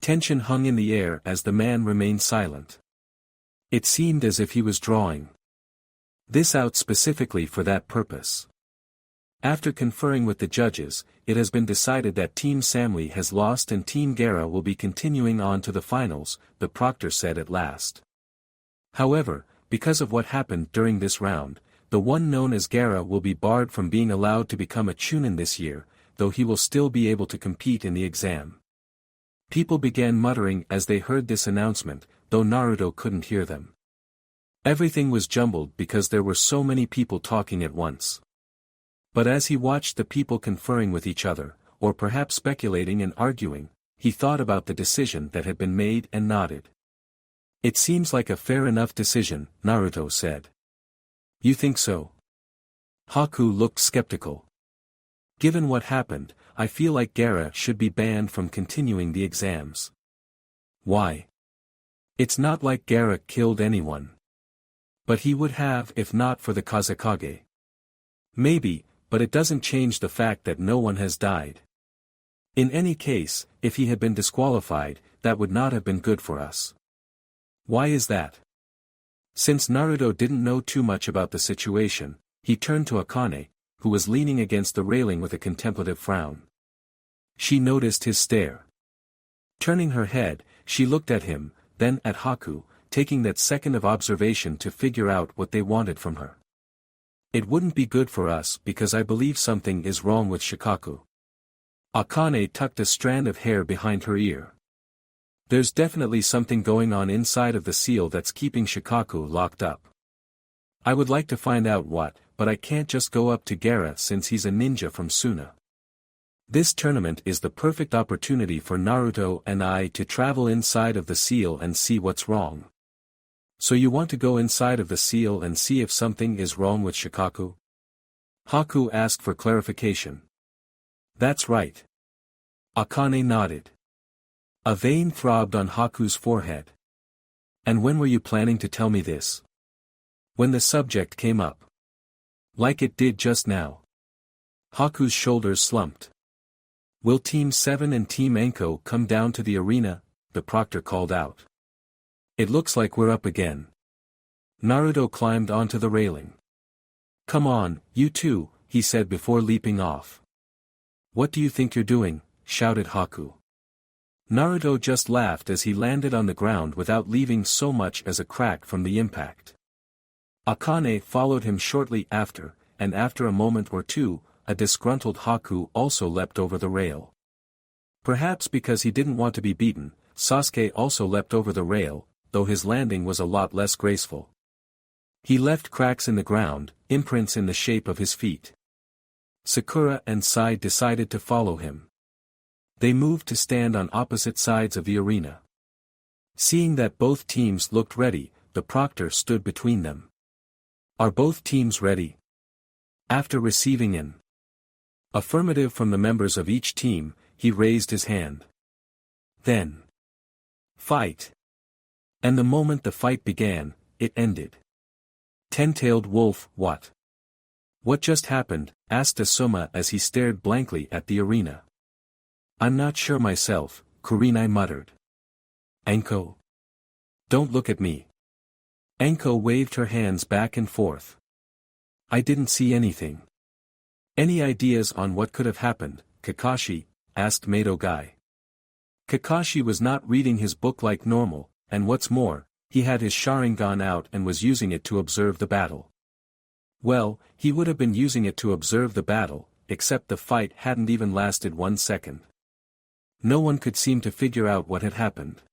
Tension hung in the air as the man remained silent. It seemed as if he was drawing this out specifically for that purpose. After conferring with the judges, it has been decided that Team Samui has lost and Team Gaara will be continuing on to the finals, the proctor said at last. However, because of what happened during this round, The one known as Gaara will be barred from being allowed to become a Chunin this year, though he will still be able to compete in the exam. People began muttering as they heard this announcement, though Naruto couldn't hear them. Everything was jumbled because there were so many people talking at once. But as he watched the people conferring with each other, or perhaps speculating and arguing, he thought about the decision that had been made and nodded. "It seems like a fair enough decision," Naruto said. "You think so?" Haku looked skeptical. "Given what happened, I feel like Gaara should be banned from continuing the exams." "Why?" "It's not like Gaara killed anyone. But he would have if not for the Kazekage." "Maybe, but it doesn't change the fact that no one has died. In any case, if he had been disqualified, that would not have been good for us." "Why is that?" Since Naruto didn't know too much about the situation, he turned to Akane, who was leaning against the railing with a contemplative frown. She noticed his stare. Turning her head, she looked at him, then at Haku, taking that second of observation to figure out what they wanted from her. "It wouldn't be good for us because I believe something is wrong with Shikaku." Akane tucked a strand of hair behind her ear. "There's definitely something going on inside of the seal that's keeping Shikaku locked up. I would like to find out what, but I can't just go up to Gaara since he's a ninja from Suna. This tournament is the perfect opportunity for Naruto and I to travel inside of the seal and see what's wrong." "So you want to go inside of the seal and see if something is wrong with Shikaku?" Haku asked for clarification. "That's right." Akane nodded. A vein throbbed on Haku's forehead. "And when were you planning to tell me this?" "When the subject came up. Like it did just now." Haku's shoulders slumped. "Will Team 7 and Team Enko come down to the arena?" the proctor called out. "It looks like we're up again." Naruto climbed onto the railing. "Come on, you two," he said before leaping off. "What do you think you're doing?" shouted Haku. Naruto just laughed as he landed on the ground without leaving so much as a crack from the impact. Akane followed him shortly after, and after a moment or two, a disgruntled Haku also leapt over the rail. Perhaps because he didn't want to be beaten, Sasuke also leapt over the rail, though his landing was a lot less graceful. He left cracks in the ground, imprints in the shape of his feet. Sakura and Sai decided to follow him. They moved to stand on opposite sides of the arena. Seeing that both teams looked ready, the proctor stood between them. "Are both teams ready?" After receiving an affirmative from the members of each team, he raised his hand. Then, "Fight!" And the moment the fight began, it ended. "Ten-tailed wolf, what? What just happened?" asked Asuma as he stared blankly at the arena. "I'm not sure myself," Kurenai muttered. "Enko? Don't look at me." Enko waved her hands back and forth. "I didn't see anything." "Any ideas on what could have happened, Kakashi?" asked Mato Gai. Kakashi was not reading his book like normal, and what's more, he had his Sharingan out and was using it to observe the battle. Well, he would have been using it to observe the battle, except the fight hadn't even lasted 1 second. No one could seem to figure out what had happened.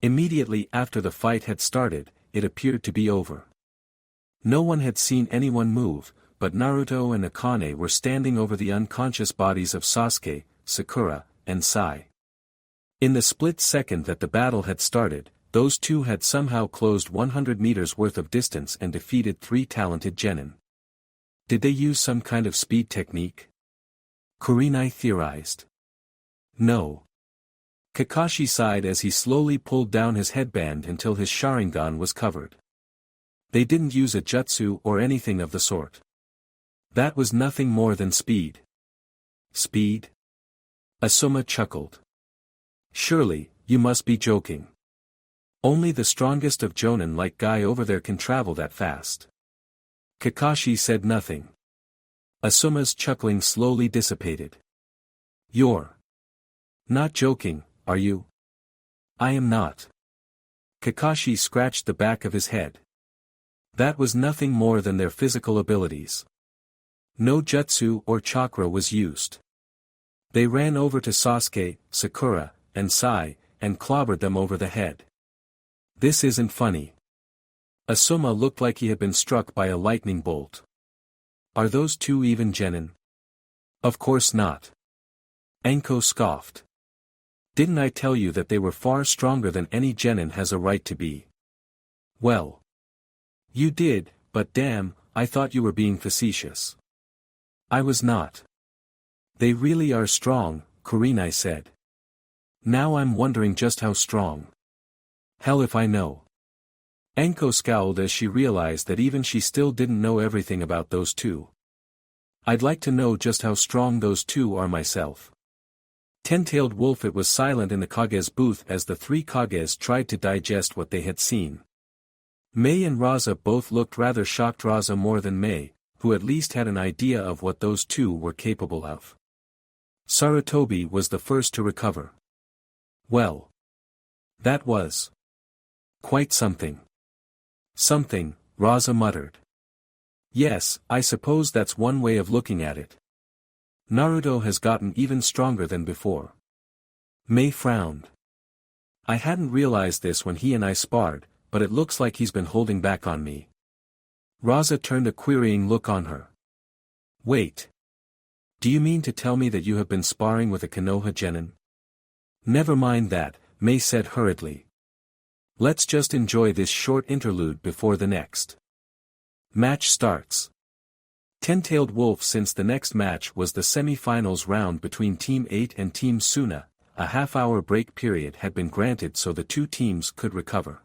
Immediately after the fight had started, it appeared to be over. No one had seen anyone move, but Naruto and Akane were standing over the unconscious bodies of Sasuke, Sakura, and Sai. In the split second that the battle had started, those two had somehow closed 100 meters worth of distance and defeated 3 talented genin. Did they use some kind of speed technique? Kurenai theorized. No. Kakashi sighed as he slowly pulled down his headband until his Sharingan was covered. They didn't use a jutsu or anything of the sort. That was nothing more than speed. Speed? Asuma chuckled. Surely, you must be joking. Only the strongest of jonin like Guy over there can travel that fast. Kakashi said nothing. Asuma's chuckling slowly dissipated. You're not joking, are you? I am not. Kakashi scratched the back of his head. That was nothing more than their physical abilities. No jutsu or chakra was used. They ran over to Sasuke, Sakura, and Sai, and clobbered them over the head. This isn't funny. Asuma looked like he had been struck by a lightning bolt. Are those two even genin? Of course not. Enko scoffed. Didn't I tell you that they were far stronger than any genin has a right to be? Well. You did, but damn, I thought you were being facetious. I was not. They really are strong, Kurenai said. Now I'm wondering just how strong. Hell if I know. Enko scowled as she realized that even she still didn't know everything about those two. I'd like to know just how strong those two are myself. Ten-tailed wolf. It was silent in the Kage's booth as the three Kages tried to digest what they had seen. Mei and Raza both looked rather shocked. Raza more than Mei, who at least had an idea of what those two were capable of. Sarutobi was the first to recover. Well. That was quite something. Something, Raza muttered. Yes, I suppose that's one way of looking at it. Naruto has gotten even stronger than before. Mei frowned. I hadn't realized this when he and I sparred, but it looks like he's been holding back on me. Raza turned a querying look on her. Wait. Do you mean to tell me that you have been sparring with a Konoha genin? Never mind that, Mei said hurriedly. Let's just enjoy this short interlude before the next match starts. Ten-tailed wolf. Since the next match was the semi-finals round between Team 8 and Team Suna, a half-hour break period had been granted so the two teams could recover.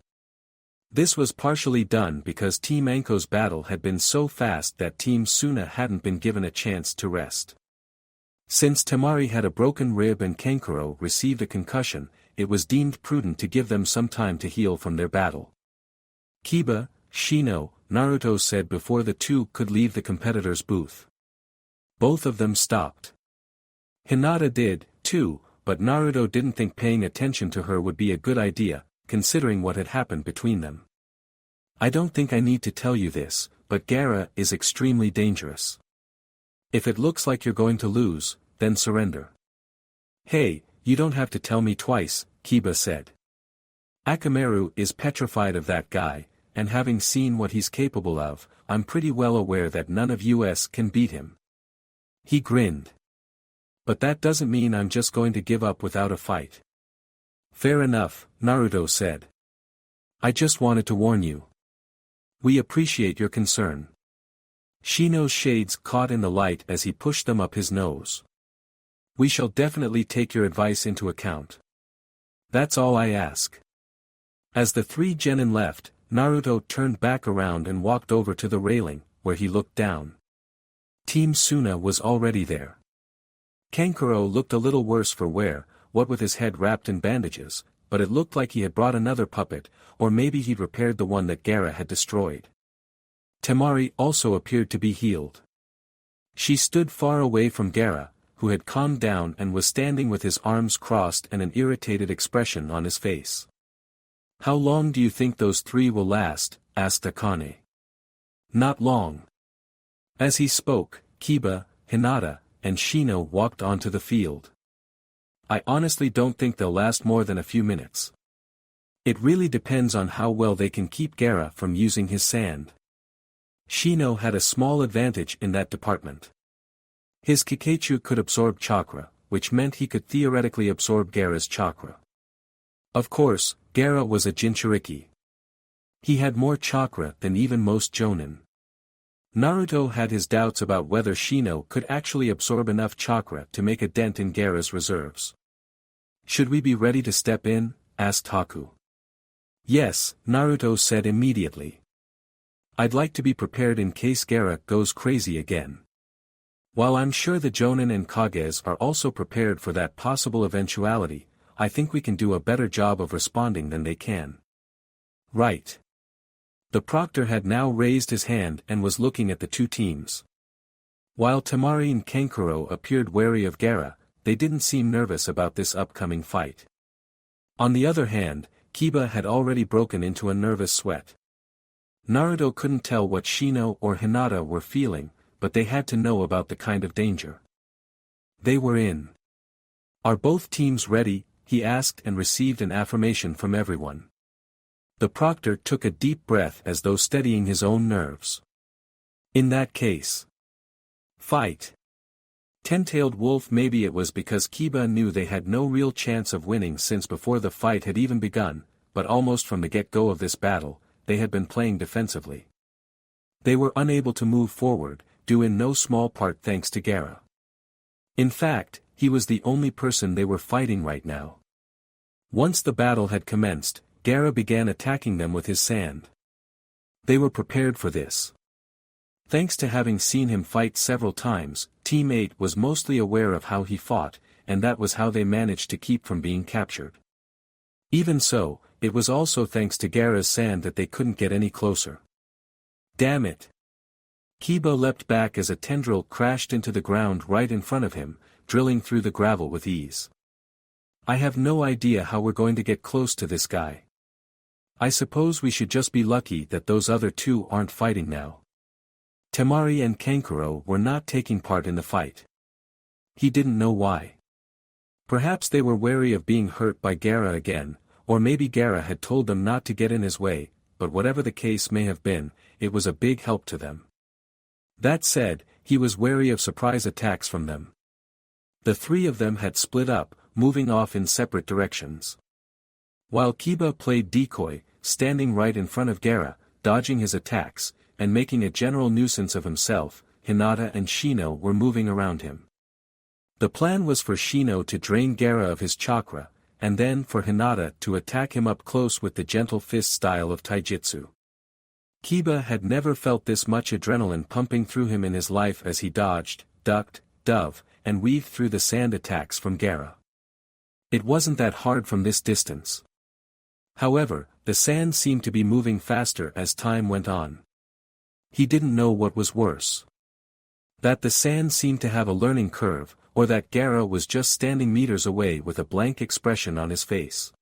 This was partially done because Team Anko's battle had been so fast that Team Suna hadn't been given a chance to rest. Since Temari had a broken rib and Kankuro received a concussion, it was deemed prudent to give them some time to heal from their battle. Kiba, Shino, Naruto said before the two could leave the competitor's booth. Both of them stopped. Hinata did, too, but Naruto didn't think paying attention to her would be a good idea, considering what had happened between them. I don't think I need to tell you this, but Gaara is extremely dangerous. If it looks like you're going to lose, then surrender. Hey, you don't have to tell me twice, Kiba said. Akamaru is petrified of that guy, and having seen what he's capable of, I'm pretty well aware that none of us can beat him. He grinned. But that doesn't mean I'm just going to give up without a fight. Fair enough, Naruto said. I just wanted to warn you. We appreciate your concern. Shino's shades caught in the light as he pushed them up his nose. We shall definitely take your advice into account. That's all I ask. As the three genin left, Naruto turned back around and walked over to the railing, where he looked down. Team Suna was already there. Kankuro looked a little worse for wear, what with his head wrapped in bandages, but it looked like he had brought another puppet, or maybe he'd repaired the one that Gaara had destroyed. Temari also appeared to be healed. She stood far away from Gaara, who had calmed down and was standing with his arms crossed and an irritated expression on his face. How long do you think those three will last? Asked Akane. Not long. As he spoke, Kiba, Hinata, and Shino walked onto the field. I honestly don't think they'll last more than a few minutes. It really depends on how well they can keep Gaara from using his sand. Shino had a small advantage in that department. His Kikaichu could absorb chakra, which meant he could theoretically absorb Gaara's chakra. Of course, Gaara was a Jinchuriki. He had more chakra than even most Jonin. Naruto had his doubts about whether Shino could actually absorb enough chakra to make a dent in Gaara's reserves. Should we be ready to step in? Asked Haku. Yes, Naruto said immediately. I'd like to be prepared in case Gaara goes crazy again. While I'm sure the Jonin and Kages are also prepared for that possible eventuality, I think we can do a better job of responding than they can. Right. The proctor had now raised his hand and was looking at the two teams. While Temari and Kankuro appeared wary of Gaara, they didn't seem nervous about this upcoming fight. On the other hand, Kiba had already broken into a nervous sweat. Naruto couldn't tell what Shino or Hinata were feeling, but they had to know about the kind of danger they were in. "Are both teams ready?" he asked, and received an affirmation from everyone. The proctor took a deep breath as though steadying his own nerves. "In that case, fight." Ten-tailed wolf. Maybe it was because Kiba knew they had no real chance of winning since before the fight had even begun, but almost from the get-go of this battle, they had been playing defensively. They were unable to move forward, due in no small part thanks to Gaara. In fact, he was the only person they were fighting right now. Once the battle had commenced, Gaara began attacking them with his sand. They were prepared for this. Thanks to having seen him fight several times, Team 8 was mostly aware of how he fought, and that was how they managed to keep from being captured. Even so, it was also thanks to Gaara's sand that they couldn't get any closer. Damn it! Kiba leapt back as a tendril crashed into the ground right in front of him, drilling through the gravel with ease. "I have no idea how we're going to get close to this guy. I suppose we should just be lucky that those other two aren't fighting now." Temari and Kankuro were not taking part in the fight. He didn't know why. Perhaps they were wary of being hurt by Gaara again, or maybe Gaara had told them not to get in his way, but whatever the case may have been, it was a big help to them. That said, he was wary of surprise attacks from them. The three of them had split up, moving off in separate directions. While Kiba played decoy, standing right in front of Gaara, dodging his attacks, and making a general nuisance of himself, Hinata and Shino were moving around him. The plan was for Shino to drain Gaara of his chakra, and then for Hinata to attack him up close with the gentle fist style of taijutsu. Kiba had never felt this much adrenaline pumping through him in his life as he dodged, ducked, dove, and weaved through the sand attacks from Gaara. It wasn't that hard from this distance. However, the sand seemed to be moving faster as time went on. He didn't know what was worse. That the sand seemed to have a learning curve, or that Gaara was just standing meters away with a blank expression on his face.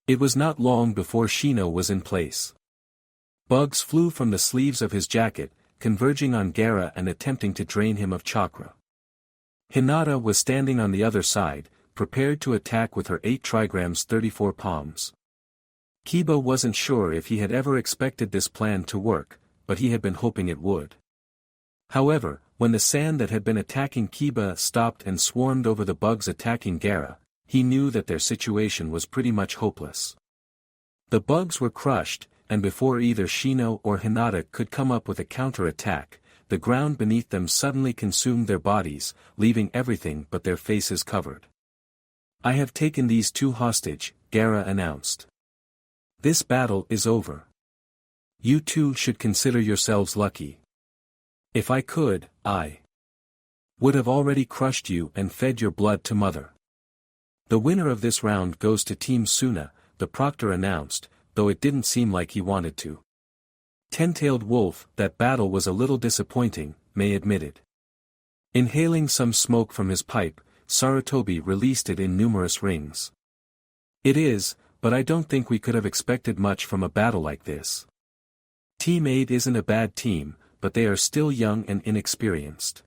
It was not long before Shino was in place. Bugs flew from the sleeves of his jacket, converging on Gaara and attempting to drain him of chakra. Hinata was standing on the other side, prepared to attack with her 8 trigrams 34 palms. Kiba wasn't sure if he had ever expected this plan to work, but he had been hoping it would. However, when the sand that had been attacking Kiba stopped and swarmed over the bugs attacking Gaara, he knew that their situation was pretty much hopeless. The bugs were crushed, and before either Shino or Hinata could come up with a counter-attack, the ground beneath them suddenly consumed their bodies, leaving everything but their faces covered. "I have taken these two hostage," Gaara announced. "This battle is over. You two should consider yourselves lucky. If I could, I would have already crushed you and fed your blood to mother. The winner of this round goes to Team Suna," the proctor announced, though it didn't seem like he wanted to. Ten-tailed wolf, that battle was a little disappointing, May admitted. Inhaling some smoke from his pipe, Sarutobi released it in numerous rings. "It is, but I don't think we could have expected much from a battle like this. Team 8 isn't a bad team, but they are still young and inexperienced.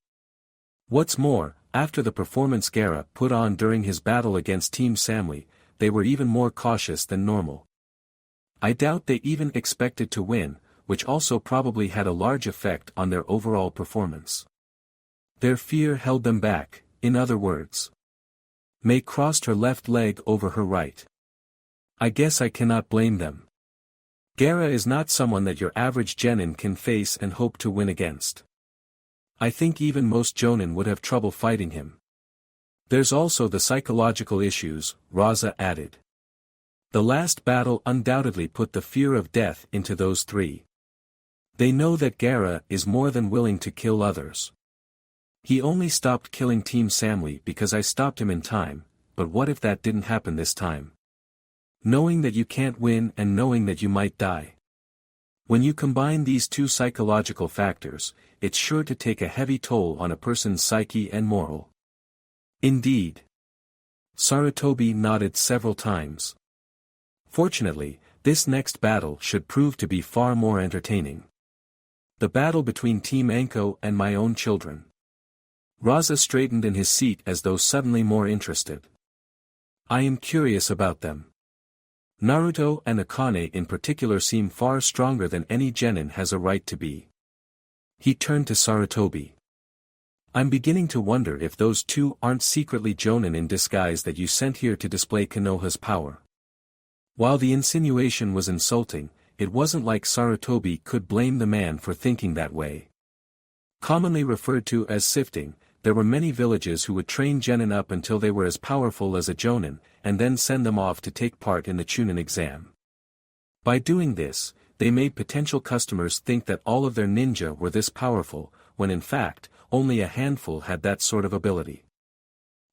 What's more, after the performance Gaara put on during his battle against Team Samly, they were even more cautious than normal. I doubt they even expected to win, which also probably had a large effect on their overall performance. Their fear held them back, in other words." May crossed her left leg over her right. "I guess I cannot blame them. Gaara is not someone that your average genin can face and hope to win against. I think even most jonin would have trouble fighting him. There's also the psychological issues," Raza added. "The last battle undoubtedly put the fear of death into those three. They know that Gaara is more than willing to kill others. He only stopped killing Team Samly because I stopped him in time, but what if that didn't happen this time? Knowing that you can't win and knowing that you might die. When you combine these two psychological factors, it's sure to take a heavy toll on a person's psyche and moral." "Indeed." Sarutobi nodded several times. Fortunately, This next battle should prove to be far more entertaining. The battle between Team Anko and my own children. Raza straightened in his seat as though suddenly more interested. I am curious about them. Naruto and Akane in particular seem far stronger than any genin has a right to be. He turned to Sarutobi. I'm beginning to wonder if those two aren't secretly Jonin in disguise that you sent here to display Konoha's power. While the insinuation was insulting, it wasn't like Sarutobi could blame the man for thinking that way. Commonly referred to as sifting, there were many villages who would train genin up until they were as powerful as a jonin, and then send them off to take part in the Chunin exam. By doing this, they made potential customers think that all of their ninja were this powerful, when in fact, only a handful had that sort of ability.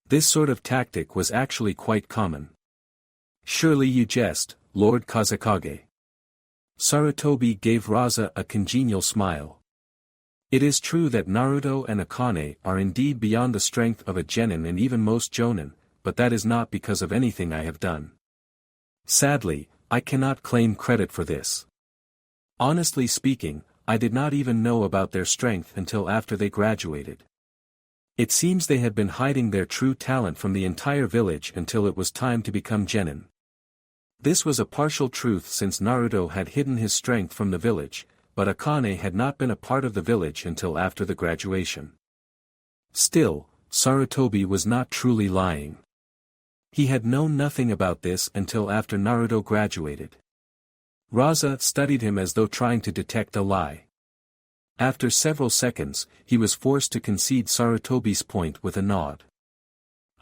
This sort of tactic was actually quite common. Surely you jest, Lord Kazekage. Sarutobi gave Raza a congenial smile. It is true that Naruto and Akane are indeed beyond the strength of a genin and even most jonin, but that is not because of anything I have done. Sadly, I cannot claim credit for this. Honestly speaking, I did not even know about their strength until after they graduated. It seems they had been hiding their true talent from the entire village until it was time to become genin. This was a partial truth since Naruto had hidden his strength from the village, but Akane had not been a part of the village until after the graduation. Still, Sarutobi was not truly lying. He had known nothing about this until after Naruto graduated. Raza studied him as though trying to detect a lie. After several seconds, he was forced to concede Sarutobi's point with a nod.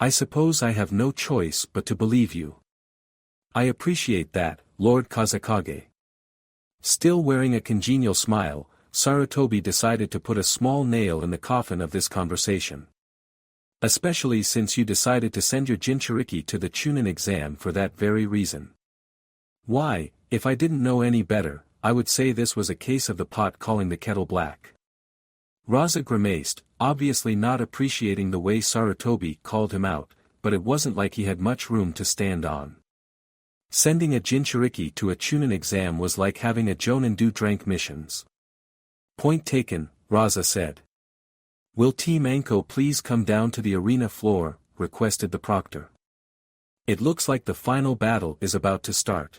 I suppose I have no choice but to believe you. I appreciate that, Lord Kazekage. Still wearing a congenial smile, Sarutobi decided to put a small nail in the coffin of this conversation. Especially since you decided to send your Jinchuriki to the Chunin exam for that very reason. Why, if I didn't know any better, I would say this was a case of the pot calling the kettle black. Raza grimaced, obviously not appreciating the way Sarutobi called him out, but it wasn't like he had much room to stand on. Sending a Jinchuriki to a Chunin exam was like having a Jonin do drank missions. Point taken, Raza said. Will Team Anko please come down to the arena floor, requested the proctor. It looks like the final battle is about to start.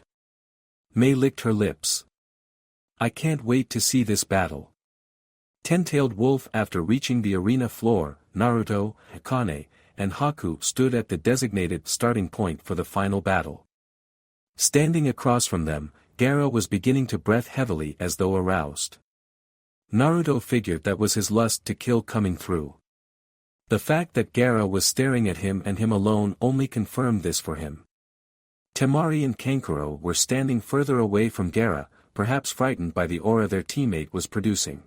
Mei licked her lips. I can't wait to see this battle. Ten-tailed wolf. After reaching the arena floor, Naruto, Akane, and Haku stood at the designated starting point for the final battle. Standing across from them, Gaara was beginning to breathe heavily as though aroused. Naruto figured that was his lust to kill coming through. The fact that Gaara was staring at him and him alone only confirmed this for him. Temari and Kankuro were standing further away from Gaara, perhaps frightened by the aura their teammate was producing.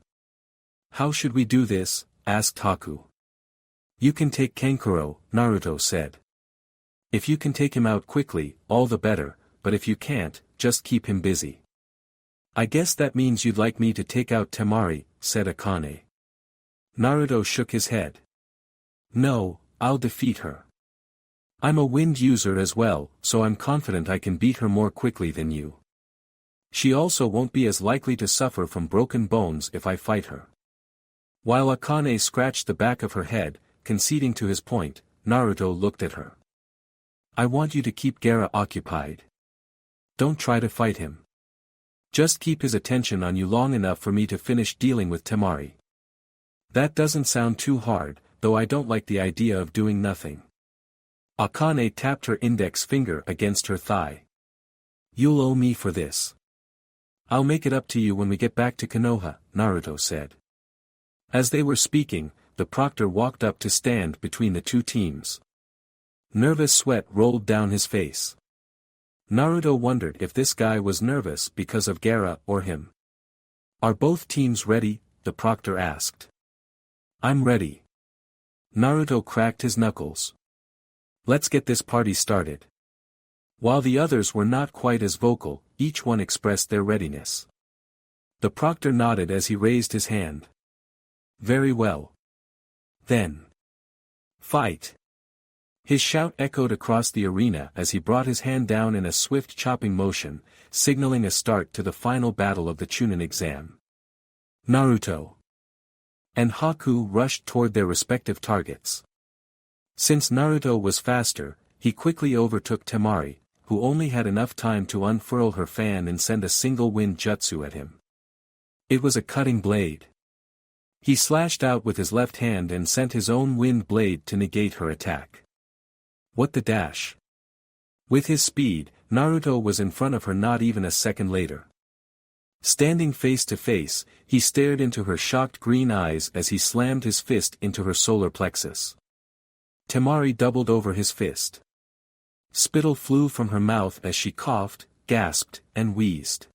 How should we do this? Asked Haku. You can take Kankuro, Naruto said. If you can take him out quickly, all the better, but if you can't, just keep him busy. I guess that means you'd like me to take out Temari, said Akane. Naruto shook his head. No, I'll defeat her. I'm a wind user as well, so I'm confident I can beat her more quickly than you. She also won't be as likely to suffer from broken bones if I fight her. While Akane scratched the back of her head, conceding to his point, Naruto looked at her. I want you to keep Gaara occupied. Don't try to fight him. Just keep his attention on you long enough for me to finish dealing with Temari. That doesn't sound too hard, though I don't like the idea of doing nothing. Akane tapped her index finger against her thigh. You'll owe me for this. I'll make it up to you when we get back to Konoha, Naruto said. As they were speaking, the proctor walked up to stand between the two teams. Nervous sweat rolled down his face. Naruto wondered if this guy was nervous because of Gaara or him. Are both teams ready? The proctor asked. I'm ready. Naruto cracked his knuckles. Let's get this party started. While the others were not quite as vocal, each one expressed their readiness. The proctor nodded as he raised his hand. Very well. Then. Fight. His shout echoed across the arena as he brought his hand down in a swift chopping motion, signaling a start to the final battle of the Chunin exam. Naruto and Haku rushed toward their respective targets. Since Naruto was faster, he quickly overtook Temari, who only had enough time to unfurl her fan and send a single wind jutsu at him. It was a cutting blade. He slashed out with his left hand and sent his own wind blade to negate her attack. What the dash! With his speed, Naruto was in front of her not even a second later. Standing face to face, he stared into her shocked green eyes as he slammed his fist into her solar plexus. Temari doubled over his fist. Spittle flew from her mouth as she coughed, gasped, and wheezed.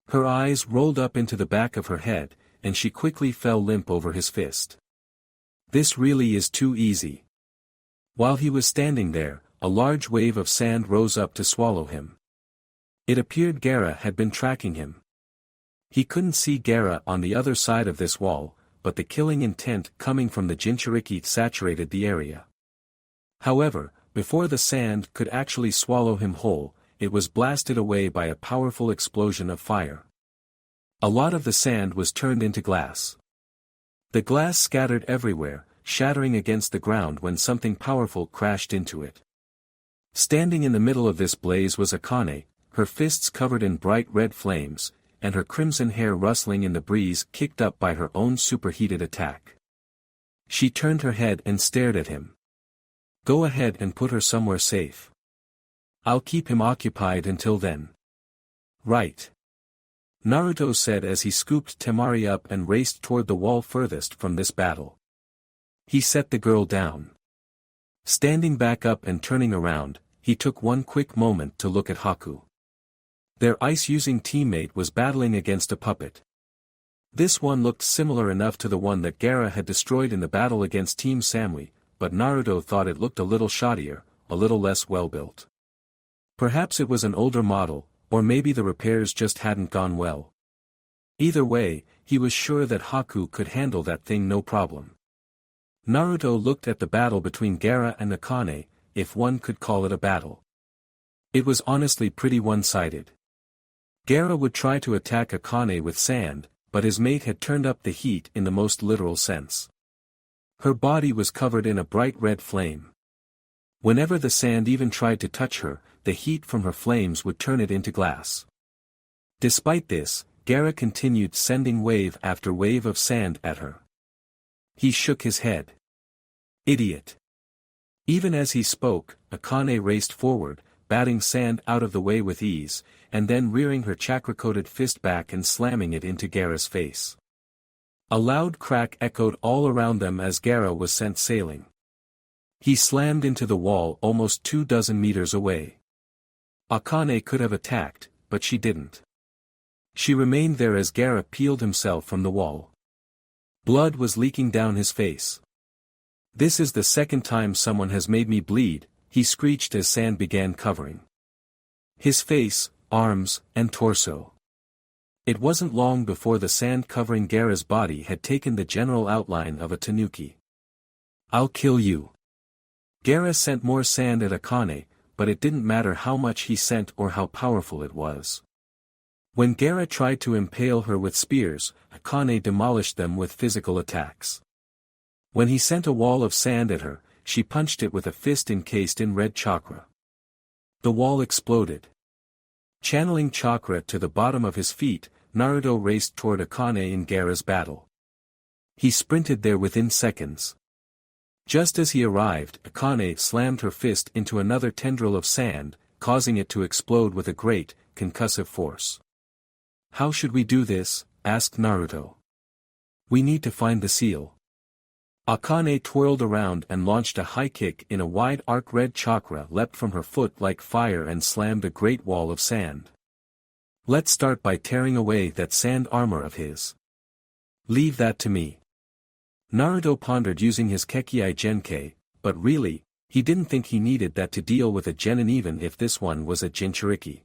Her eyes rolled up into the back of her head, and she quickly fell limp over his fist. This really is too easy. While he was standing there, a large wave of sand rose up to swallow him. It appeared Gaara had been tracking him. He couldn't see Gaara on the other side of this wall, but the killing intent coming from the Jinchuriki saturated the area. However, before the sand could actually swallow him whole, it was blasted away by a powerful explosion of fire. A lot of the sand was turned into glass. The glass scattered everywhere, shattering against the ground when something powerful crashed into it. Standing in the middle of this blaze was Akane, her fists covered in bright red flames, and her crimson hair rustling in the breeze kicked up by her own superheated attack. She turned her head and stared at him. Go ahead and put her somewhere safe. I'll keep him occupied until then. Right. Naruto said as he scooped Temari up and raced toward the wall furthest from this battle. He set the girl down. Standing back up and turning around, he took one quick moment to look at Haku. Their ice-using teammate was battling against a puppet. This one looked similar enough to the one that Gaara had destroyed in the battle against Team Samui, but Naruto thought it looked a little shoddier, a little less well-built. Perhaps it was an older model, or maybe the repairs just hadn't gone well. Either way, he was sure that Haku could handle that thing no problem. Naruto looked at the battle between Gaara and Akane, if one could call it a battle. It was honestly pretty one-sided. Gaara would try to attack Akane with sand, but his mate had turned up the heat in the most literal sense. Her body was covered in a bright red flame. Whenever the sand even tried to touch her, the heat from her flames would turn it into glass. Despite this, Gaara continued sending wave after wave of sand at her. He shook his head. Idiot. Even as he spoke, Akane raced forward, batting sand out of the way with ease, and then rearing her chakra-coated fist back and slamming it into Gaara's face. A loud crack echoed all around them as Gaara was sent sailing. He slammed into the wall almost 24 meters away. Akane could have attacked, but she didn't. She remained there as Gaara peeled himself from the wall. Blood was leaking down his face. This is the second time someone has made me bleed, he screeched as sand began covering his face, arms, and torso. It wasn't long before the sand covering Gaara's body had taken the general outline of a tanuki. I'll kill you. Gaara sent more sand at Akane, but it didn't matter how much he sent or how powerful it was. When Gaara tried to impale her with spears, Akane demolished them with physical attacks. When he sent a wall of sand at her, she punched it with a fist encased in red chakra. The wall exploded. Channeling chakra to the bottom of his feet, Naruto raced toward Akane in Gaara's battle. He sprinted there within seconds. Just as he arrived, Akane slammed her fist into another tendril of sand, causing it to explode with a great, concussive force. How should we do this? Asked Naruto. We need to find the seal. Akane twirled around and launched a high kick in a wide arc. Red chakra leapt from her foot like fire and slammed a great wall of sand. Let's start by tearing away that sand armor of his. Leave that to me. Naruto pondered using his Kekii Genkei, but really, he didn't think he needed that to deal with a genin even if this one was a Jinchuriki.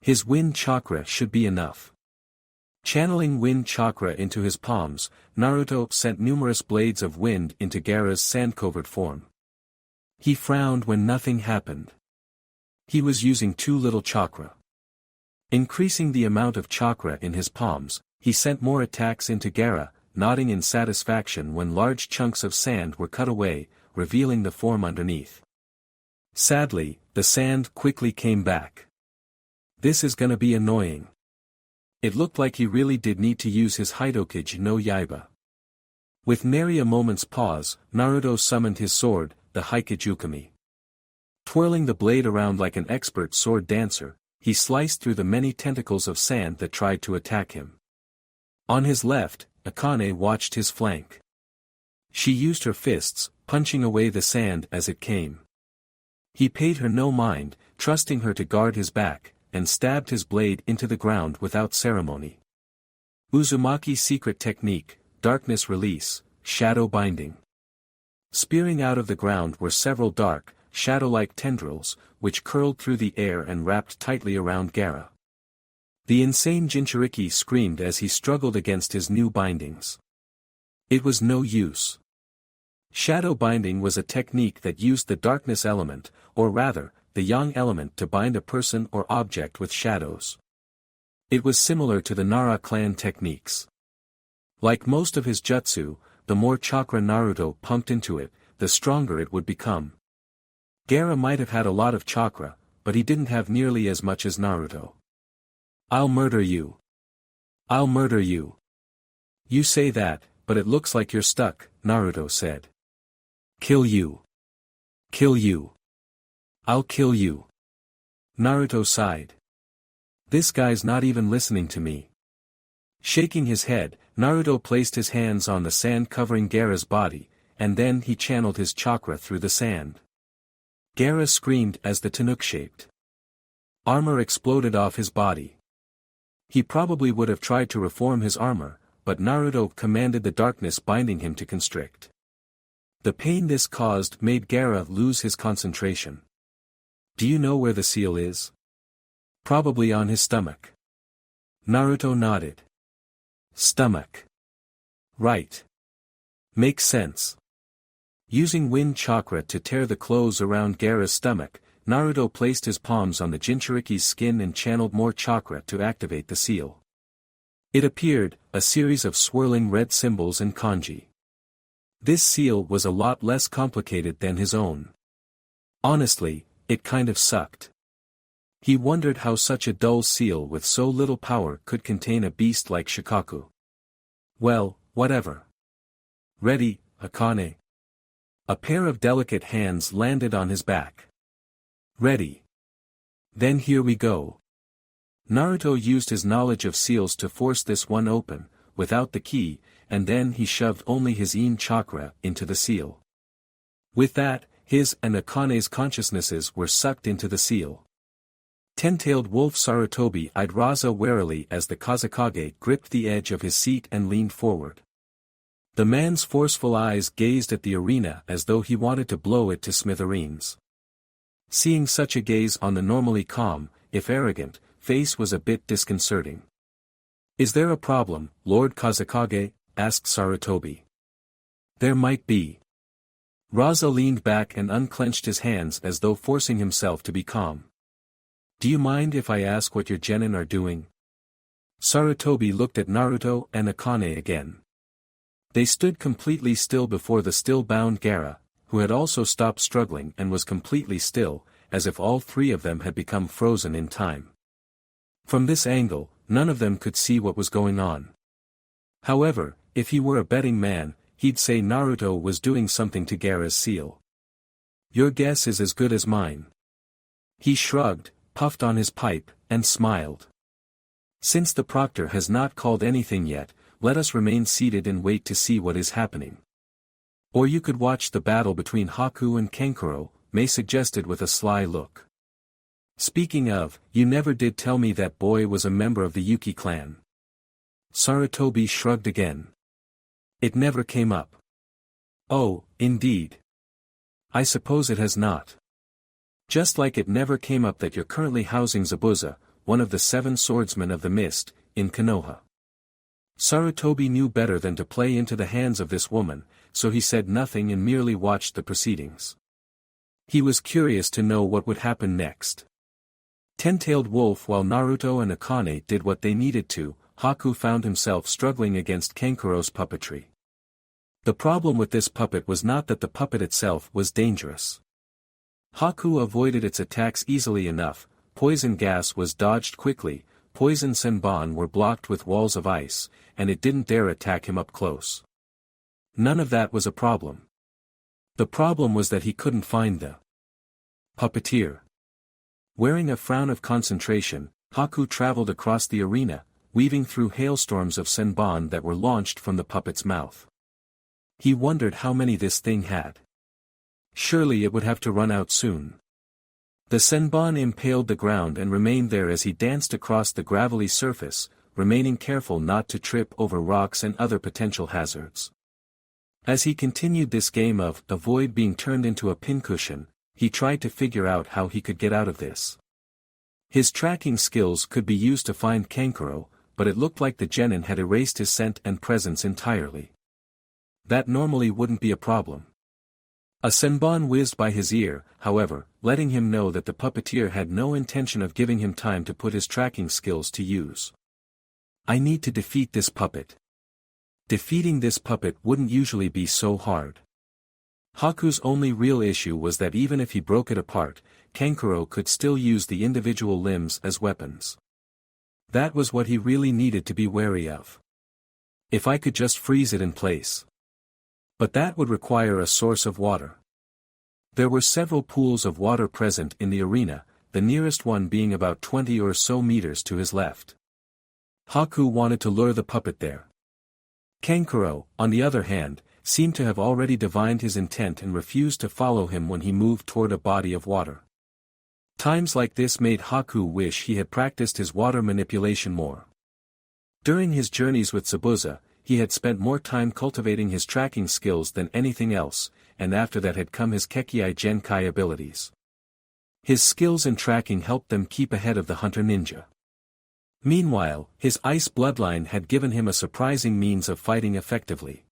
His wind chakra should be enough. Channeling wind chakra into his palms, Naruto sent numerous blades of wind into Gaara's sand-covered form. He frowned when nothing happened. He was using too little chakra. Increasing the amount of chakra in his palms, he sent more attacks into Gaara, nodding in satisfaction when large chunks of sand were cut away, revealing the form underneath. Sadly, the sand quickly came back. This is gonna be annoying. It looked like he really did need to use his Hitokage no Yaiba. With nary a moment's pause, Naruto summoned his sword, the Hikijukami. Twirling the blade around like an expert sword dancer, he sliced through the many tentacles of sand that tried to attack him. On his left, Akane watched his flank. She used her fists, punching away the sand as it came. He paid her no mind, trusting her to guard his back, and stabbed his blade into the ground without ceremony. Uzumaki's secret technique, darkness release, shadow binding. Spearing out of the ground were several dark, shadow-like tendrils, which curled through the air and wrapped tightly around Gaara. The insane Jinchuriki screamed as he struggled against his new bindings. It was no use. Shadow binding was a technique that used the darkness element, or rather, the yang element to bind a person or object with shadows. It was similar to the Nara clan techniques. Like most of his jutsu, the more chakra Naruto pumped into it, the stronger it would become. Gaara might have had a lot of chakra, but he didn't have nearly as much as Naruto. "I'll murder you. I'll murder you." "You say that, but it looks like you're stuck," Naruto said. "Kill you. Kill you. I'll kill you." Naruto sighed. "This guy's not even listening to me." Shaking his head, Naruto placed his hands on the sand covering Gaara's body, and then he channeled his chakra through the sand. Gaara screamed as the Tanook-shaped armor exploded off his body. He probably would have tried to reform his armor, but Naruto commanded the darkness binding him to constrict. The pain this caused made Gaara lose his concentration. "Do you know where the seal is?" "Probably on his stomach." Naruto nodded. "Stomach. Right. Makes sense." Using wind chakra to tear the clothes around Gaara's stomach, Naruto placed his palms on the Jinchuriki's skin and channeled more chakra to activate the seal. It appeared, a series of swirling red symbols in kanji. This seal was a lot less complicated than his own. Honestly, it kind of sucked. He wondered how such a dull seal with so little power could contain a beast like Shikaku. Well, whatever. "Ready, Akane?" A pair of delicate hands landed on his back. "Ready. Then here we go." Naruto used his knowledge of seals to force this one open, without the key, and then he shoved only his Yin chakra into the seal. With that, his and Akane's consciousnesses were sucked into the seal. Ten-tailed wolf Sarutobi eyed Raza warily as the Kazekage gripped the edge of his seat and leaned forward. The man's forceful eyes gazed at the arena as though he wanted to blow it to smithereens. Seeing such a gaze on the normally calm, if arrogant, face was a bit disconcerting. "Is there a problem, Lord Kazekage?" asked Sarutobi. "There might be." Raza leaned back and unclenched his hands as though forcing himself to be calm. "Do you mind if I ask what your genin are doing?" Sarutobi looked at Naruto and Akane again. They stood completely still before the still-bound Gaara, who had also stopped struggling and was completely still, as if all three of them had become frozen in time. From this angle, none of them could see what was going on. However, if he were a betting man, he'd say Naruto was doing something to Gaara's seal. "Your guess is as good as mine." He shrugged, puffed on his pipe, and smiled. "Since the proctor has not called anything yet, let us remain seated and wait to see what is happening. Or you could watch the battle between Haku and Kankuro," Mei suggested with a sly look. "Speaking of, you never did tell me that boy was a member of the Yuki clan." Sarutobi shrugged again. "It never came up." "Oh, indeed. I suppose it has not. Just like it never came up that you're currently housing Zabuza, one of the 7 swordsmen of the mist, in Konoha." Sarutobi knew better than to play into the hands of this woman, so he said nothing and merely watched the proceedings. He was curious to know what would happen next. Ten-tailed wolf. While Naruto and Akane did what they needed to, Haku found himself struggling against Kankuro's puppetry. The problem with this puppet was not that the puppet itself was dangerous. Haku avoided its attacks easily enough, poison gas was dodged quickly, poison senbon were blocked with walls of ice, and it didn't dare attack him up close. None of that was a problem. The problem was that he couldn't find the puppeteer. Wearing a frown of concentration, Haku traveled across the arena, weaving through hailstorms of senbon that were launched from the puppet's mouth. He wondered how many this thing had. Surely it would have to run out soon. The senbon impaled the ground and remained there as he danced across the gravelly surface, remaining careful not to trip over rocks and other potential hazards. As he continued this game of avoid being turned into a pincushion, he tried to figure out how he could get out of this. His tracking skills could be used to find Kankuro, but it looked like the genin had erased his scent and presence entirely. That normally wouldn't be a problem. A senbon whizzed by his ear, however, letting him know that the puppeteer had no intention of giving him time to put his tracking skills to use. I need to defeat this puppet. Defeating this puppet wouldn't usually be so hard. Haku's only real issue was that even if he broke it apart, Kankuro could still use the individual limbs as weapons. That was what he really needed to be wary of. If I could just freeze it in place. But that would require a source of water. There were several pools of water present in the arena, the nearest one being about 20 or so meters to his left. Haku wanted to lure the puppet there. Kankuro, on the other hand, seemed to have already divined his intent and refused to follow him when he moved toward a body of water. Times like this made Haku wish he had practiced his water manipulation more. During his journeys with Zabuza, he had spent more time cultivating his tracking skills than anything else, and after that had come his Kekkei Genkai abilities. His skills in tracking helped them keep ahead of the hunter ninja. Meanwhile, his ice bloodline had given him a surprising means of fighting effectively.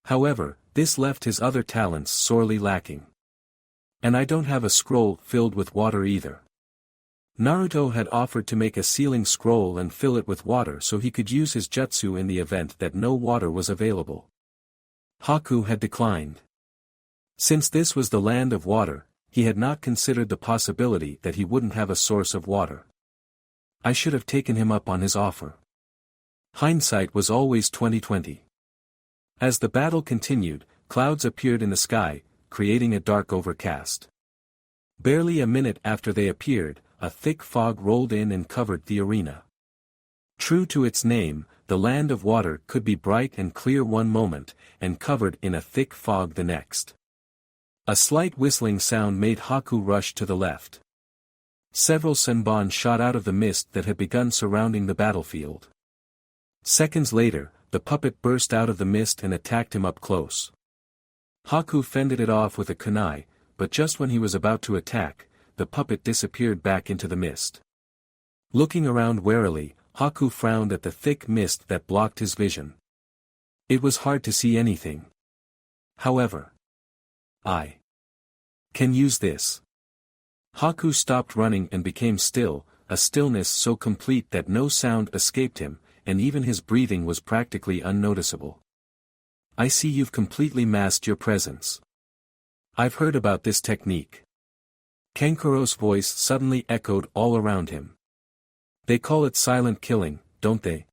However, this left his other talents sorely lacking. And I don't have a scroll filled with water either. Naruto had offered to make a sealing scroll and fill it with water so he could use his jutsu in the event that no water was available. Haku had declined. Since this was the land of water, he had not considered the possibility that he wouldn't have a source of water. I should have taken him up on his offer. Hindsight was always 20/20. As the battle continued, clouds appeared in the sky, creating a dark overcast. Barely a minute after they appeared, a thick fog rolled in and covered the arena. True to its name, the land of water could be bright and clear one moment, and covered in a thick fog the next. A slight whistling sound made Haku rush to the left. Several senbon shot out of the mist that had begun surrounding the battlefield. Seconds later, the puppet burst out of the mist and attacked him up close. Haku fended it off with a kunai, but just when he was about to attack, the puppet disappeared back into the mist. Looking around warily, Haku frowned at the thick mist that blocked his vision. It was hard to see anything. However, I can use this. Haku stopped running and became still, a stillness so complete that no sound escaped him, and even his breathing was practically unnoticeable. I see you've completely masked your presence. I've heard about this technique. Kankuro's voice suddenly echoed all around him. They call it silent killing, don't they?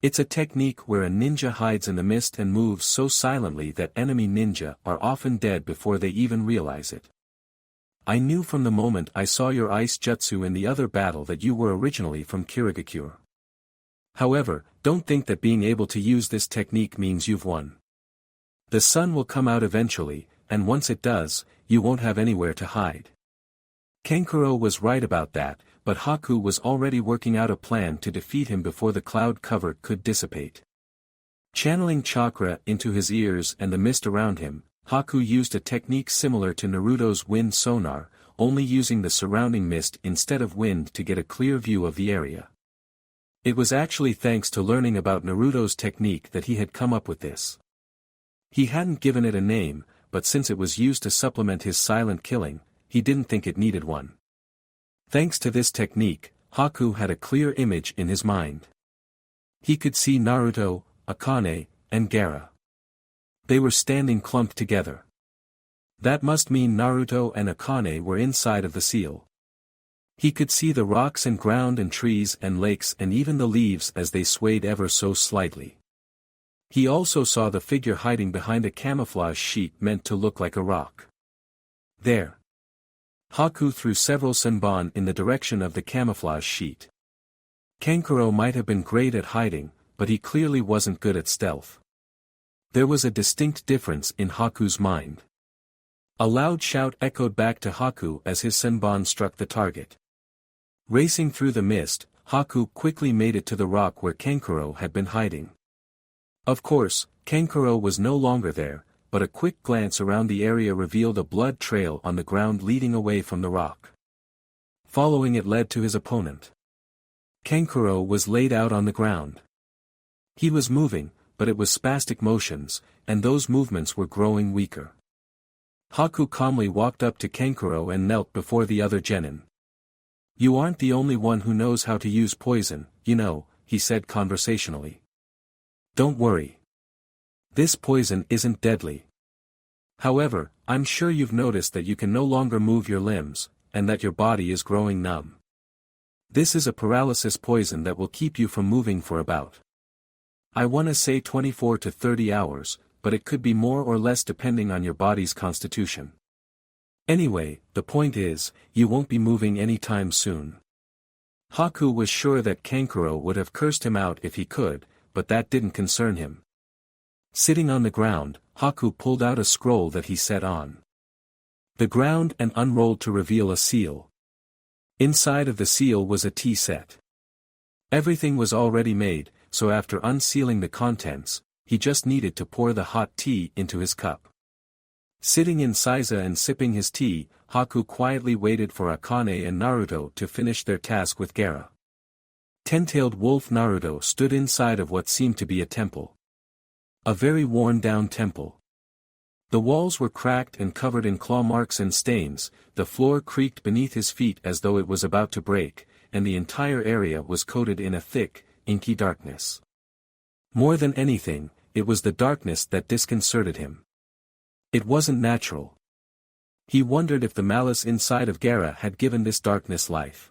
It's a technique where a ninja hides in the mist and moves so silently that enemy ninja are often dead before they even realize it. I knew from the moment I saw your ice jutsu in the other battle that you were originally from Kirigakure. However, don't think that being able to use this technique means you've won. The sun will come out eventually, and once it does, you won't have anywhere to hide. Kankuro was right about that, but Haku was already working out a plan to defeat him before the cloud cover could dissipate. Channeling chakra into his ears and the mist around him, Haku used a technique similar to Naruto's wind sonar, only using the surrounding mist instead of wind to get a clear view of the area. It was actually thanks to learning about Naruto's technique that he had come up with this. He hadn't given it a name, but since it was used to supplement his silent killing, he didn't think it needed one. Thanks to this technique, Haku had a clear image in his mind. He could see Naruto, Akane, and Gaara. They were standing clumped together. That must mean Naruto and Akane were inside of the seal. He could see the rocks and ground and trees and lakes and even the leaves as they swayed ever so slightly. He also saw the figure hiding behind a camouflage sheet meant to look like a rock. There. Haku threw several senbon in the direction of the camouflage sheet. Kankuro might have been great at hiding, but he clearly wasn't good at stealth. There was a distinct difference in Haku's mind. A loud shout echoed back to Haku as his senbon struck the target. Racing through the mist, Haku quickly made it to the rock where Kankuro had been hiding. Of course, Kankuro was no longer there, but a quick glance around the area revealed a blood trail on the ground leading away from the rock. Following it led to his opponent. Kankuro was laid out on the ground. He was moving, but it was spastic motions, and those movements were growing weaker. Haku calmly walked up to Kankuro and knelt before the other genin. "You aren't the only one who knows how to use poison, you know," he said conversationally. "Don't worry. This poison isn't deadly. However, I'm sure you've noticed that you can no longer move your limbs, and that your body is growing numb. This is a paralysis poison that will keep you from moving for about, I wanna say 24 to 30 hours, but it could be more or less depending on your body's constitution. Anyway, the point is, you won't be moving anytime soon." Haku was sure that Kankuro would have cursed him out if he could, but that didn't concern him. Sitting on the ground, Haku pulled out a scroll that he set on the ground and unrolled to reveal a seal. Inside of the seal was a tea set. Everything was already made, so after unsealing the contents, he just needed to pour the hot tea into his cup. Sitting in Seiza and sipping his tea, Haku quietly waited for Akane and Naruto to finish their task with Gaara. Ten-tailed wolf Naruto stood inside of what seemed to be a temple. A very worn-down temple. The walls were cracked and covered in claw marks and stains, the floor creaked beneath his feet as though it was about to break, and the entire area was coated in a thick, inky darkness. More than anything, it was the darkness that disconcerted him. It wasn't natural. He wondered if the malice inside of Gaara had given this darkness life.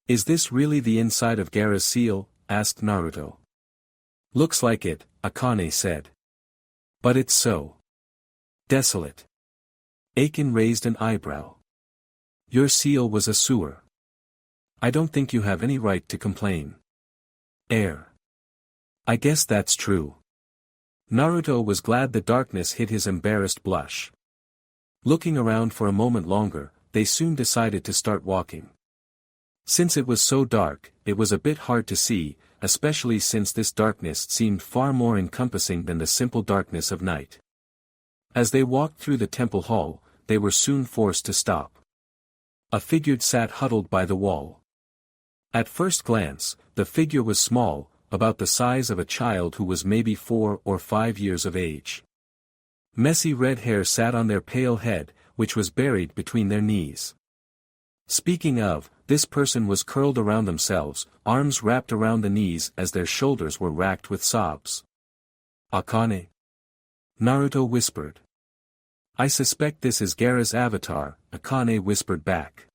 "Is this really the inside of Gaara's seal?" asked Naruto. "Looks like it," Akane said. "But it's so desolate." Aiken raised an eyebrow. "Your seal was a sewer. I don't think you have any right to complain." "I guess that's true." Naruto was glad the darkness hid his embarrassed blush. Looking around for a moment longer, they soon decided to start walking. Since it was so dark, it was a bit hard to see, especially since this darkness seemed far more encompassing than the simple darkness of night. As they walked through the temple hall, they were soon forced to stop. A figure sat huddled by the wall. At first glance, the figure was small, about the size of a child who was maybe 4 or 5 years of age. Messy red hair sat on their pale head, which was buried between their knees. Speaking of, this person was curled around themselves, arms wrapped around the knees as their shoulders were racked with sobs. "Akane?" Naruto whispered. "I suspect this is Gaara's avatar," Akane whispered back.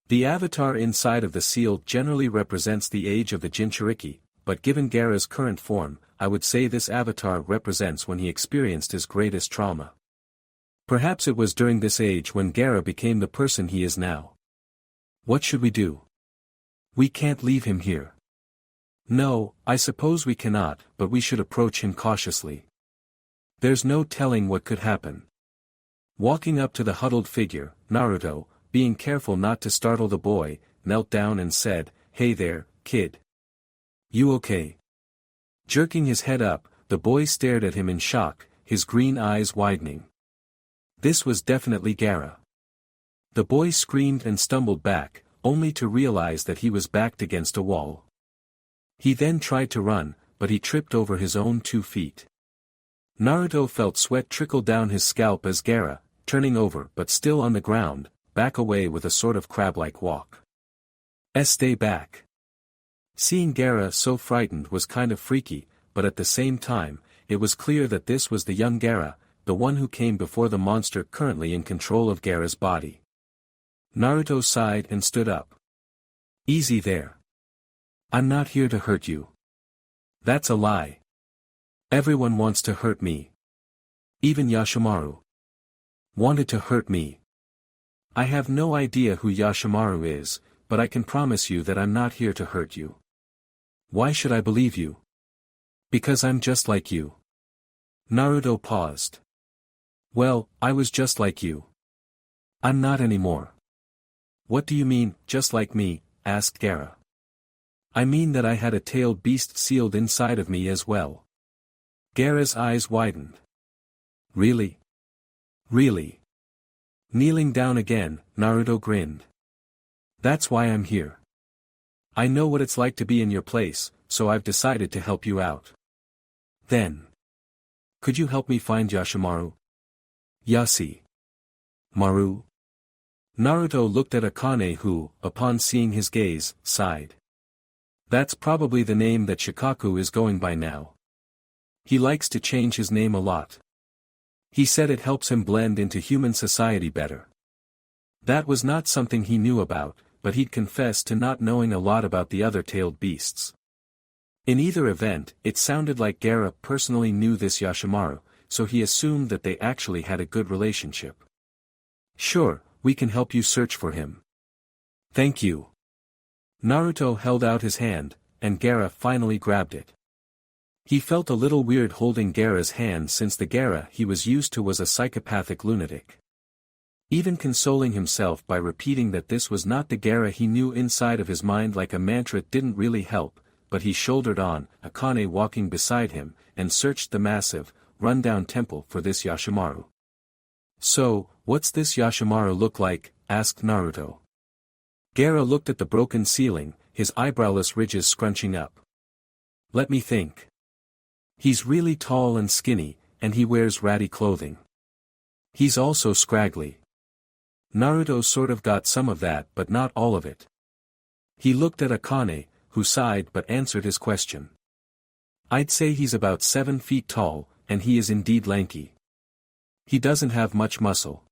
The avatar inside of the seal generally represents the age of the Jinchuriki, but given Gaara's current form, I would say this avatar represents when he experienced his greatest trauma. Perhaps it was during this age when Gaara became the person he is now. "What should we do? We can't leave him here." "No, I suppose we cannot, but we should approach him cautiously. There's no telling what could happen." Walking up to the huddled figure, Naruto, being careful not to startle the boy, knelt down and said, "Hey there, kid. You okay?" Jerking his head up, the boy stared at him in shock, his green eyes widening. This was definitely Gaara. The boy screamed and stumbled back, only to realize that he was backed against a wall. He then tried to run, but he tripped over his own 2 feet. Naruto felt sweat trickle down his scalp as Gaara, turning over but still on the ground, back away with a sort of crab-like walk. Stay back. Seeing Gaara so frightened was kind of freaky, but at the same time, it was clear that this was the young Gaara, the one who came before the monster currently in control of Gaara's body. Naruto sighed and stood up. Easy there. I'm not here to hurt you. That's a lie. Everyone wants to hurt me. Even Yashimaru wanted to hurt me. I have no idea who Yashimaru is, but I can promise you that I'm not here to hurt you. Why should I believe you? Because I'm just like you. Naruto paused. Well, I was just like you. I'm not anymore. What do you mean, just like me? Asked Gaara. I mean that I had a tailed beast sealed inside of me as well. Gaara's eyes widened. Really? Really? Kneeling down again, Naruto grinned. That's why I'm here. I know what it's like to be in your place, so I've decided to help you out. Then. Could you help me find Yashimaru? Maru? Naruto looked at Akane who, upon seeing his gaze, sighed. That's probably the name that Shikaku is going by now. He likes to change his name a lot. He said it helps him blend into human society better. That was not something he knew about, but he'd confessed to not knowing a lot about the other tailed beasts. In either event, it sounded like Gaara personally knew this Yashimaru, so he assumed that they actually had a good relationship. Sure, we can help you search for him. Thank you. Naruto held out his hand, and Gaara finally grabbed it. He felt a little weird holding Gaara's hand since the Gaara he was used to was a psychopathic lunatic. Even consoling himself by repeating that this was not the Gaara he knew inside of his mind like a mantra didn't really help, but he shouldered on, Akane walking beside him, and searched the massive, run-down temple for this Yashimaru. So, what's this Yashimaru look like? Asked Naruto. Gaara looked at the broken ceiling, his eyebrowless ridges scrunching up. Let me think. He's really tall and skinny, and he wears ratty clothing. He's also scraggly. Naruto sort of got some of that but not all of it. He looked at Akane, who sighed but answered his question. I'd say he's about 7 feet tall, and he is indeed lanky. He doesn't have much muscle.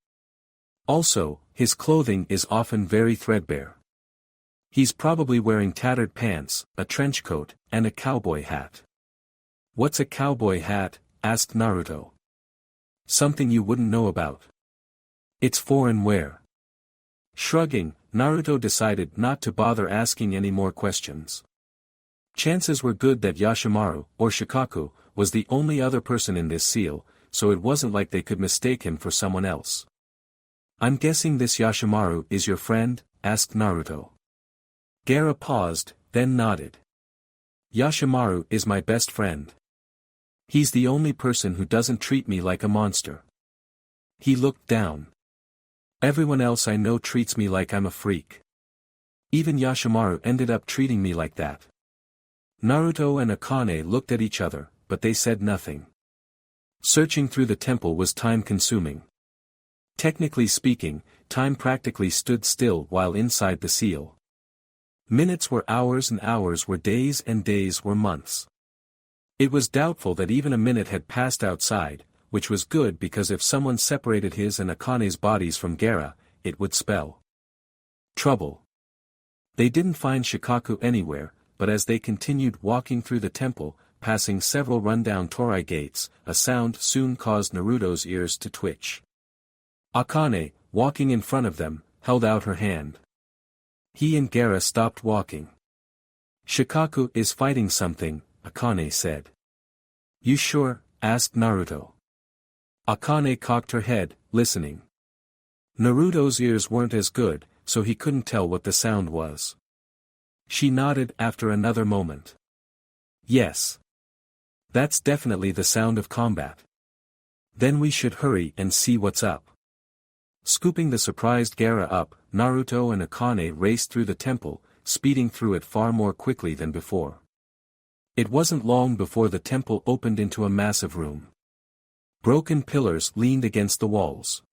Also, his clothing is often very threadbare. He's probably wearing tattered pants, a trench coat, and a cowboy hat. What's a cowboy hat? Asked Naruto. Something you wouldn't know about. It's foreign wear. Shrugging, Naruto decided not to bother asking any more questions. Chances were good that Yashimaru, or Shikaku, was the only other person in this seal, so it wasn't like they could mistake him for someone else. I'm guessing this Yashimaru is your friend? Asked Naruto. Gaara paused, then nodded. Yashimaru is my best friend. He's the only person who doesn't treat me like a monster. He looked down. Everyone else I know treats me like I'm a freak. Even Yashimaru ended up treating me like that. Naruto and Akane looked at each other, but they said nothing. Searching through the temple was time-consuming. Technically speaking, time practically stood still while inside the seal. Minutes were hours and hours were days and days were months. It was doubtful that even a minute had passed outside, which was good because if someone separated his and Akane's bodies from Gaara, it would spell trouble. They didn't find Shikaku anywhere, but as they continued walking through the temple, passing several rundown torii gates, a sound soon caused Naruto's ears to twitch. Akane, walking in front of them, held out her hand. He and Gaara stopped walking. Shikaku is fighting something, Akane said. You sure? Asked Naruto. Akane cocked her head, listening. Naruto's ears weren't as good, so he couldn't tell what the sound was. She nodded after another moment. Yes. That's definitely the sound of combat. Then we should hurry and see what's up. Scooping the surprised Gaara up, Naruto and Akane raced through the temple, speeding through it far more quickly than before. It wasn't long before the temple opened into a massive room. Broken pillars leaned against the walls.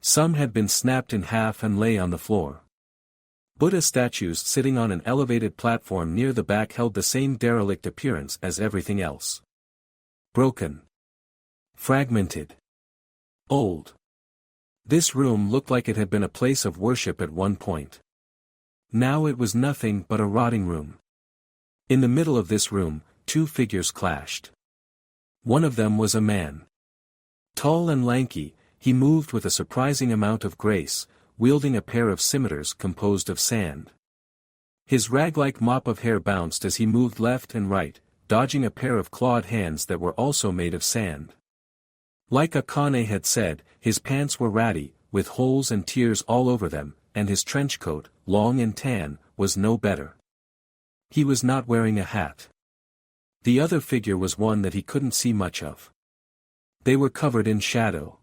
Some had been snapped in half and lay on the floor. Buddha statues sitting on an elevated platform near the back held the same derelict appearance as everything else. Broken. Fragmented. Old. This room looked like it had been a place of worship at one point. Now it was nothing but a rotting room. In the middle of this room, two figures clashed. One of them was a man. Tall and lanky, he moved with a surprising amount of grace, wielding a pair of scimitars composed of sand. His rag-like mop of hair bounced as he moved left and right, dodging a pair of clawed hands that were also made of sand. Like Akane had said, his pants were ratty, with holes and tears all over them, and his trench coat, long and tan, was no better. He was not wearing a hat. The other figure was one that he couldn't see much of. They were covered in shadow.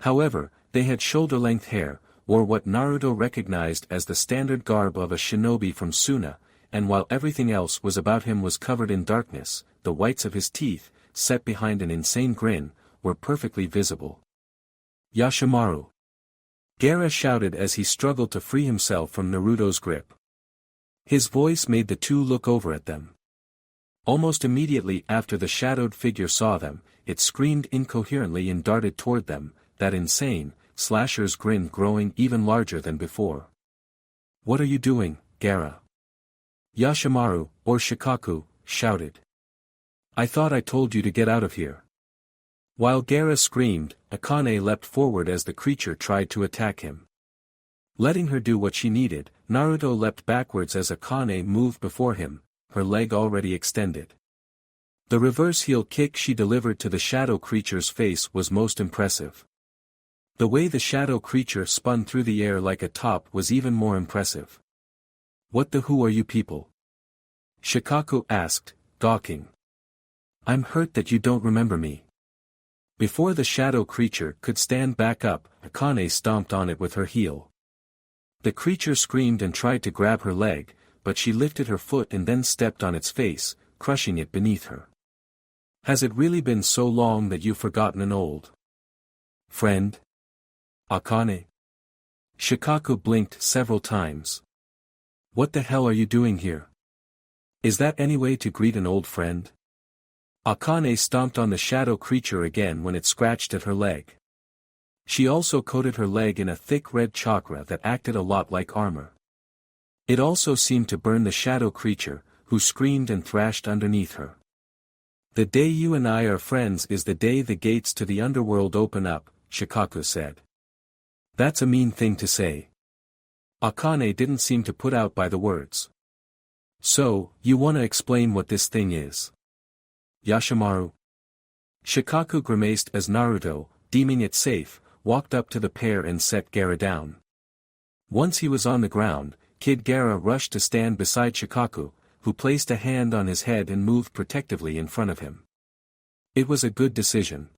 However, they had shoulder-length hair, wore what Naruto recognized as the standard garb of a shinobi from Suna, and while everything else was about him was covered in darkness, the whites of his teeth, set behind an insane grin, were perfectly visible. Yashimaru! Gaara shouted as he struggled to free himself from Naruto's grip. His voice made the two look over at them. Almost immediately after the shadowed figure saw them, it screamed incoherently and darted toward them, that insane, slasher's grin growing even larger than before. "What are you doing, Gaara?" Yashimaru, or Shikaku, shouted. "I thought I told you to get out of here." While Gaara screamed, Akane leapt forward as the creature tried to attack him. Letting her do what she needed, Naruto leapt backwards as Akane moved before him, her leg already extended. The reverse heel kick she delivered to the shadow creature's face was most impressive. The way the shadow creature spun through the air like a top was even more impressive. "What the who are you people?" Shikaku asked, gawking. "I'm hurt that you don't remember me." Before the shadow creature could stand back up, Akane stomped on it with her heel. The creature screamed and tried to grab her leg, but she lifted her foot and then stepped on its face, crushing it beneath her. "Has it really been so long that you've forgotten an old friend, Akane?" Shikaku blinked several times. "What the hell are you doing here? Is that any way to greet an old friend?" Akane stomped on the shadow creature again when it scratched at her leg. She also coated her leg in a thick red chakra that acted a lot like armor. It also seemed to burn the shadow creature, who screamed and thrashed underneath her. "The day you and I are friends is the day the gates to the underworld open up," Shikaku said. "That's a mean thing to say." Akane didn't seem to put out by the words. "So, you wanna explain what this thing is?" Yashimaru. Shikaku grimaced as Naruto, deeming it safe, walked up to the pair and set Gaara down. Once he was on the ground, Kid Gaara rushed to stand beside Shikaku, who placed a hand on his head and moved protectively in front of him. It was a good decision.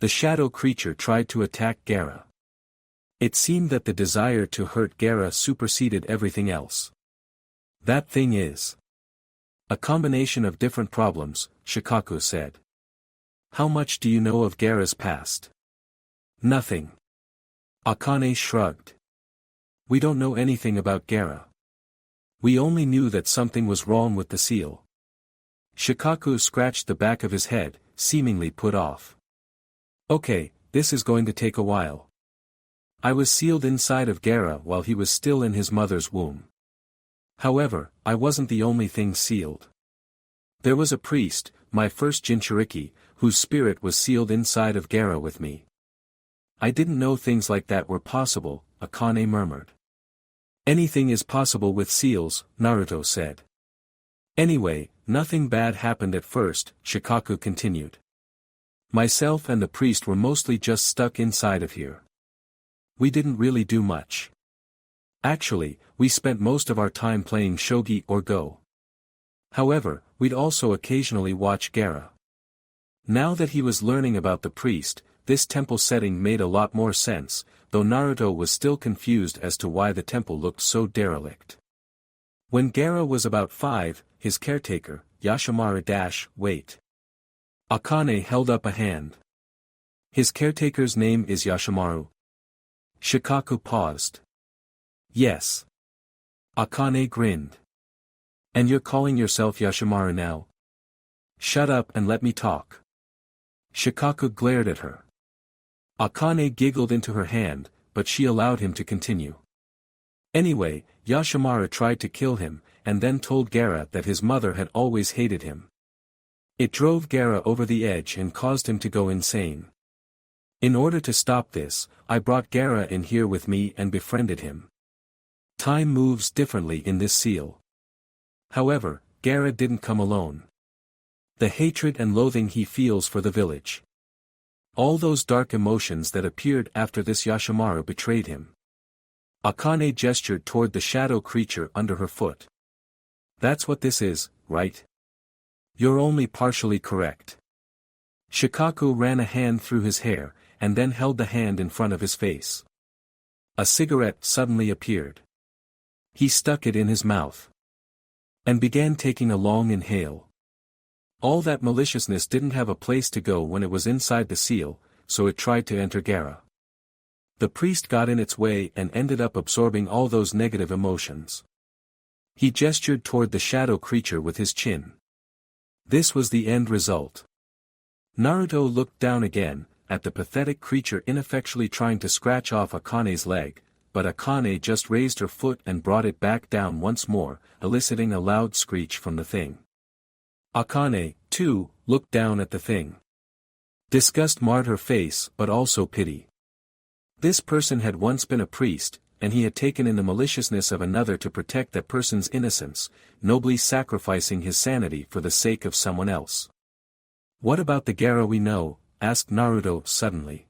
The shadow creature tried to attack Gaara. It seemed that the desire to hurt Gaara superseded everything else. "That thing is a combination of different problems," Shikaku said. "How much do you know of Gaara's past?" "Nothing." Akane shrugged. "We don't know anything about Gaara. We only knew that something was wrong with the seal." Shikaku scratched the back of his head, seemingly put off. "Okay, this is going to take a while. I was sealed inside of Gaara while he was still in his mother's womb. However, I wasn't the only thing sealed. There was a priest, my first Jinchuriki, whose spirit was sealed inside of Gaara with me." "I didn't know things like that were possible," Akane murmured. "Anything is possible with seals," Naruto said. "Anyway, nothing bad happened at first," Shikaku continued. "Myself and the priest were mostly just stuck inside of here. We didn't really do much. Actually, we spent most of our time playing shogi or go. However, we'd also occasionally watch Gaara. Now that he was learning about the priest, this temple setting made a lot more sense, though Naruto was still confused as to why the temple looked so derelict. When Gaara was about 5, his caretaker, Yashimaru wait. Akane held up a hand. His caretaker's name is Yashimaru. Shikaku paused. Yes. Akane grinned. And you're calling yourself Yashimaru now? Shut up and let me talk. Shikaku glared at her. Akane giggled into her hand, but she allowed him to continue. Anyway, Yashimaru tried to kill him, and then told Gaara that his mother had always hated him. It drove Gaara over the edge and caused him to go insane. In order to stop this, I brought Gaara in here with me and befriended him. Time moves differently in this seal. However, Gaara didn't come alone. The hatred and loathing he feels for the village. All those dark emotions that appeared after this Yashimaru betrayed him. Akane gestured toward the shadow creature under her foot. That's what this is, right? You're only partially correct. Shikaku ran a hand through his hair, and then held the hand in front of his face. A cigarette suddenly appeared. He stuck it in his mouth. And began taking a long inhale. All that maliciousness didn't have a place to go when it was inside the seal, so it tried to enter Gaara. The priest got in its way and ended up absorbing all those negative emotions. He gestured toward the shadow creature with his chin. This was the end result. Naruto looked down again, at the pathetic creature ineffectually trying to scratch off Akane's leg, but Akane just raised her foot and brought it back down once more, eliciting a loud screech from the thing. Akane, too, looked down at the thing. Disgust marred her face but also pity. This person had once been a priest, and he had taken in the maliciousness of another to protect that person's innocence, nobly sacrificing his sanity for the sake of someone else. What about the Gaara we know? Asked Naruto suddenly.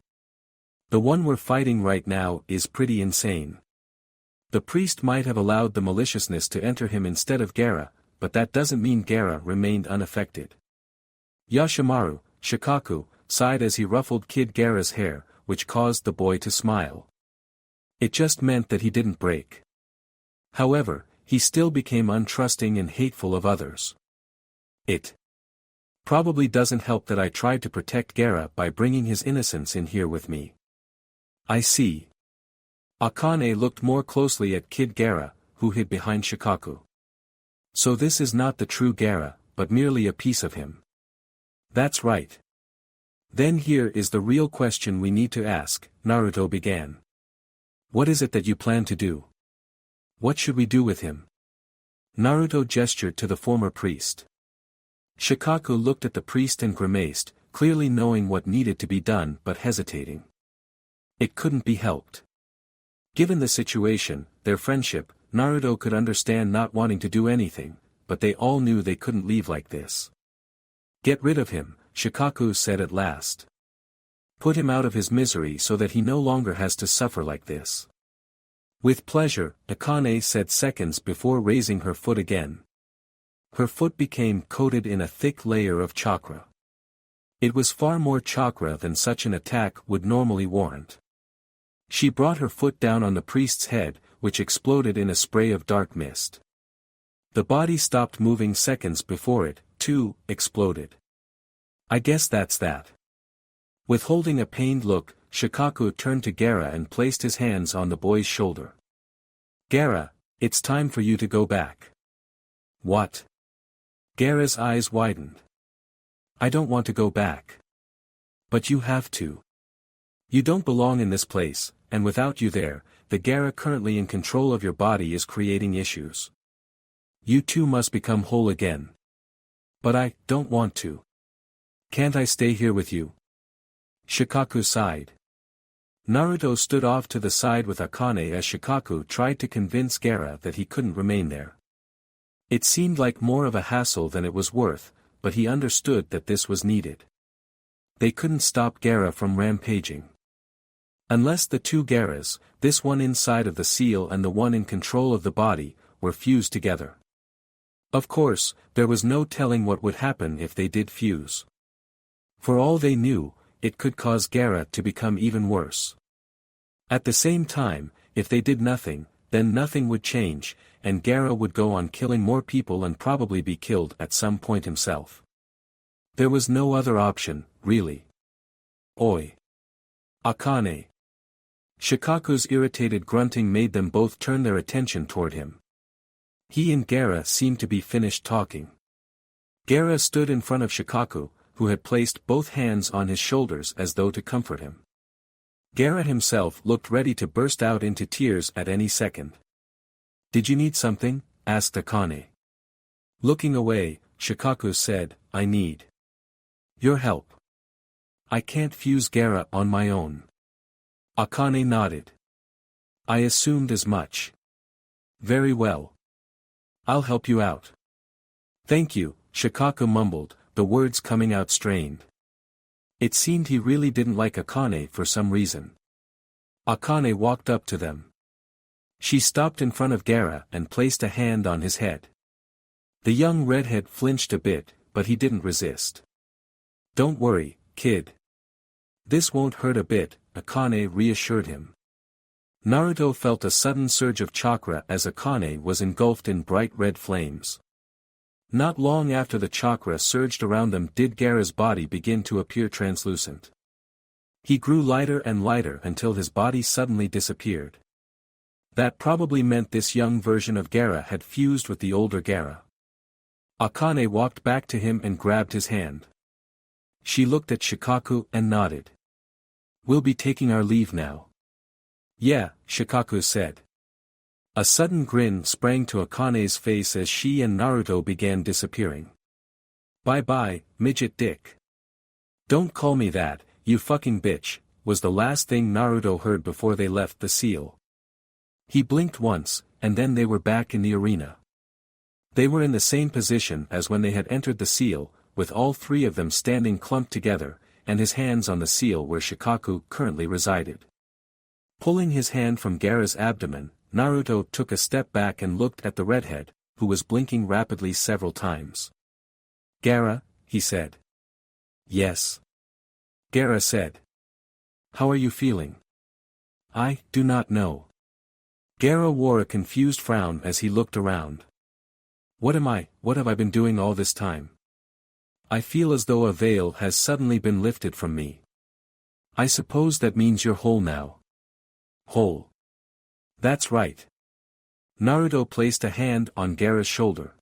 The one we're fighting right now is pretty insane. The priest might have allowed the maliciousness to enter him instead of Gaara, but that doesn't mean Gaara remained unaffected. Yashimaru, Shikaku, sighed as he ruffled Kid Gaara's hair, which caused the boy to smile. It just meant that he didn't break. However, he still became untrusting and hateful of others. It probably doesn't help that I tried to protect Gaara by bringing his innocence in here with me. I see. Akane looked more closely at Kid Gaara, who hid behind Shikaku. So this is not the true Gaara, but merely a piece of him. That's right. Then here is the real question we need to ask, Naruto began. What is it that you plan to do? What should we do with him? Naruto gestured to the former priest. Shikaku looked at the priest and grimaced, clearly knowing what needed to be done but hesitating. It couldn't be helped. Given the situation, their friendship, Naruto could understand not wanting to do anything, but they all knew they couldn't leave like this. Get rid of him, Shikaku said at last. Put him out of his misery so that he no longer has to suffer like this. With pleasure, Akane said seconds before raising her foot again. Her foot became coated in a thick layer of chakra. It was far more chakra than such an attack would normally warrant. She brought her foot down on the priest's head, which exploded in a spray of dark mist. The body stopped moving seconds before it, too, exploded. I guess that's that. Withholding a pained look, Shikaku turned to Gaara and placed his hands on the boy's shoulder. Gaara, it's time for you to go back. What? Gaara's eyes widened. I don't want to go back. But you have to. You don't belong in this place, and without you there, the Gaara currently in control of your body is creating issues. You too must become whole again. But I don't want to. Can't I stay here with you? Shikaku sighed. Naruto stood off to the side with Akane as Shikaku tried to convince Gaara that he couldn't remain there. It seemed like more of a hassle than it was worth, but he understood that this was needed. They couldn't stop Gaara from rampaging. Unless the two Gaaras, this one inside of the seal and the one in control of the body, were fused together. Of course, there was no telling what would happen if they did fuse. For all they knew, it could cause Gaara to become even worse. At the same time, if they did nothing, then nothing would change, and Gaara would go on killing more people and probably be killed at some point himself. There was no other option, really. Oi! Akane. Shikaku's irritated grunting made them both turn their attention toward him. He and Gaara seemed to be finished talking. Gaara stood in front of Shikaku, who had placed both hands on his shoulders as though to comfort him. Gaara himself looked ready to burst out into tears at any second. "Did you need something?" asked Akane. Looking away, Shikaku said, "I need your help. I can't fuse Gaara on my own." Akane nodded. "I assumed as much." "Very well. I'll help you out." "Thank you," Shikaku mumbled, the words coming out strained. It seemed he really didn't like Akane for some reason. Akane walked up to them. She stopped in front of Gaara and placed a hand on his head. The young redhead flinched a bit, but he didn't resist. "Don't worry, kid. This won't hurt a bit," Akane reassured him. Naruto felt a sudden surge of chakra as Akane was engulfed in bright red flames. Not long after the chakra surged around them did Gaara's body begin to appear translucent. He grew lighter and lighter until his body suddenly disappeared. That probably meant this young version of Gaara had fused with the older Gaara. Akane walked back to him and grabbed his hand. She looked at Shikaku and nodded. "We'll be taking our leave now." "Yeah," Shikaku said. A sudden grin sprang to Akane's face as she and Naruto began disappearing. "Bye-bye, midget dick." "Don't call me that, you fucking bitch," was the last thing Naruto heard before they left the seal. He blinked once, and then they were back in the arena. They were in the same position as when they had entered the seal, with all three of them standing clumped together, and his hands on the seal where Shikaku currently resided. Pulling his hand from Gaara's abdomen, Naruto took a step back and looked at the redhead, who was blinking rapidly several times. "Gaara," he said. "Yes." Gaara said. "How are you feeling?" "I do not know." Gaara wore a confused frown as he looked around. What have I been doing all this time? I feel as though a veil has suddenly been lifted from me. I suppose that means you're whole now." "Whole?" "That's right." Naruto placed a hand on Gaara's shoulder.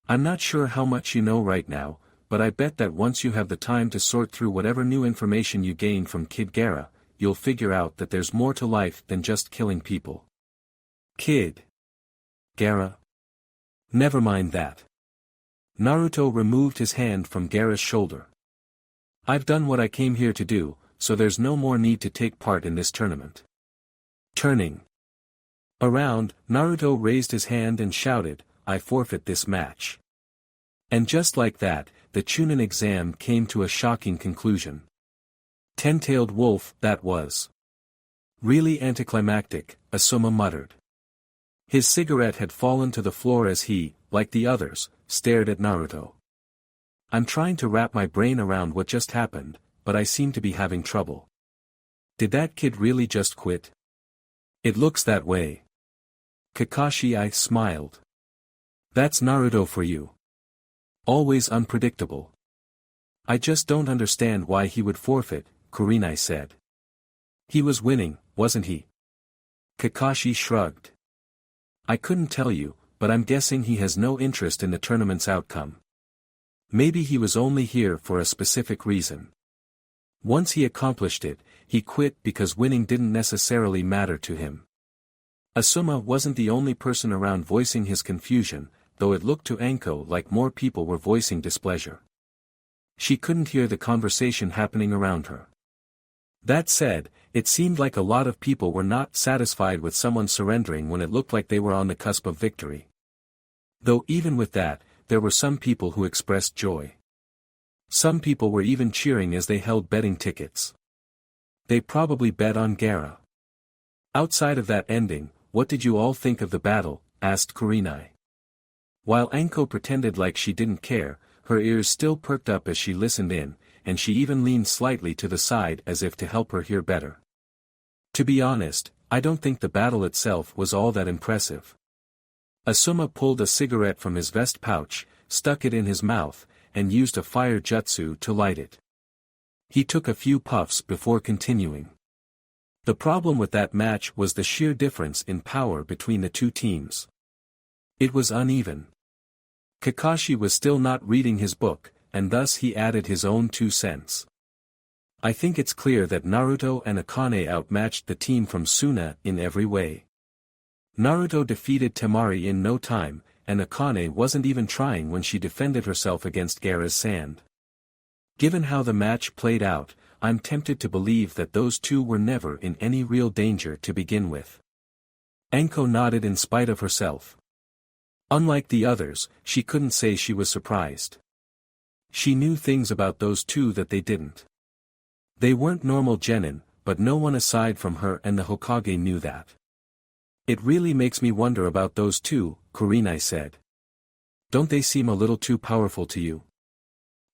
"I'm not sure how much you know right now, but I bet that once you have the time to sort through whatever new information you gain from Kid Gaara, you'll figure out that there's more to life than just killing people." "Kid Gaara? Never mind that." Naruto removed his hand from Gaara's shoulder. "I've done what I came here to do, so there's no more need to take part in this tournament." Turning around, Naruto raised his hand and shouted, "I forfeit this match." And just like that, the Chunin exam came to a shocking conclusion. Ten-tailed wolf, that was. Really anticlimactic, Asuma muttered. His cigarette had fallen to the floor as he, like the others, stared at Naruto. "I'm trying to wrap my brain around what just happened, but I seem to be having trouble. Did that kid really just quit?" "It looks that way." Kakashi smiled. "That's Naruto for you. Always unpredictable." "I just don't understand why he would forfeit," Kurenai said. "He was winning, wasn't he?" Kakashi shrugged. "I couldn't tell you, but I'm guessing he has no interest in the tournament's outcome. Maybe he was only here for a specific reason. Once he accomplished it, he quit because winning didn't necessarily matter to him." Asuma wasn't the only person around voicing his confusion, though it looked to Anko like more people were voicing displeasure. She couldn't hear the conversation happening around her. That said, it seemed like a lot of people were not satisfied with someone surrendering when it looked like they were on the cusp of victory. Though even with that, there were some people who expressed joy. Some people were even cheering as they held betting tickets. They probably bet on Gaara. "Outside of that ending, what did you all think of the battle?" asked Kurenai. While Anko pretended like she didn't care, her ears still perked up as she listened in, and she even leaned slightly to the side as if to help her hear better. "To be honest, I don't think the battle itself was all that impressive." Asuma pulled a cigarette from his vest pouch, stuck it in his mouth, and used a fire jutsu to light it. He took a few puffs before continuing. The problem with that match was the sheer difference in power between the two teams. It was uneven. Kakashi was still not reading his book, and thus he added his own 2 cents. I think it's clear that Naruto and Akane outmatched the team from Suna in every way. Naruto defeated Temari in no time, and Akane wasn't even trying when she defended herself against Gaara's sand. Given how the match played out, I'm tempted to believe that those two were never in any real danger to begin with. Enko nodded in spite of herself. Unlike the others, she couldn't say she was surprised. She knew things about those two that they didn't. They weren't normal genin, but no one aside from her and the Hokage knew that. It really makes me wonder about those two, Kurenai said. Don't they seem a little too powerful to you?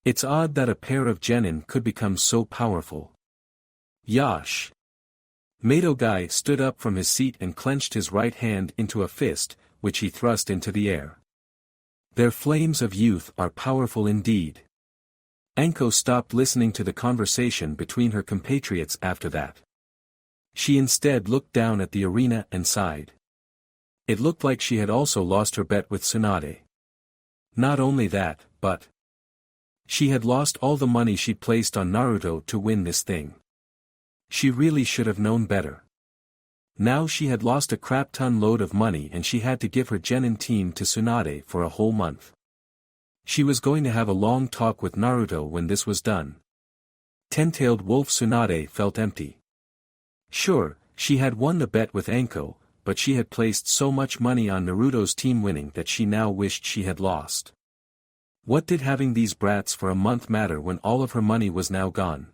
It's odd that a pair of genin could become so powerful. Yash. Madogai stood up from his seat and clenched his right hand into a fist, which he thrust into the air. Their flames of youth are powerful indeed. Enko stopped listening to the conversation between her compatriots after that. She instead looked down at the arena and sighed. It looked like she had also lost her bet with Tsunade. Not only that, but she had lost all the money she'd placed on Naruto to win this thing. She really should have known better. Now she had lost a crap-ton load of money and she had to give her genin team to Tsunade for a whole month. She was going to have a long talk with Naruto when this was done. Ten-tailed wolf Tsunade felt empty. Sure, she had won the bet with Enko, but she had placed so much money on Naruto's team winning that she now wished she had lost. What did having these brats for a month matter when all of her money was now gone?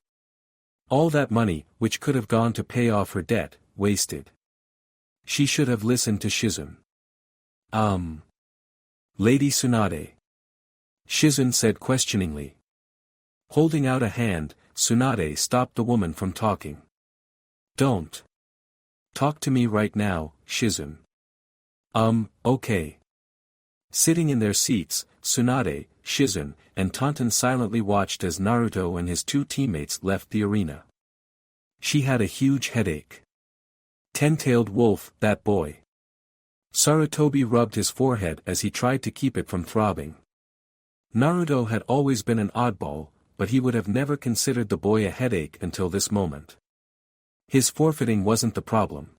All that money, which could have gone to pay off her debt, wasted. She should have listened to Shizune. Lady Tsunade. Shizune said questioningly. Holding out a hand, Tsunade stopped the woman from talking. Don't talk to me right now, Shizune. Okay. Sitting in their seats, Tsunade, Shizune, and Taunton silently watched as Naruto and his two teammates left the arena. She had a huge headache. Ten-tailed wolf, that boy. Sarutobi rubbed his forehead as he tried to keep it from throbbing. Naruto had always been an oddball, but he would have never considered the boy a headache until this moment. His forfeiting wasn't the problem.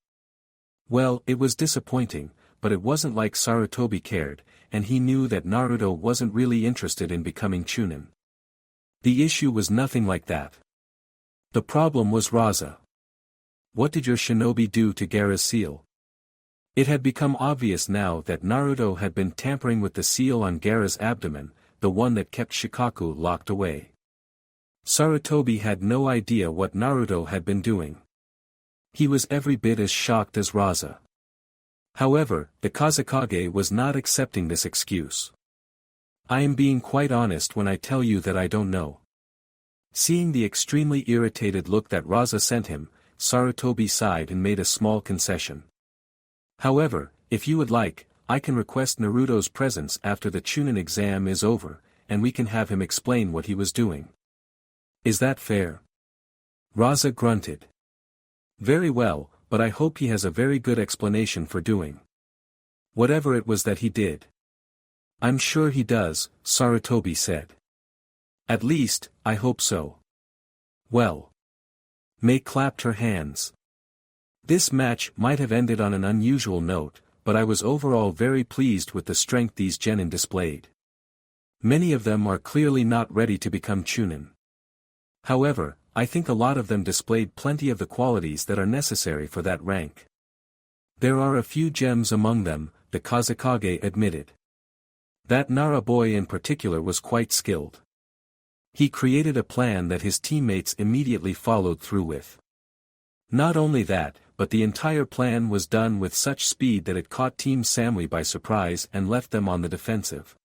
Well, it was disappointing, but it wasn't like Sarutobi cared, and he knew that Naruto wasn't really interested in becoming Chunin. The issue was nothing like that. The problem was Raza. What did your shinobi do to Gaara's seal? It had become obvious now that Naruto had been tampering with the seal on Gaara's abdomen, the one that kept Shikaku locked away. Sarutobi had no idea what Naruto had been doing. He was every bit as shocked as Raza. However, the Kazekage was not accepting this excuse. I am being quite honest when I tell you that I don't know. Seeing the extremely irritated look that Raza sent him, Sarutobi sighed and made a small concession. However, if you would like, I can request Naruto's presence after the Chunin exam is over, and we can have him explain what he was doing. Is that fair? Raza grunted. Very well, but I hope he has a very good explanation for doing whatever it was that he did. I'm sure he does, Sarutobi said. At least, I hope so. Well. Mei clapped her hands. This match might have ended on an unusual note, but I was overall very pleased with the strength these genin displayed. Many of them are clearly not ready to become Chunin. However, I think a lot of them displayed plenty of the qualities that are necessary for that rank. There are a few gems among them, the Kazekage admitted. That Nara boy in particular was quite skilled. He created a plan that his teammates immediately followed through with. Not only that, but the entire plan was done with such speed that it caught Team Samui by surprise and left them on the defensive.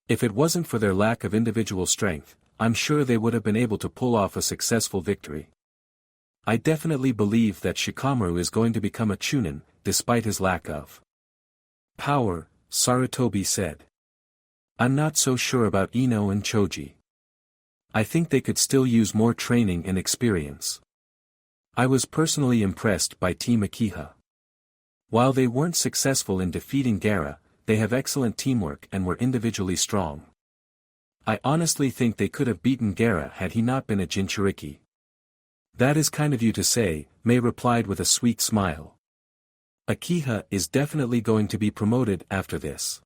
If it wasn't for their lack of individual strength, I'm sure they would have been able to pull off a successful victory. I definitely believe that Shikamaru is going to become a Chunin, despite his lack of power, Sarutobi said. I'm not so sure about Ino and Choji. I think they could still use more training and experience. I was personally impressed by Team Akiha. While they weren't successful in defeating Gaara, they have excellent teamwork and were individually strong. I honestly think they could have beaten Gaara had he not been a Jinchuriki. That is kind of you to say, Mei replied with a sweet smile. Akiha is definitely going to be promoted after this.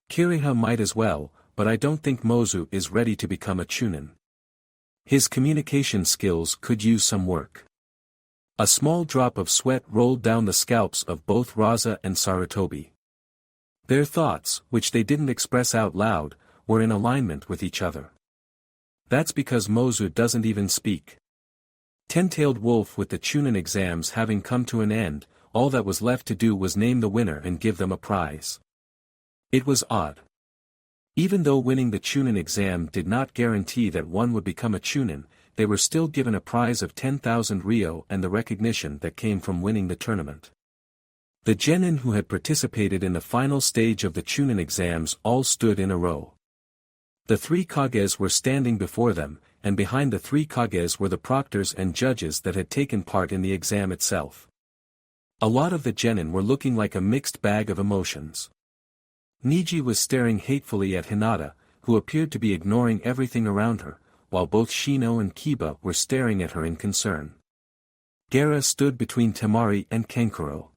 Kiriha might as well, but I don't think Mozu is ready to become a Chunin. His communication skills could use some work. A small drop of sweat rolled down the scalps of both Raza and Sarutobi. Their thoughts, which they didn't express out loud, were in alignment with each other. That's because Mozu doesn't even speak. Ten-tailed wolf, with the Chunin exams having come to an end, all that was left to do was name the winner and give them a prize. It was odd. Even though winning the Chunin exam did not guarantee that one would become a Chunin, they were still given a prize of 10,000 Ryo and the recognition that came from winning the tournament. The genin who had participated in the final stage of the Chunin exams all stood in a row. The three Kages were standing before them, and behind the three Kages were the proctors and judges that had taken part in the exam itself. A lot of the genin were looking like a mixed bag of emotions. Niji was staring hatefully at Hinata, who appeared to be ignoring everything around her, while both Shino and Kiba were staring at her in concern. Gaara stood between Temari and Kenkuro.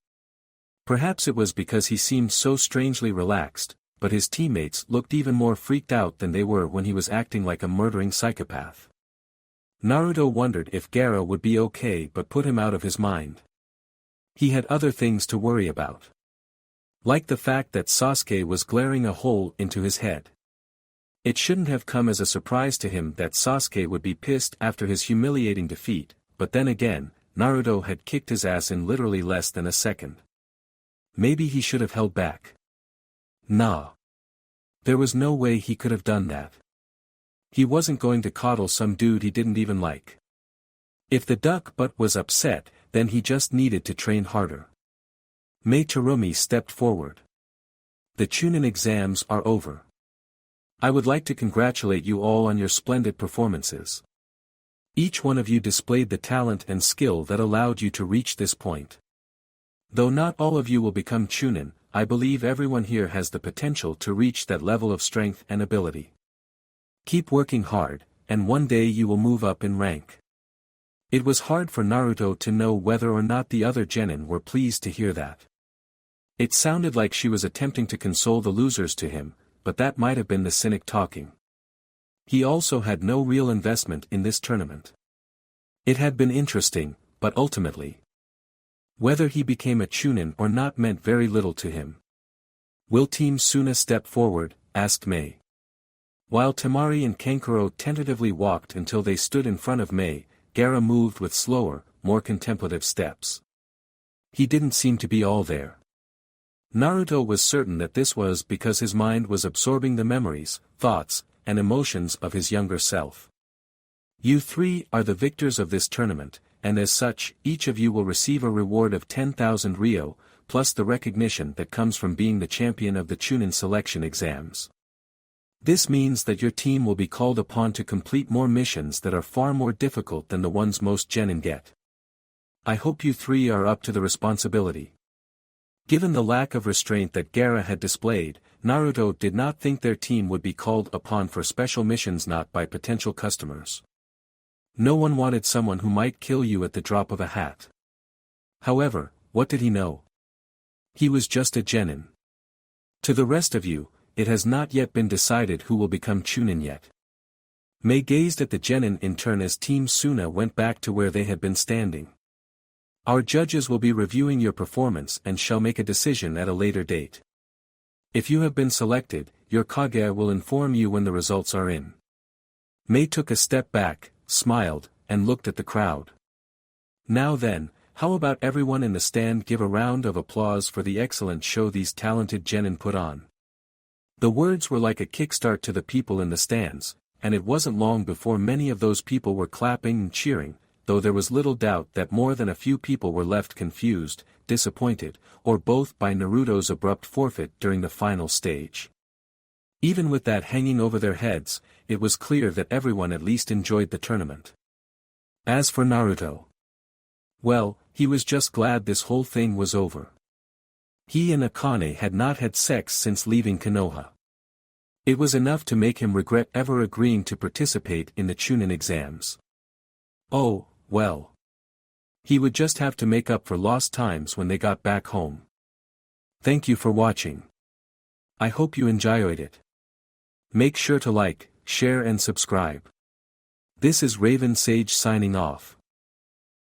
Perhaps it was because he seemed so strangely relaxed, but his teammates looked even more freaked out than they were when he was acting like a murdering psychopath. Naruto wondered if Gaara would be okay but put him out of his mind. He had other things to worry about. Like the fact that Sasuke was glaring a hole into his head. It shouldn't have come as a surprise to him that Sasuke would be pissed after his humiliating defeat, but then again, Naruto had kicked his ass in literally less than a second. Maybe he should have held back. Nah. There was no way he could have done that. He wasn't going to coddle some dude he didn't even like. If the duck butt was upset, then he just needed to train harder. Mei Terumi stepped forward. The Chunin exams are over. I would like to congratulate you all on your splendid performances. Each one of you displayed the talent and skill that allowed you to reach this point. Though not all of you will become Chunin, I believe everyone here has the potential to reach that level of strength and ability. Keep working hard, and one day you will move up in rank. It was hard for Naruto to know whether or not the other genin were pleased to hear that. It sounded like she was attempting to console the losers to him, but that might have been the cynic talking. He also had no real investment in this tournament. It had been interesting, but ultimately, whether he became a Chunin or not meant very little to him. Will Team Suna step forward? Asked Mei. While Temari and Kenkuro tentatively walked until they stood in front of Mei, Gaara moved with slower, more contemplative steps. He didn't seem to be all there. Naruto was certain that this was because his mind was absorbing the memories, thoughts, and emotions of his younger self. You three are the victors of this tournament, and as such, each of you will receive a reward of 10,000 Ryo, plus the recognition that comes from being the champion of the Chunin selection exams. This means that your team will be called upon to complete more missions that are far more difficult than the ones most genin get. I hope you three are up to the responsibility. Given the lack of restraint that Gaara had displayed, Naruto did not think their team would be called upon for special missions not by potential customers. No one wanted someone who might kill you at the drop of a hat. However, what did he know? He was just a genin. To the rest of you, it has not yet been decided who will become Chunin yet. Mei gazed at the genin in turn as Team Suna went back to where they had been standing. Our judges will be reviewing your performance and shall make a decision at a later date. If you have been selected, your Kage will inform you when the results are in. Mei took a step back, smiled, and looked at the crowd. Now then, how about everyone in the stand give a round of applause for the excellent show these talented genin put on. The words were like a kickstart to the people in the stands, and it wasn't long before many of those people were clapping and cheering, though there was little doubt that more than a few people were left confused, disappointed, or both by Naruto's abrupt forfeit during the final stage. Even with that hanging over their heads, it was clear that everyone at least enjoyed the tournament. As for Naruto, well, he was just glad this whole thing was over. He and Akane had not had sex since leaving Konoha. It was enough to make him regret ever agreeing to participate in the Chunin exams. Oh, well. He would just have to make up for lost times when they got back home. Thank you for watching. I hope you enjoyed it. Make sure to like, share and subscribe. This is Raven Sage signing off.